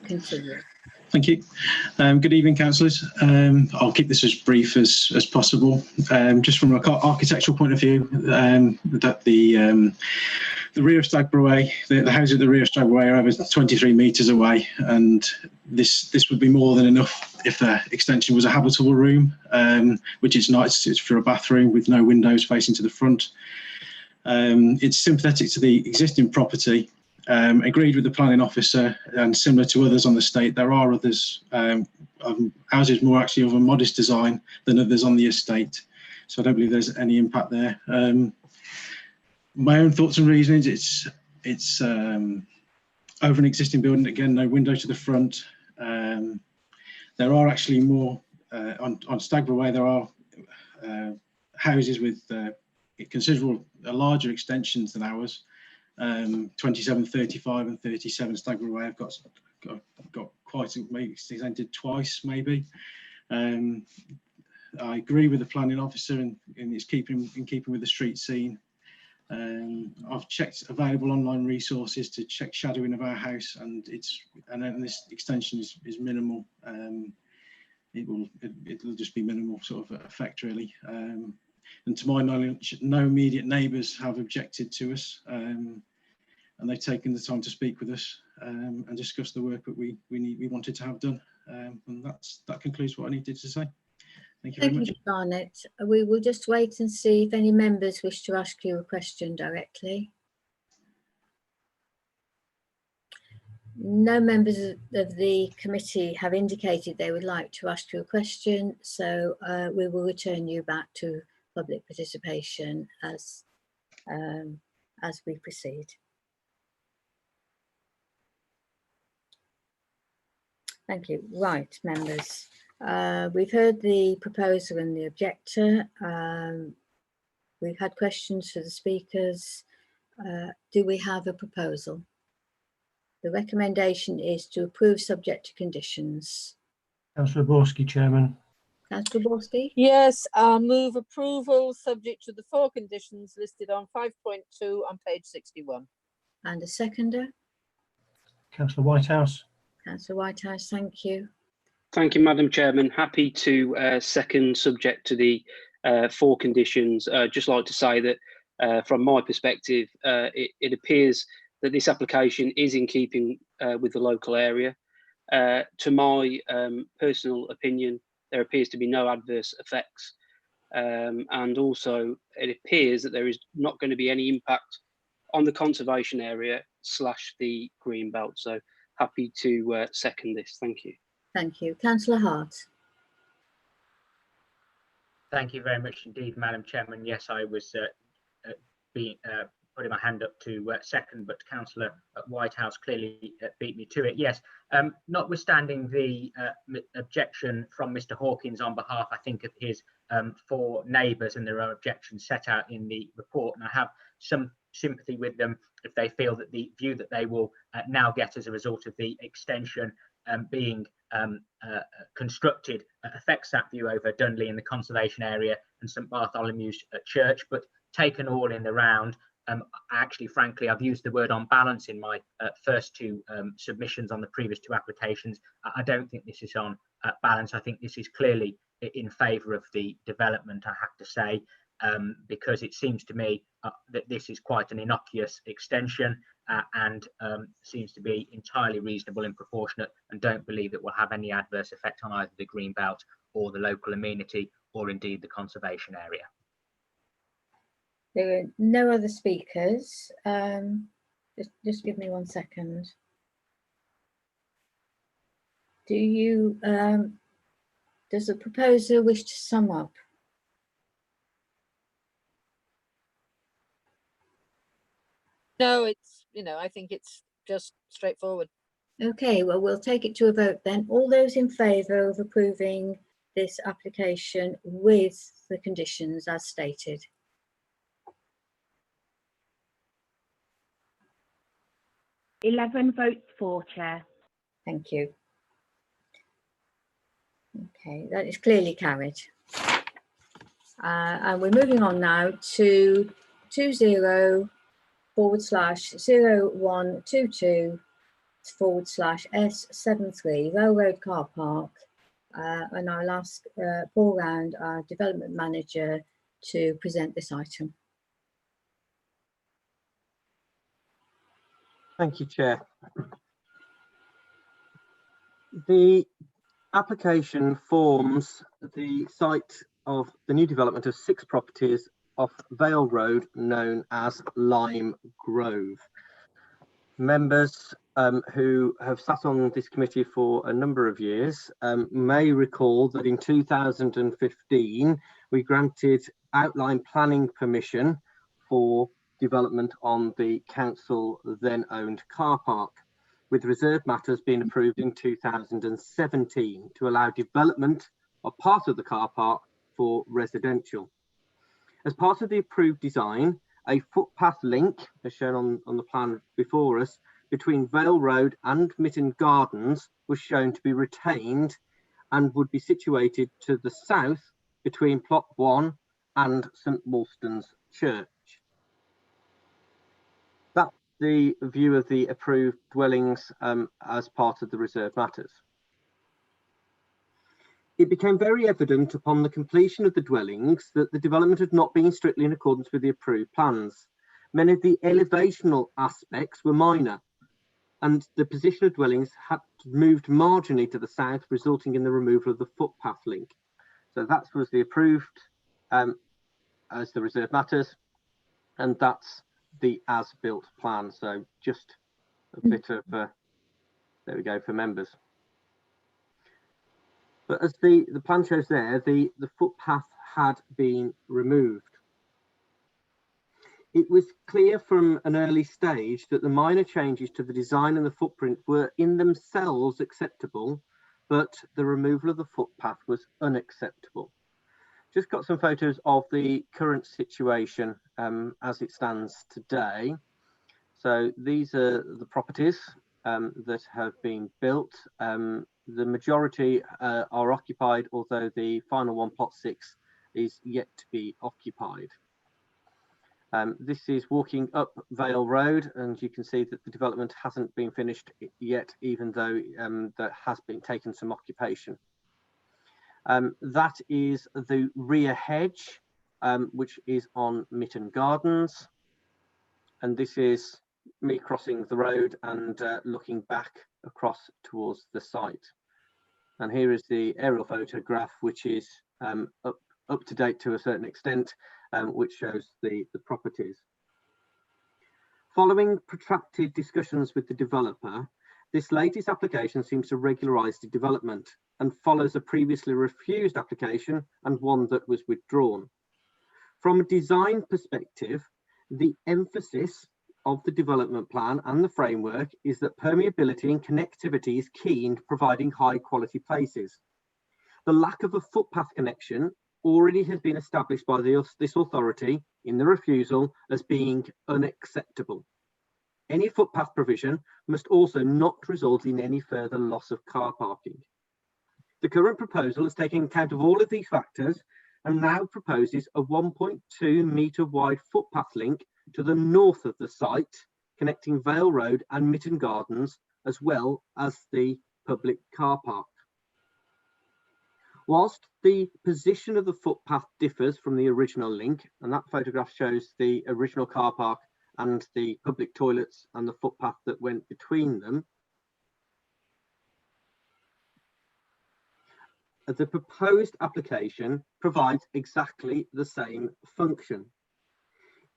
S1: continue.
S21: Thank you. Good evening, councillors. I'll keep this as brief as possible. Just from an architectural point of view, that the rear of Stagborough Way, the houses at the rear of Stagborough Way are over 23 metres away, and this would be more than enough if the extension was a habitable room, which it's not. It's for a bathroom with no windows facing to the front. It's sympathetic to the existing property, agreed with the planning officer, and similar to others on the estate, there are others, houses more actually of a modest design than others on the estate. So I don't believe there's any impact there. My own thoughts and reasonings, it's over an existing building, again, no window to the front. There are actually more, on Stagborough Way, there are houses with considerable larger extensions than ours. 27, 35 and 37 Stagborough Way have got quite, maybe extended twice maybe. I agree with the planning officer in its keeping with the street scene. I've checked available online resources to check shadowing of our house, and this extension is minimal. It'll just be minimal sort of effect really. And to my knowledge, no immediate neighbours have objected to us, and they've taken the time to speak with us and discuss the work that we wanted to have done. And that concludes what I needed to say. Thank you very much.
S1: Thank you, Barnett. We will just wait and see if any members wish to ask you a question directly. No members of the committee have indicated they would like to ask you a question, so we will return you back to public participation as we proceed. Thank you. Right, members. We've heard the proposer and the objector. We've had questions for the speakers. Do we have a proposal? The recommendation is to approve subject to conditions.
S3: Councillor Borski, Chairman.
S1: Councillor Borski?
S10: Yes, I'll move approval subject to the 4 conditions listed on 5.2 on page 61.
S1: And a seconder?
S3: Councillor Whitehouse.
S1: Councillor Whitehouse, thank you.
S12: Thank you, Madam Chairman. Happy to second subject to the 4 conditions. Just like to say that from my perspective, it appears that this application is in keeping with the local area. To my personal opinion, there appears to be no adverse effects. And also it appears that there is not going to be any impact on the conservation area / the green belt. So happy to second this. Thank you.
S1: Thank you. Councillor Hart.
S5: Thank you very much indeed, Madam Chairman. Yes, I was putting my hand up to second, but Councillor Whitehouse clearly beat me to it. Yes, notwithstanding the objection from Mr Hawkins on behalf, I think, of his 4 neighbours, and there are objections set out in the report, and I have some sympathy with them if they feel that the view that they will now get as a result of the extension being constructed affects that view over Dunley in the conservation area and St Bartholomew's Church. But taken all in the round, actually, frankly, I've used the word on balance in my first 2 submissions on the previous 2 applications. I don't think this is on balance. I think this is clearly in favour of the development, I have to say, because it seems to me that this is quite an innocuous extension and seems to be entirely reasonable and proportionate, and don't believe it will have any adverse effect on either the green belt or the local amenity or indeed the conservation area.
S1: There are no other speakers. Just give me 1 second. Do you, does the proposer wish to sum up?
S10: No, it's, I think it's just straightforward.
S1: Okay, well, we'll take it to a vote then. All those in favour of approving this application with the conditions as stated?
S2: (11 votes for, Chair).
S1: Thank you. Okay, that is clearly carried. And we're moving on now to 20/0122/S73 Railroad Car Park. And I'll ask Paul Round, our development manager, to present this item.
S7: Thank you, Chair. The application forms the site of the new development of 6 properties off Vale Road, known as Lime Grove. Members who have sat on this committee for a number of years may recall that in 2015 we granted outline planning permission for development on the council then owned car park, with reserved matters being approved in 2017 to allow development of part of the car park for residential. As part of the approved design, a footpath link, as shown on the plan before us, between Vale Road and Mitten Gardens was shown to be retained and would be situated to the south between plot 1 and St Wolstan's Church. That's the view of the approved dwellings as part of the reserved matters. It became very evident upon the completion of the dwellings that the development had not been strictly in accordance with the approved plans. Many of the elevational aspects were minor, and the position of dwellings had moved marginally to the south, resulting in the removal of the footpath link. So that was the approved as the reserved matters, and that's the as-built plan. So just a bit of, there we go, for members. But as the plan shows there, the footpath had been removed. It was clear from an early stage that the minor changes to the design and the footprint were in themselves acceptable, but the removal of the footpath was unacceptable. Just got some photos of the current situation as it stands today. So these are the properties that have been built. The majority are occupied, although the final one, plot 6, is yet to be occupied. This is walking up Vale Road, and you can see that the development hasn't been finished yet, even though there has been taken some occupation. That is the rear hedge, which is on Mitten Gardens. And this is me crossing the road and looking back across towards the site. And here is the aerial photograph, which is up to date to a certain extent, which shows the properties. Following protracted discussions with the developer, this latest application seems to regularise the development and follows a previously refused application and one that was withdrawn. From a design perspective, the emphasis of the development plan and the framework is that permeability and connectivity is key in providing high quality places. The lack of a footpath connection already has been established by this authority in the refusal as being unacceptable. Any footpath provision must also not result in any further loss of car parking. The current proposal has taken account of all of these factors and now proposes a 1.2 metre wide footpath link to the north of the site, connecting Vale Road and Mitten Gardens, as well as the public car park. Whilst the position of the footpath differs from the original link, and that photograph shows the original car park and the public toilets and the footpath that went between them, the proposed application provides exactly the same function.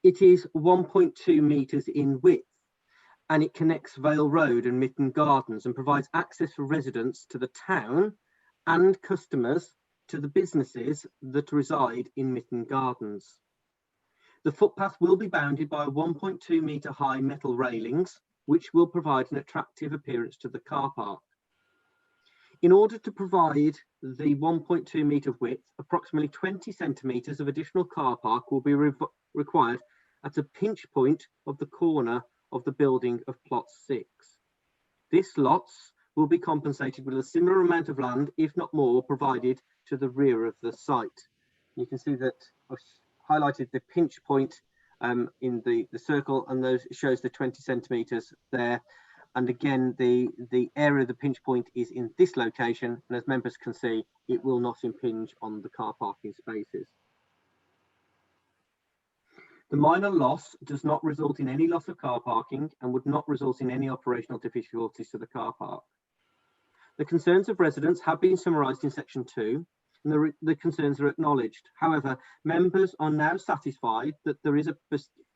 S7: It is 1.2 metres in width, and it connects Vale Road and Mitten Gardens and provides access for residents to the town and customers to the businesses that reside in Mitten Gardens. The footpath will be bounded by 1.2 metre high metal railings, which will provide an attractive appearance to the car park. In order to provide the 1.2 metre width, approximately 20 centimetres of additional car park will be required at a pinch point of the corner of the building of plot 6. This lots will be compensated with a similar amount of land, if not more, provided to the rear of the site. You can see that I've highlighted the pinch point in the circle, and those shows the 20 centimetres there. And again, the area of the pinch point is in this location, and as members can see, it will not impinge on the car parking spaces. The minor loss does not result in any loss of car parking and would not result in any operational difficulties to the car park. The concerns of residents have been summarised in section 2, and the concerns are acknowledged. However, members are now satisfied that there is a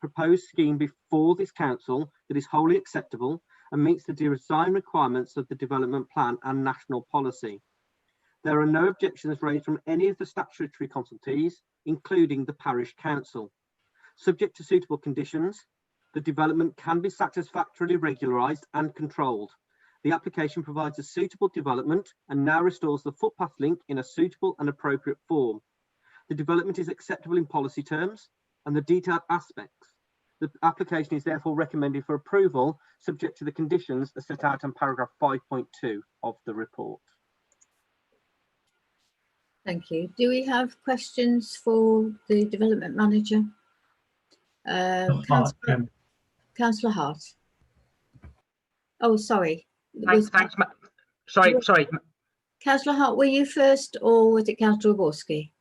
S7: proposed scheme before this council that is wholly acceptable and meets the design requirements of the development plan and national policy. There are no objections raised from any of the statutory consultees, including the parish council. Subject to suitable conditions, the development can be satisfactorily regularised and controlled. The application provides a suitable development and now restores the footpath link in a suitable and appropriate form. The development is acceptable in policy terms and the detailed aspects. The application is therefore recommended for approval, subject to the conditions as set out in paragraph 5.2 of the report.
S1: Thank you. Do we have questions for the development manager? Councillor Hart. Oh, sorry.
S5: Thanks. Sorry.
S1: Councillor Hart, were you first or was it Councillor Borski?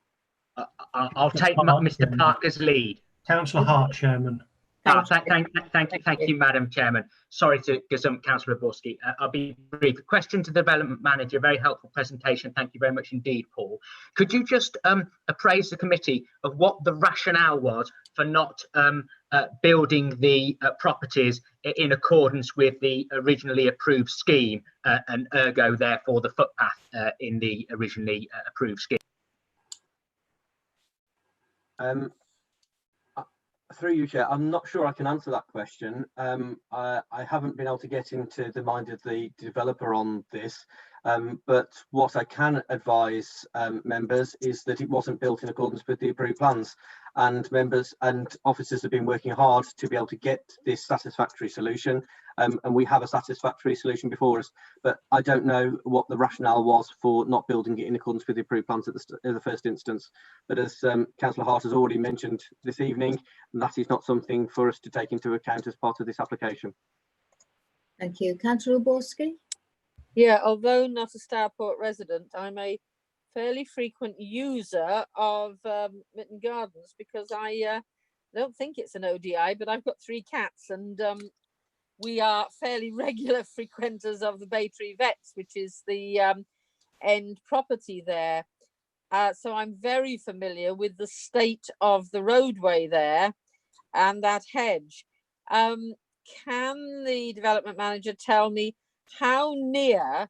S5: I'll take Mr. Parker's lead.
S3: Councillor Hart, Chairman.
S5: Thank you, Madam Chairman. Sorry to gazump Councillor Borski. I'll be brief. Question to the development manager. Very helpful presentation. Thank you very much indeed, Paul. Could you just appraise the committee of what the rationale was for not building the properties in accordance with the originally approved scheme and ergo therefore the footpath in the originally approved scheme?
S7: Through you, Chair, I'm not sure I can answer that question. I haven't been able to get into the mind of the developer on this, but what I can advise members is that it wasn't built in accordance with the approved plans, and members and officers have been working hard to be able to get this satisfactory solution, and we have a satisfactory solution before us, but I don't know what the rationale was for not building it in accordance with the approved plans at the first instance. But as Councillor Hart has already mentioned this evening, that is not something for us to take into account as part of this application.
S1: Thank you. Councillor Borski?
S10: Yeah, although not a Stourport resident, I'm a fairly frequent user of Mitton Gardens because I don't think it's an ODI, but I've got 3 cats and we are fairly regular frequenters of the Baytree Vets, which is the end property there. So I'm very familiar with the state of the roadway there and that hedge. Can the development manager tell me how near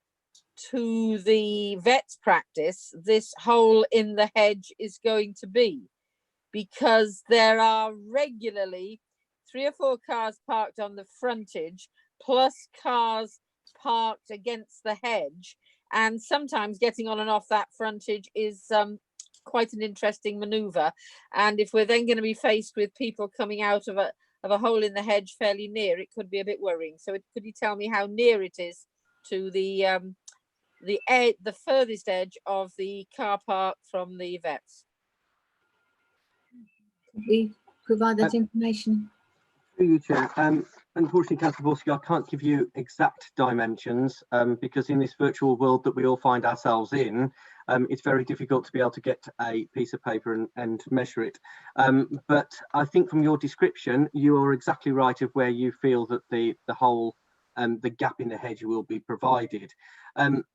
S10: to the vet's practice this hole in the hedge is going to be? Because there are regularly 3 or 4 cars parked on the frontage, plus cars parked against the hedge. And sometimes getting on and off that frontage is quite an interesting manoeuvre. And if we're then going to be faced with people coming out of a hole in the hedge fairly near, it could be a bit worrying. So could you tell me how near it is to the furthest edge of the car park from the vets?
S1: Could we provide that information?
S7: Through you, Chair. Unfortunately, Councillor Borski, I can't give you exact dimensions because in this virtual world that we all find ourselves in, it's very difficult to be able to get a piece of paper and measure it. But I think from your description, you are exactly right of where you feel that the hole, the gap in the hedge will be provided.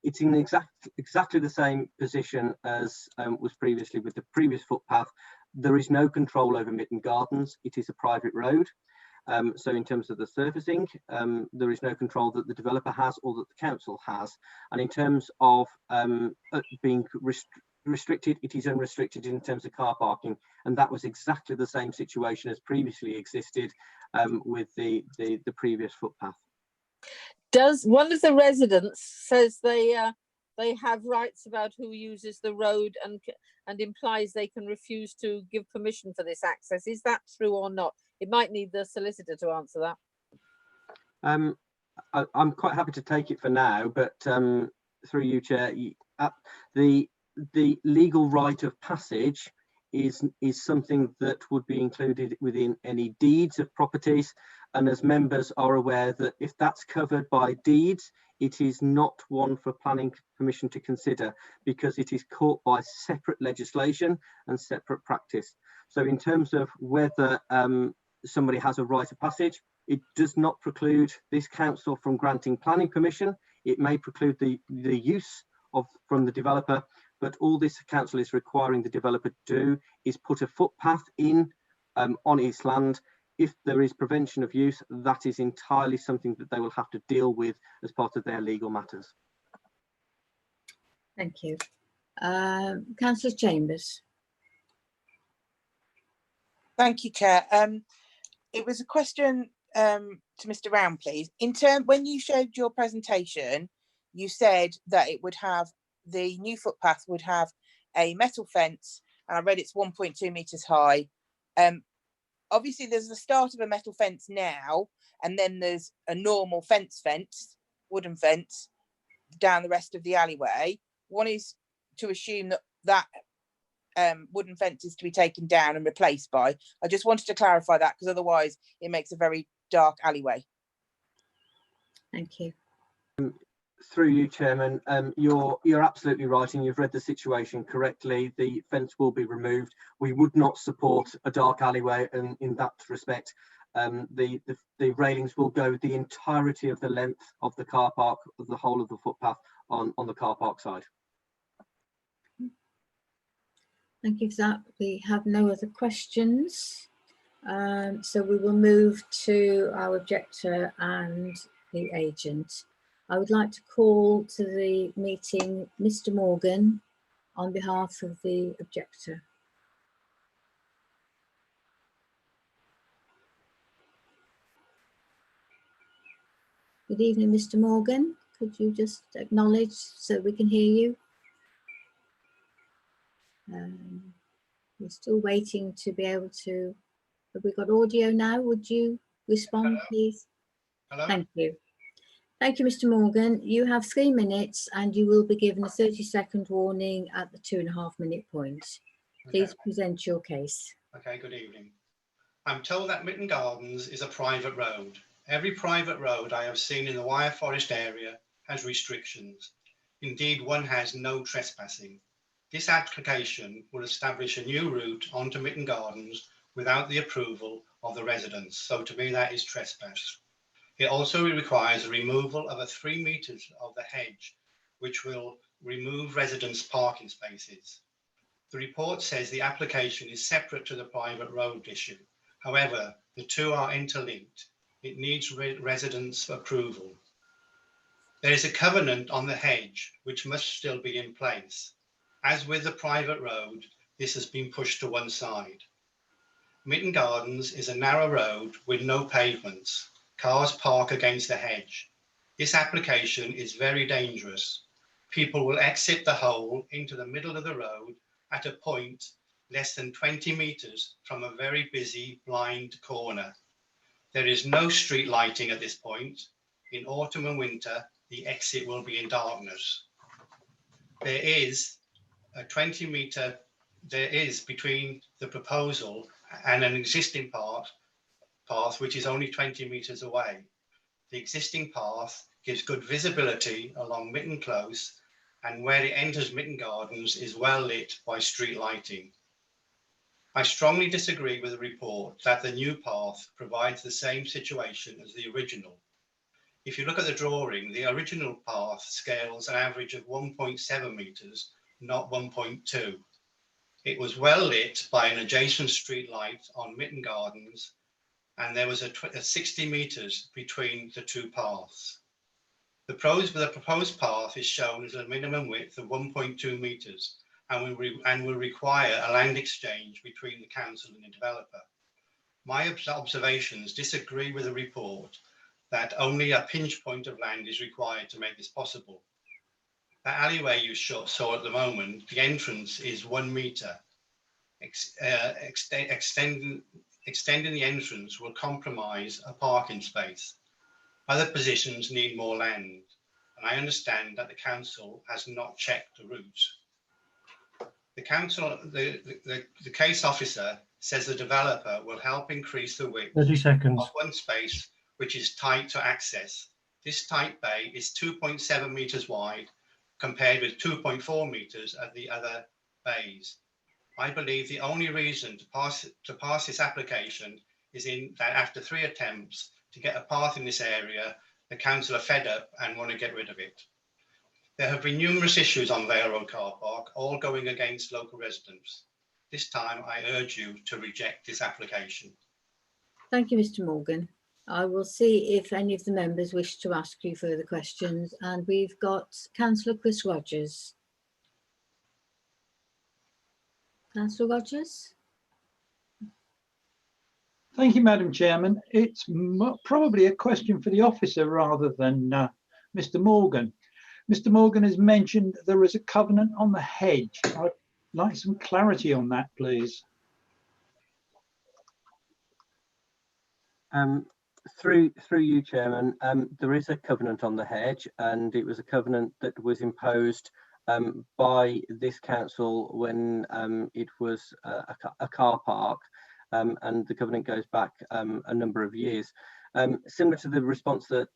S7: It's in exactly the same position as was previously with the previous footpath. There is no control over Mitton Gardens. It is a private road. So in terms of the surfacing, there is no control that the developer has or that the council has. And in terms of being restricted, it is unrestricted in terms of car parking. And that was exactly the same situation as previously existed with the previous footpath.
S10: Does one of the residents says they have rights about who uses the road and implies they can refuse to give permission for this access? Is that true or not? It might need the solicitor to answer that.
S7: I'm quite happy to take it for now, but through you, Chair, the legal right of passage is something that would be included within any deeds of properties. And as members are aware that if that's covered by deeds, it is not one for planning permission to consider because it is caught by separate legislation and separate practice. So in terms of whether somebody has a right of passage, it does not preclude this council from granting planning permission. It may preclude the use from the developer, but all this council is requiring the developer to do is put a footpath in on its land. If there is prevention of use, that is entirely something that they will have to deal with as part of their legal matters.
S1: Thank you. Councillor Chambers.
S19: Thank you, Chair. It was a question to Mr. Round, please. When you showed your presentation, you said that it would have, the new footpath would have a metal fence, and I read it's 1.2 metres high. Obviously, there's the start of a metal fence now, and then there's a normal fence, wooden fence, down the rest of the alleyway. One is to assume that wooden fence is to be taken down and replaced by. I just wanted to clarify that, because otherwise it makes a very dark alleyway.
S1: Thank you.
S7: Through you, Chairman, you're absolutely right, and you've read the situation correctly. The fence will be removed. We would not support a dark alleyway, and in that respect, the railings will go the entirety of the length of the car park, of the whole of the footpath on the car park side.
S1: Thank you for that. We have no other questions. So we will move to our objector and the agent. I would like to call to the meeting Mr. Morgan on behalf of the objector. Good evening, Mr. Morgan. Could you just acknowledge so we can hear you? We're still waiting to be able to. Have we got audio now? Would you respond, please?
S9: Hello.
S1: Thank you. Thank you, Mr. Morgan. You have 3 minutes and you will be given a 30-second warning at the 2.5-minute point. Please present your case.
S9: Okay, good evening. I'm told that Mitton Gardens is a private road. Every private road I have seen in the Wyre Forest area has restrictions. Indeed, one has no trespassing. This application will establish a new route onto Mitton Gardens without the approval of the residents. So to me, that is trespass. It also requires a removal of 3 metres of the hedge, which will remove residents' parking spaces. The report says the application is separate to the private road issue. However, the two are interlinked. It needs residents' approval. There is a covenant on the hedge, which must still be in place. As with the private road, this has been pushed to one side. Mitton Gardens is a narrow road with no pavements. Cars park against the hedge. This application is very dangerous. People will exit the hole into the middle of the road at a point less than 20 metres from a very busy blind corner. There is no street lighting at this point. In autumn and winter, the exit will be in darkness. There is a 20-metre, there is between the proposal and an existing path which is only 20 metres away. The existing path gives good visibility along Mitton Close, and where it enters Mitton Gardens is well lit by street lighting. I strongly disagree with the report that the new path provides the same situation as the original. If you look at the drawing, the original path scales an average of 1.7 metres, not 1.2. It was well lit by an adjacent street light on Mitton Gardens, and there was a 60 metres between the two paths. The proposed path is shown as a minimum width of 1.2 metres and will require a land exchange between the council and the developer. My observations disagree with the report that only a pinch point of land is required to make this possible. The alleyway you saw at the moment, the entrance is 1 metre. Extending the entrance will compromise a parking space. Other positions need more land, and I understand that the council has not checked the route. The council, the case officer says the developer will help increase the width
S3: 30 seconds.
S9: of one space, which is tight to access. This tight bay is 2.7 metres wide, compared with 2.4 metres at the other bays. I believe the only reason to pass this application is that after 3 attempts to get a path in this area, the council are fed up and want to get rid of it. There have been numerous issues on Vale Road Car Park, all going against local residents. This time I urge you to reject this application.
S1: Thank you, Mr. Morgan. I will see if any of the members wish to ask you further questions, and we've got Councillor Chris Rogers. Councillor Rogers.
S15: Thank you, Madam Chairman. It's probably a question for the officer rather than Mr. Morgan. Mr. Morgan has mentioned there is a covenant on the hedge. I'd like some clarity on that, please.
S11: Through you, Chairman, there is a covenant on the hedge, and it was a covenant that was imposed by this council when it was a car park, and the covenant goes back a number of years. Similar to the response that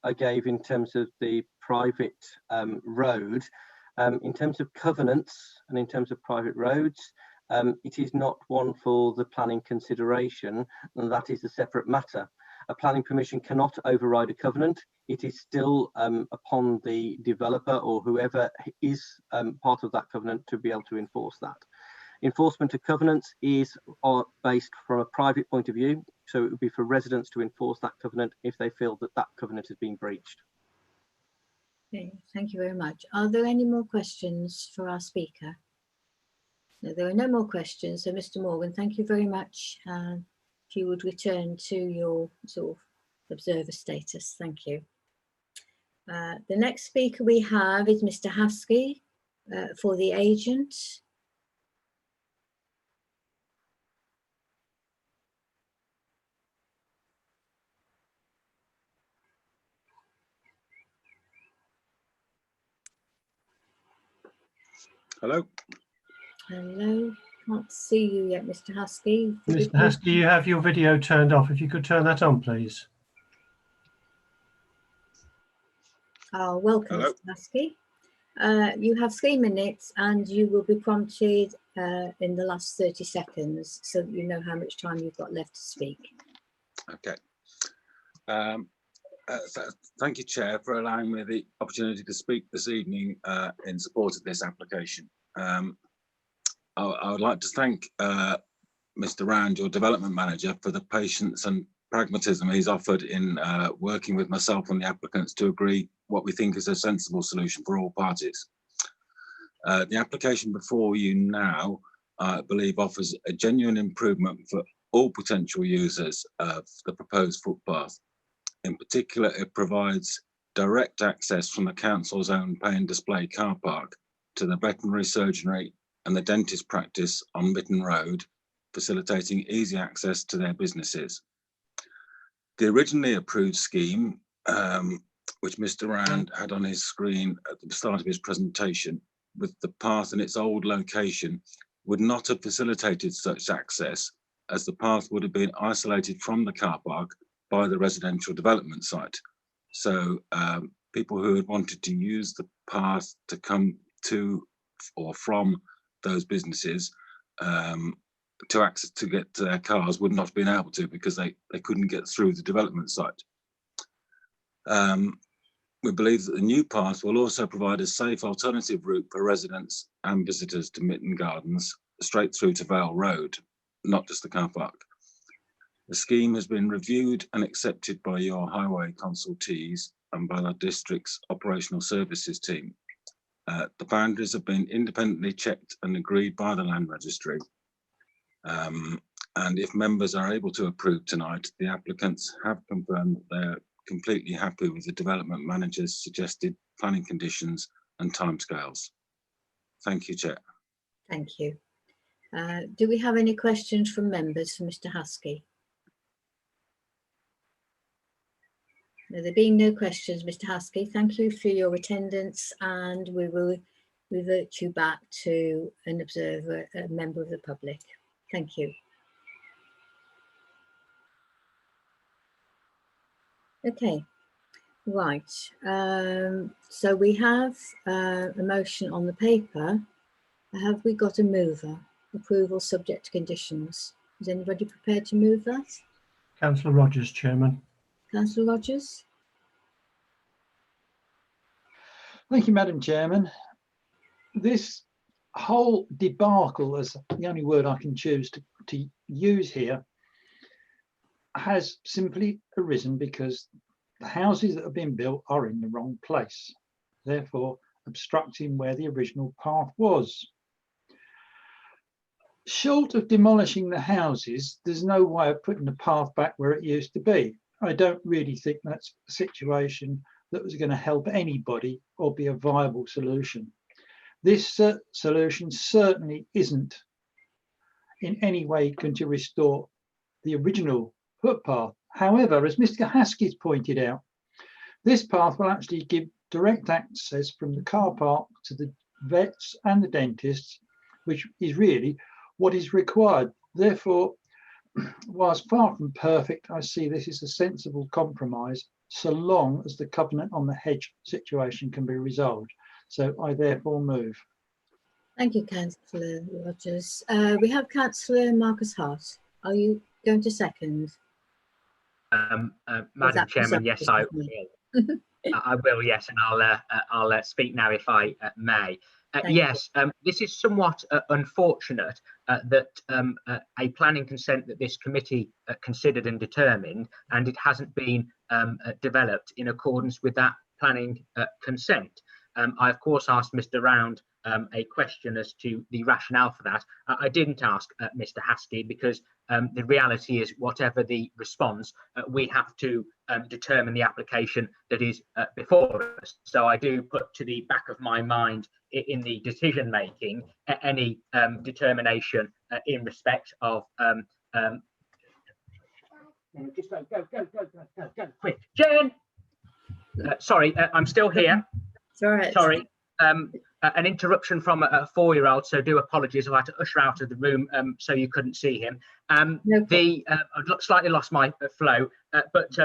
S11: I gave in terms of the private road, in terms of covenants and in terms of private roads, it is not one for the planning consideration, and that is a separate matter. A planning permission cannot override a covenant. It is still upon the developer or whoever is part of that covenant to be able to enforce that. Enforcement of covenants is based from a private point of view, so it would be for residents to enforce that covenant if they feel that that covenant has been breached.
S1: Okay, thank you very much. Are there any more questions for our speaker? No, there are no more questions. So, Mr. Morgan, thank you very much. If you would return to your sort of observer status, thank you. The next speaker we have is Mr. Haskey for the agent.
S13: Hello.
S1: Hello. Can't see you yet, Mr. Haskey.
S3: Mr. Haskey, you have your video turned off. If you could turn that on, please.
S1: Oh, welcome,
S13: Hello.
S1: Mr. Haskey. You have 3 minutes and you will be prompted in the last 30 seconds so that you know how much time you've got left to speak.
S13: Okay. Thank you, Chair, for allowing me the opportunity to speak this evening in support of this application. I would like to thank Mr. Rand, your development manager, for the patience and pragmatism he's offered in working with myself and the applicants to agree what we think is a sensible solution for all parties. The application before you now, I believe, offers a genuine improvement for all potential users of the proposed footpath. In particular, it provides direct access from the council's own pay and display car park to the veterinary surgery and the dentist practice on Mitten Road, facilitating easy access to their businesses. The originally approved scheme, which Mr. Rand had on his screen at the start of his presentation, with the path in its old location, would not have facilitated such access, as the path would have been isolated from the car park by the residential development site. So people who had wanted to use the path to come to or from those businesses to get to their cars would not have been able to, because they couldn't get through the development site. We believe that the new path will also provide a safe alternative route for residents and visitors to Mitten Gardens, straight through to Vale Road, not just the car park. The scheme has been reviewed and accepted by your highway consultees and by the district's operational services team. The boundaries have been independently checked and agreed by the Land Registry. And if members are able to approve tonight, the applicants have confirmed that they're completely happy with the development manager's suggested planning conditions and timescales. Thank you, Chair.
S1: Thank you. Do we have any questions from members for Mr. Haskey? No, there being no questions, Mr. Haskey, thank you for your attendance, and we will revert you back to an observer, a member of the public. Thank you. Okay, right. So we have a motion on the paper. Have we got a mover? Approval subject to conditions. Is anybody prepared to move that?
S3: Councillor Rogers, Chairman.
S1: Councillor Rogers.
S15: Thank you, Madam Chairman. This whole debacle, is the only word I can choose to use here, has simply arisen because the houses that have been built are in the wrong place, therefore obstructing where the original path was. Short of demolishing the houses, there's no way of putting the path back where it used to be. I don't really think that's a situation that was going to help anybody or be a viable solution. This solution certainly isn't in any way going to restore the original footpath. However, as Mr. Haskins pointed out, this path will actually give direct access from the car park to the vets and the dentists, which is really what is required. Therefore, whilst far from perfect, I see this is a sensible compromise so long as the covenant on the hedge situation can be resolved. So I therefore move.
S1: Thank you, Councillor Rogers. We have Councillor Marcus Hart. Are you going to second?
S5: Madam Chairman, yes, I will. I will, yes, and I'll speak now if I may. Yes, this is somewhat unfortunate that a planning consent that this committee considered and determined, and it hasn't been developed in accordance with that planning consent. I, of course, asked Mr. Round a question as to the rationale for that. I didn't ask Mr. Haskey because the reality is whatever the response, we have to determine the application that is before us. So I do put to the back of my mind in the decision making any determination in respect of just go quick, Jen. Sorry, I'm still here. Sorry. An interruption from a 4-year-old, so do apologies. I had to usher out of the room so you couldn't see him. I've slightly lost my flow, but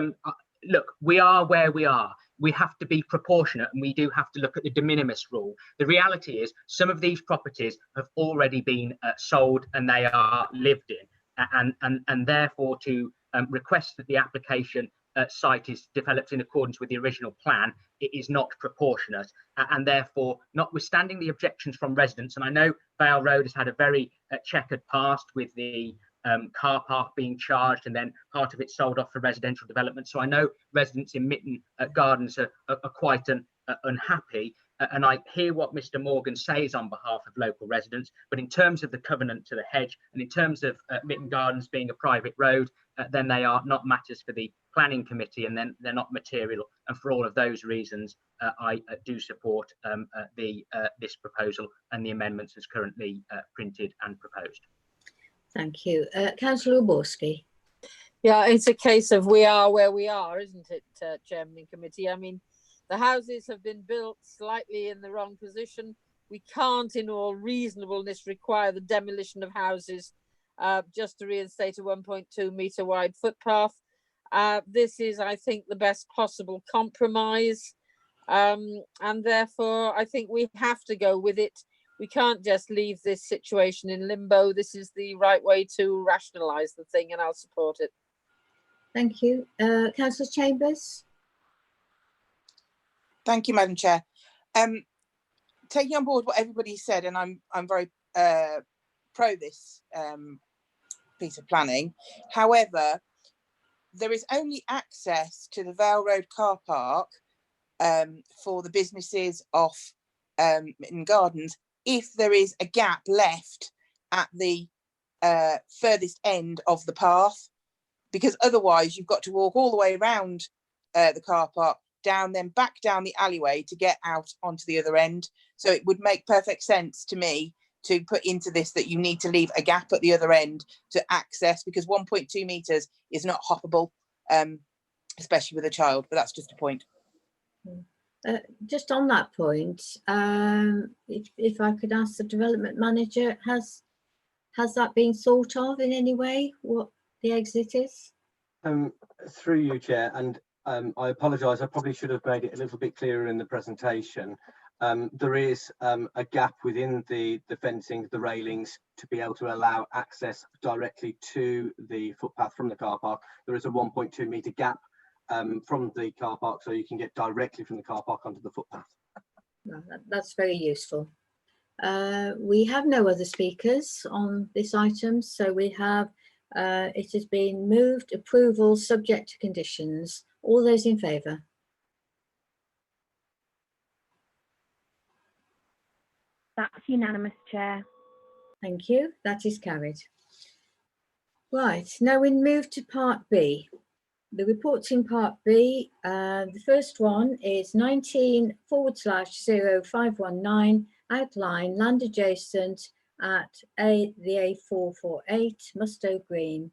S5: look, we are where we are. We have to be proportionate, and we do have to look at the de minimis rule. The reality is some of these properties have already been sold and they are lived in, and therefore to request that the application site is developed in accordance with the original plan, it is not proportionate, and therefore, notwithstanding the objections from residents, and I know Vale Road has had a very checkered past with the car park being charged and then part of it sold off for residential development, so I know residents in Mitten Gardens are quite unhappy, and I hear what Mr. Morgan says on behalf of local residents, but in terms of the covenant to the hedge and in terms of Mitten Gardens being a private road, then they are not matters for the planning committee, and then they're not material, and for all of those reasons I do support this proposal and the amendments as currently printed and proposed.
S1: Thank you. Councillor Oborski.
S10: Yeah, it's a case of we are where we are, isn't it, Chairman and Committee? I mean, the houses have been built slightly in the wrong position. We can't, in all reasonableness, require the demolition of houses just to reinstate a 1.2 metre wide footpath. This is, I think, the best possible compromise. And therefore, I think we have to go with it. We can't just leave this situation in limbo. This is the right way to rationalise the thing, and I'll support it.
S1: Thank you. Councillor Chambers.
S19: Thank you, Madam Chair. Taking on board what everybody said, and I'm very pro this piece of planning. However, there is only access to the Vale Road car park for the businesses off Mitten Gardens if there is a gap left at the furthest end of the path, because otherwise you've got to walk all the way around the car park, down, then back down the alleyway to get out onto the other end. So it would make perfect sense to me to put into this that you need to leave a gap at the other end to access, because 1.2 metres is not hoppable, especially with a child, but that's just a point.
S1: Just on that point, if I could ask the development manager, has that been thought of in any way, what the exit is?
S11: Through you, Chair, and I apologise, I probably should have made it a little bit clearer in the presentation. There is a gap within the fencing, the railings, to be able to allow access directly to the footpath from the car park. There is a 1.2 metre gap from the car park, so you can get directly from the car park onto the footpath.
S1: No, that's very useful. We have no other speakers on this item, so we have It has been moved, approval subject to conditions. All those in favour?
S2: That's unanimous, Chair.
S1: Thank you. That is carried. Right, now we move to Part B. The reports in Part B, the first one is 19/0519, outline land adjacent at the A448, Mustow Green.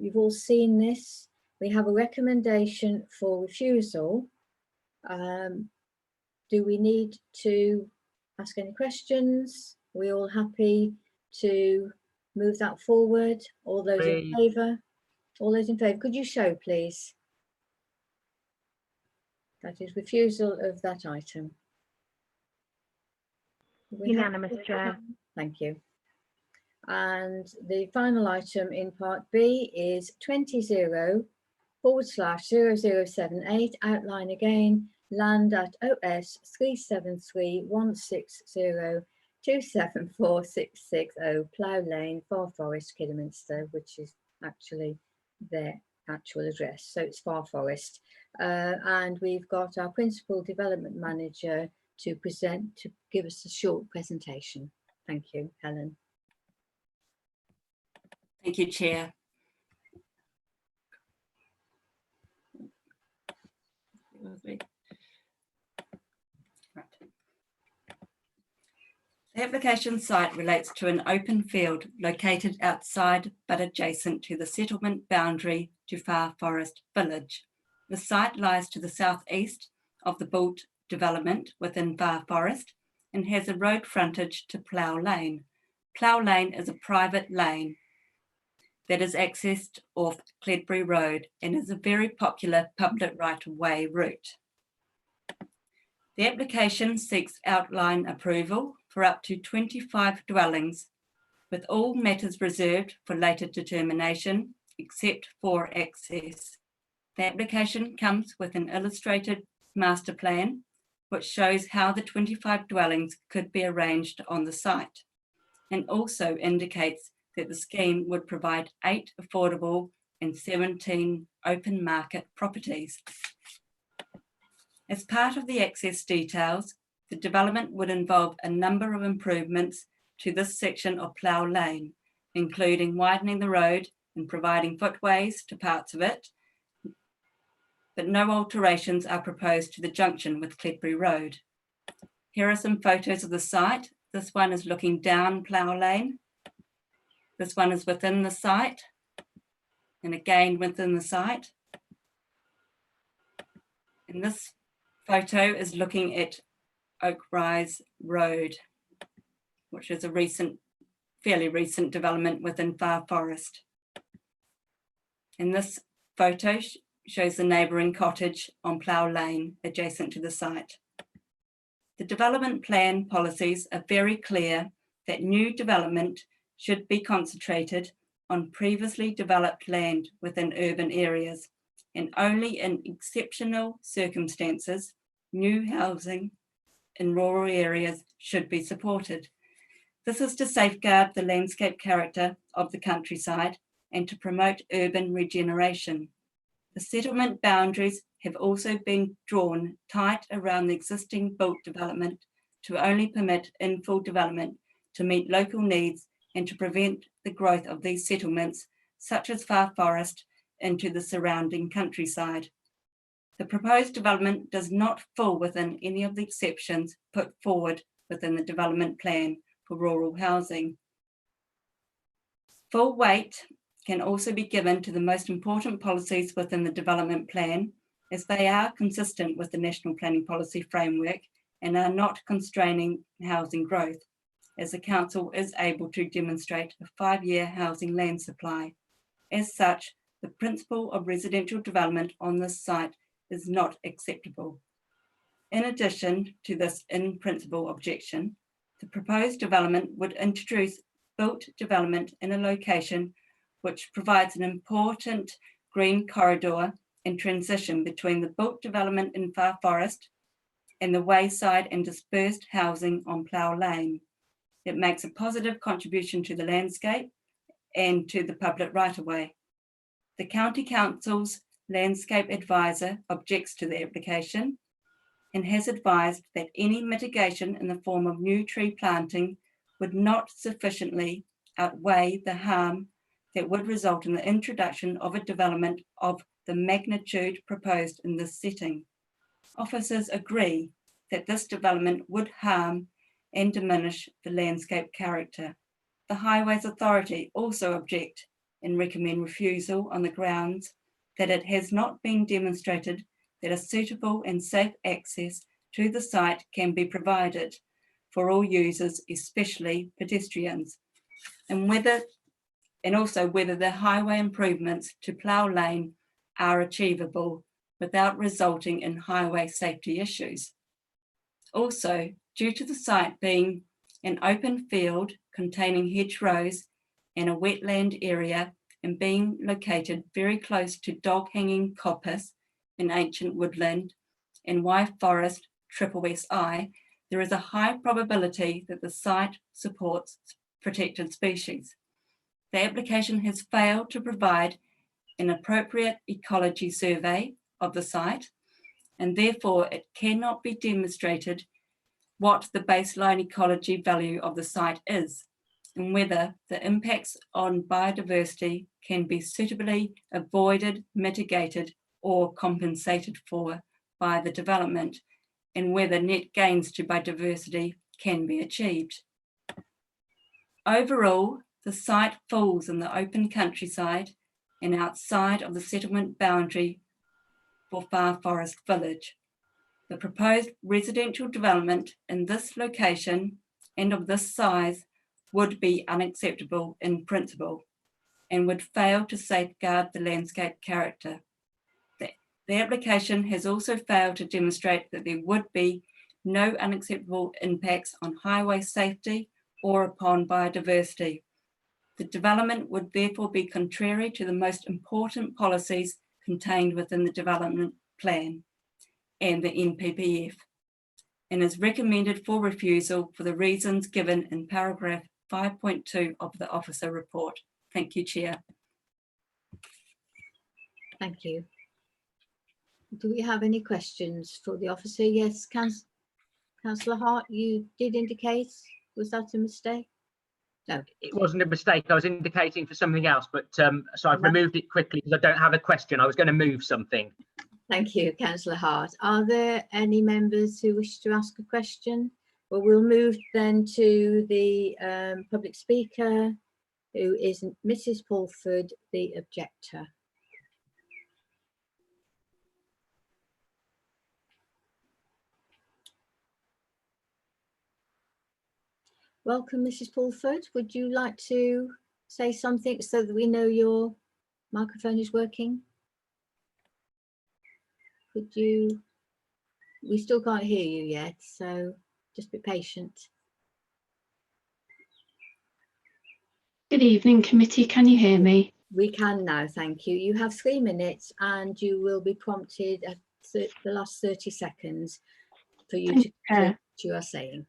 S1: You've all seen this. We have a recommendation for refusal. Do we need to ask any questions? Are we all happy to move that forward? All those in favour? All those in favour, could you show, please? That is refusal of that item.
S2: Unanimous, Chair.
S1: Thank you. And the final item in Part B is 20/0078, outline again, land at OS 3731602746660 Plough Lane, Far Forest, Kidderminster, which is actually their actual address, so it's Far Forest. And we've got our Principal Development Manager to give us a short presentation. Thank you, Helen.
S14: Thank you, Chair. The application site relates to an open field located outside but adjacent to the settlement boundary to Far Forest Village. The site lies to the southeast of the built development within Far Forest and has a road frontage to Plough Lane. Plough Lane is a private lane that is accessed off Cledbury Road and is a very popular public right-of-way route. The application seeks outline approval for up to 25 dwellings, with all matters reserved for later determination, except for access. The application comes with an illustrated master plan, which shows how the 25 dwellings could be arranged on the site, and also indicates that the scheme would provide 8 affordable and 17 open market properties. As part of the access details, the development would involve a number of improvements to this section of Plough Lane, including widening the road and providing footways to parts of it, but no alterations are proposed to the junction with Cledbury Road. Here are some photos of the site. This one is looking down Plough Lane. This one is within the site, and again within the site. And this photo is looking at Oak Rise Road, which is a fairly recent development within Far Forest. And this photo shows the neighbouring cottage on Plough Lane adjacent to the site. The development plan policies are very clear that new development should be concentrated on previously developed land within urban areas, and only in exceptional circumstances, new housing in rural areas should be supported. This is to safeguard the landscape character of the countryside and to promote urban regeneration. The settlement boundaries have also been drawn tight around the existing built development to only permit infill development to meet local needs and to prevent the growth of these settlements, such as Far Forest, into the surrounding countryside. The proposed development does not fall within any of the exceptions put forward within the development plan for rural housing. Full weight can also be given to the most important policies within the development plan, as they are consistent with the National Planning Policy Framework and are not constraining housing growth, as the council is able to demonstrate a 5-year housing land supply. As such, the principle of residential development on this site is not acceptable. In addition to this in-principle objection, the proposed development would introduce built development in a location which provides an important green corridor and transition between the built development in Far Forest and the wayside and dispersed housing on Plough Lane. It makes a positive contribution to the landscape and to the public right-of-way. The County Council's landscape advisor objects to the application and has advised that any mitigation in the form of new tree planting would not sufficiently outweigh the harm that would result in the introduction of a development of the magnitude proposed in this setting. Officers agree that this development would harm and diminish the landscape character. The Highways Authority also object and recommend refusal on the grounds that it has not been demonstrated that a suitable and safe access to the site can be provided for all users, especially pedestrians, and also whether the highway improvements to Plough Lane are achievable without resulting in highway safety issues. Also, due to the site being an open field containing hedgerows and a wetland area and being located very close to dog hanging coppice in ancient woodland and Wye Forest Triple SI, there is a high probability that the site supports protected species. The application has failed to provide an appropriate ecology survey of the site, and therefore it cannot be demonstrated what the baseline ecology value of the site is, and whether the impacts on biodiversity can be suitably avoided, mitigated, or compensated for by the development, and whether net gains to biodiversity can be achieved. Overall, the site falls in the open countryside and outside of the settlement boundary for Far Forest Village. The proposed residential development in this location and of this size would be unacceptable in principle and would fail to safeguard the landscape character. The application has also failed to demonstrate that there would be no unacceptable impacts on highway safety or upon biodiversity. The development would therefore be contrary to the most important policies contained within the development plan and the NPPF, and is recommended for refusal for the reasons given in paragraph 5.2 of the officer report. Thank you, Chair.
S1: Thank you. Do we have any questions for the officer? Yes, Councillor Hart, you did indicate, was that a mistake? No.
S5: It wasn't a mistake. I was indicating for something else, but so I've removed it quickly because I don't have a question. I was going to move something.
S1: Thank you, Councillor Hart. Are there any members who wish to ask a question? Well, we'll move then to the public speaker, who is Mrs. Pulford, the objector. Welcome, Mrs. Pulford. Would you like to say something so that we know your microphone is working? Could you? We still can't hear you yet, so just be patient.
S16: Good evening, committee. Can you hear me?
S1: We can now, thank you. You have 3 minutes and you will be prompted at the last 30 seconds for you to say what you are saying.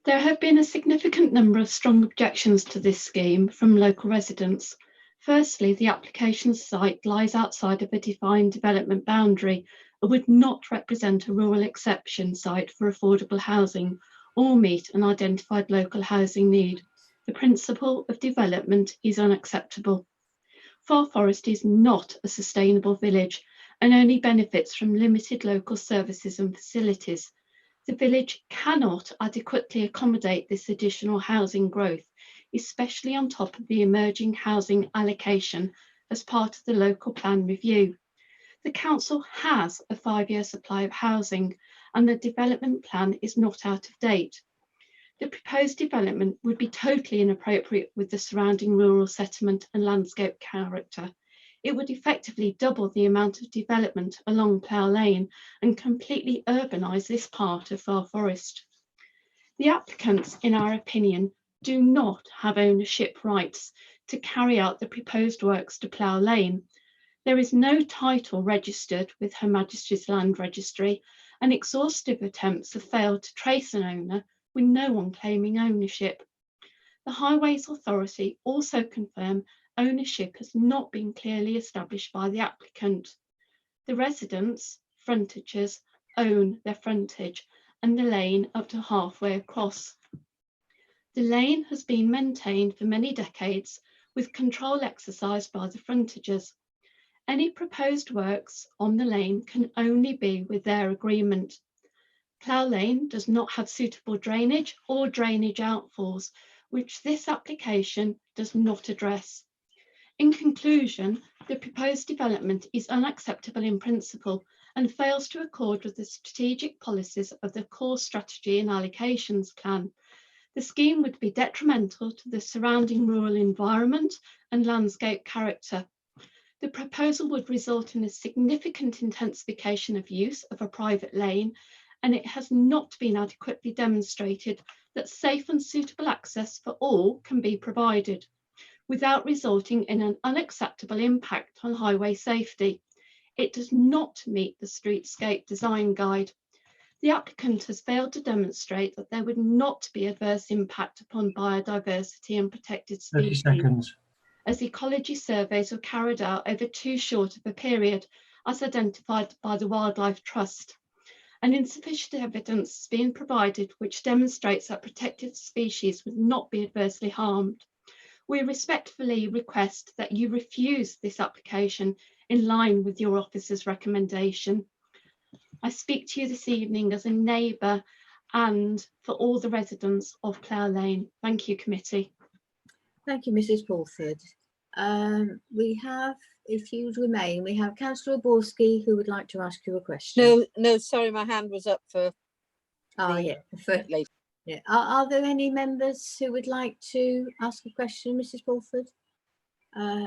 S16: There have been a significant number of strong objections to this scheme from local residents. Firstly, the application site lies outside of a defined development boundary and would not represent a rural exception site for affordable housing or meet an identified local housing need. The principle of development is unacceptable. Far Forest is not a sustainable village and only benefits from limited local services and facilities. The village cannot adequately accommodate this additional housing growth, especially on top of the emerging housing allocation as part of the local plan review. The council has a 5-year supply of housing and the development plan is not out of date. The proposed development would be totally inappropriate with the surrounding rural settlement and landscape character. It would effectively double the amount of development along Plough Lane and completely urbanise this part of Far Forest. The applicants, in our opinion, do not have ownership rights to carry out the proposed works to Plough Lane. There is no title registered with Her Majesty's Land Registry, and exhaustive attempts have failed to trace an owner with no one claiming ownership. The Highways Authority also confirmed ownership has not been clearly established by the applicant. The residents, frontages, own their frontage and the lane up to halfway across. The lane has been maintained for many decades with control exercised by the frontages. Any proposed works on the lane can only be with their agreement. Plough Lane does not have suitable drainage or drainage outfalls, which this application does not address. In conclusion, the proposed development is unacceptable in principle and fails to accord with the strategic policies of the core strategy and allocations plan. The scheme would be detrimental to the surrounding rural environment and landscape character. The proposal would result in a significant intensification of use of a private lane, and it has not been adequately demonstrated that safe and suitable access for all can be provided, without resulting in an unacceptable impact on highway safety. It does not meet the Streetscape Design Guide. The applicant has failed to demonstrate that there would not be adverse impact upon biodiversity and protected
S3: 30
S16: species,
S3: seconds.
S16: as ecology surveys were carried out over too short of a period, as identified by the Wildlife Trust. And insufficient evidence has been provided which demonstrates that protected species would not be adversely harmed. We respectfully request that you refuse this application in line with your officer's recommendation. I speak to you this evening as a neighbour and for all the residents of Plough Lane. Thank you, committee.
S1: Thank you, Mrs. Pulford. We have, if you remain, we have Councillor Borski who would like to ask you a question.
S10: No, sorry, my hand was up for.
S1: Yeah. Yeah. Are there any members who would like to ask a question, Mrs. Pulford?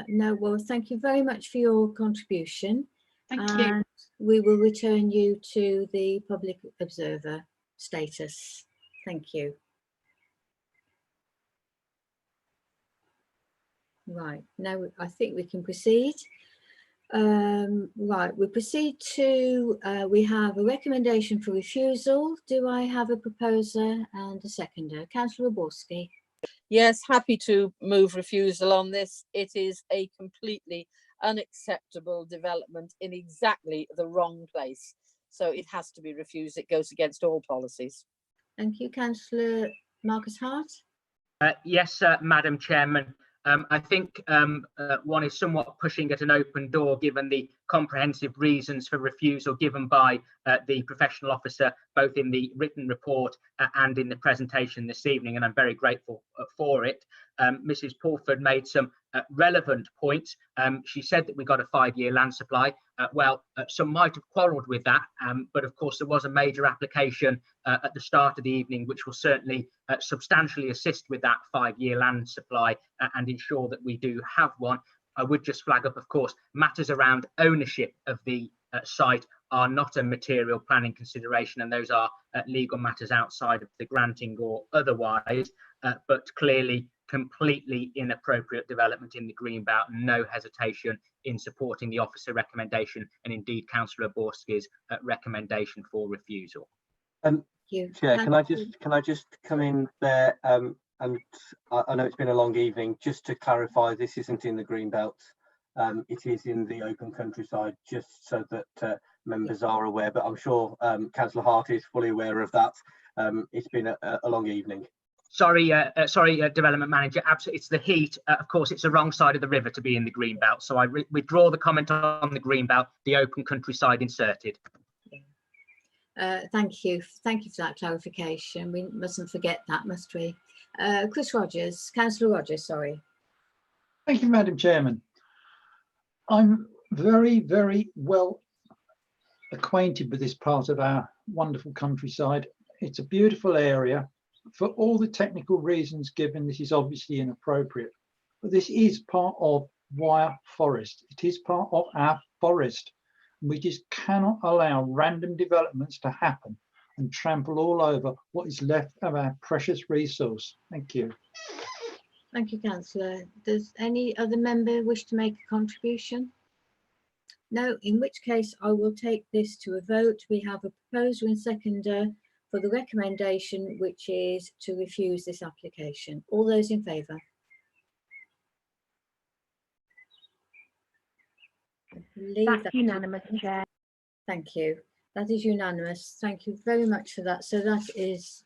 S1: No. Well, thank you very much for your contribution.
S16: Thank you.
S1: We will return you to the public observer status. Thank you. Right, now I think we can proceed. Right, we proceed to, we have a recommendation for refusal. Do I have a proposer and a seconder? Councillor Borski.
S10: Yes, happy to move refusal on this. It is a completely unacceptable development in exactly the wrong place. So it has to be refused. It goes against all policies.
S1: Thank you, Councillor Marcus Hart.
S5: Yes, Madam Chairman. I think one is somewhat pushing at an open door given the comprehensive reasons for refusal given by the professional officer, both in the written report and in the presentation this evening, and I'm very grateful for it. Mrs. Pulford made some relevant points. She said that we got a 5-year land supply. Some might have quarrelled with that, but of course there was a major application at the start of the evening, which will certainly substantially assist with that 5-year land supply and ensure that we do have one. I would just flag up, of course, matters around ownership of the site are not a material planning consideration, and those are legal matters outside of the granting or otherwise, but clearly completely inappropriate development in the Greenbelt, no hesitation in supporting the officer recommendation and indeed Councillor Borski's recommendation for refusal.
S11: Chair, can I just come in there? And I know it's been a long evening. Just to clarify, this isn't in the Greenbelt. It is in the open countryside, just so that members are aware. But I'm sure Councillor Hart is fully aware of that. It's been a long evening.
S5: Sorry, Development Manager. Absolutely, it's the heat. Of course, it's the wrong side of the river to be in the Greenbelt. So I withdraw the comment on the Greenbelt. The open countryside inserted.
S1: Thank you for that clarification. We mustn't forget that, must we? Chris Rogers, Councillor Rogers, sorry.
S15: Thank you, Madam Chairman. I'm very, very well acquainted with this part of our wonderful countryside. It's a beautiful area. For all the technical reasons given, this is obviously inappropriate, but this is part of Wyre Forest. It is part of our forest. We just cannot allow random developments to happen and trample all over what is left of our precious resource. Thank you.
S1: Thank you, Councillor. Does any other member wish to make a contribution? No, in which case I will take this to a vote. We have a proposer and seconder. for the recommendation, which is to refuse this application. All those in favour?
S2: That's unanimous, Chair.
S1: Thank you. That is unanimous. Thank you very much for that. So that is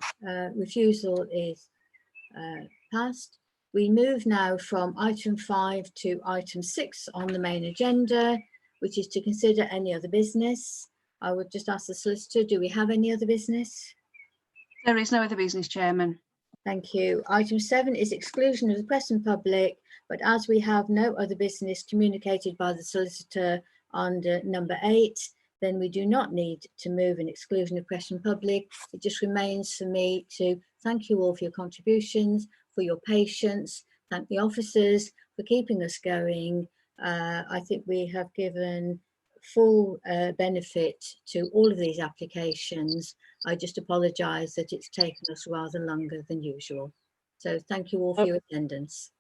S1: refusal is passed. We move now from item 5 to item 6 on the main agenda, which is to consider any other business. I would just ask the solicitor, do we have any other business?
S6: There is no other business, Chairman.
S1: Thank you. Item 7 is exclusion of the press and public, but as we have no other business communicated by the solicitor under number 8, then we do not need to move an exclusion of press and public. It just remains for me to thank you all for your contributions, for your patience, thank the officers for keeping us going. I think we have given full benefit to all of these applications. I just apologise that it's taken us rather longer than usual. So thank you all for your attendance.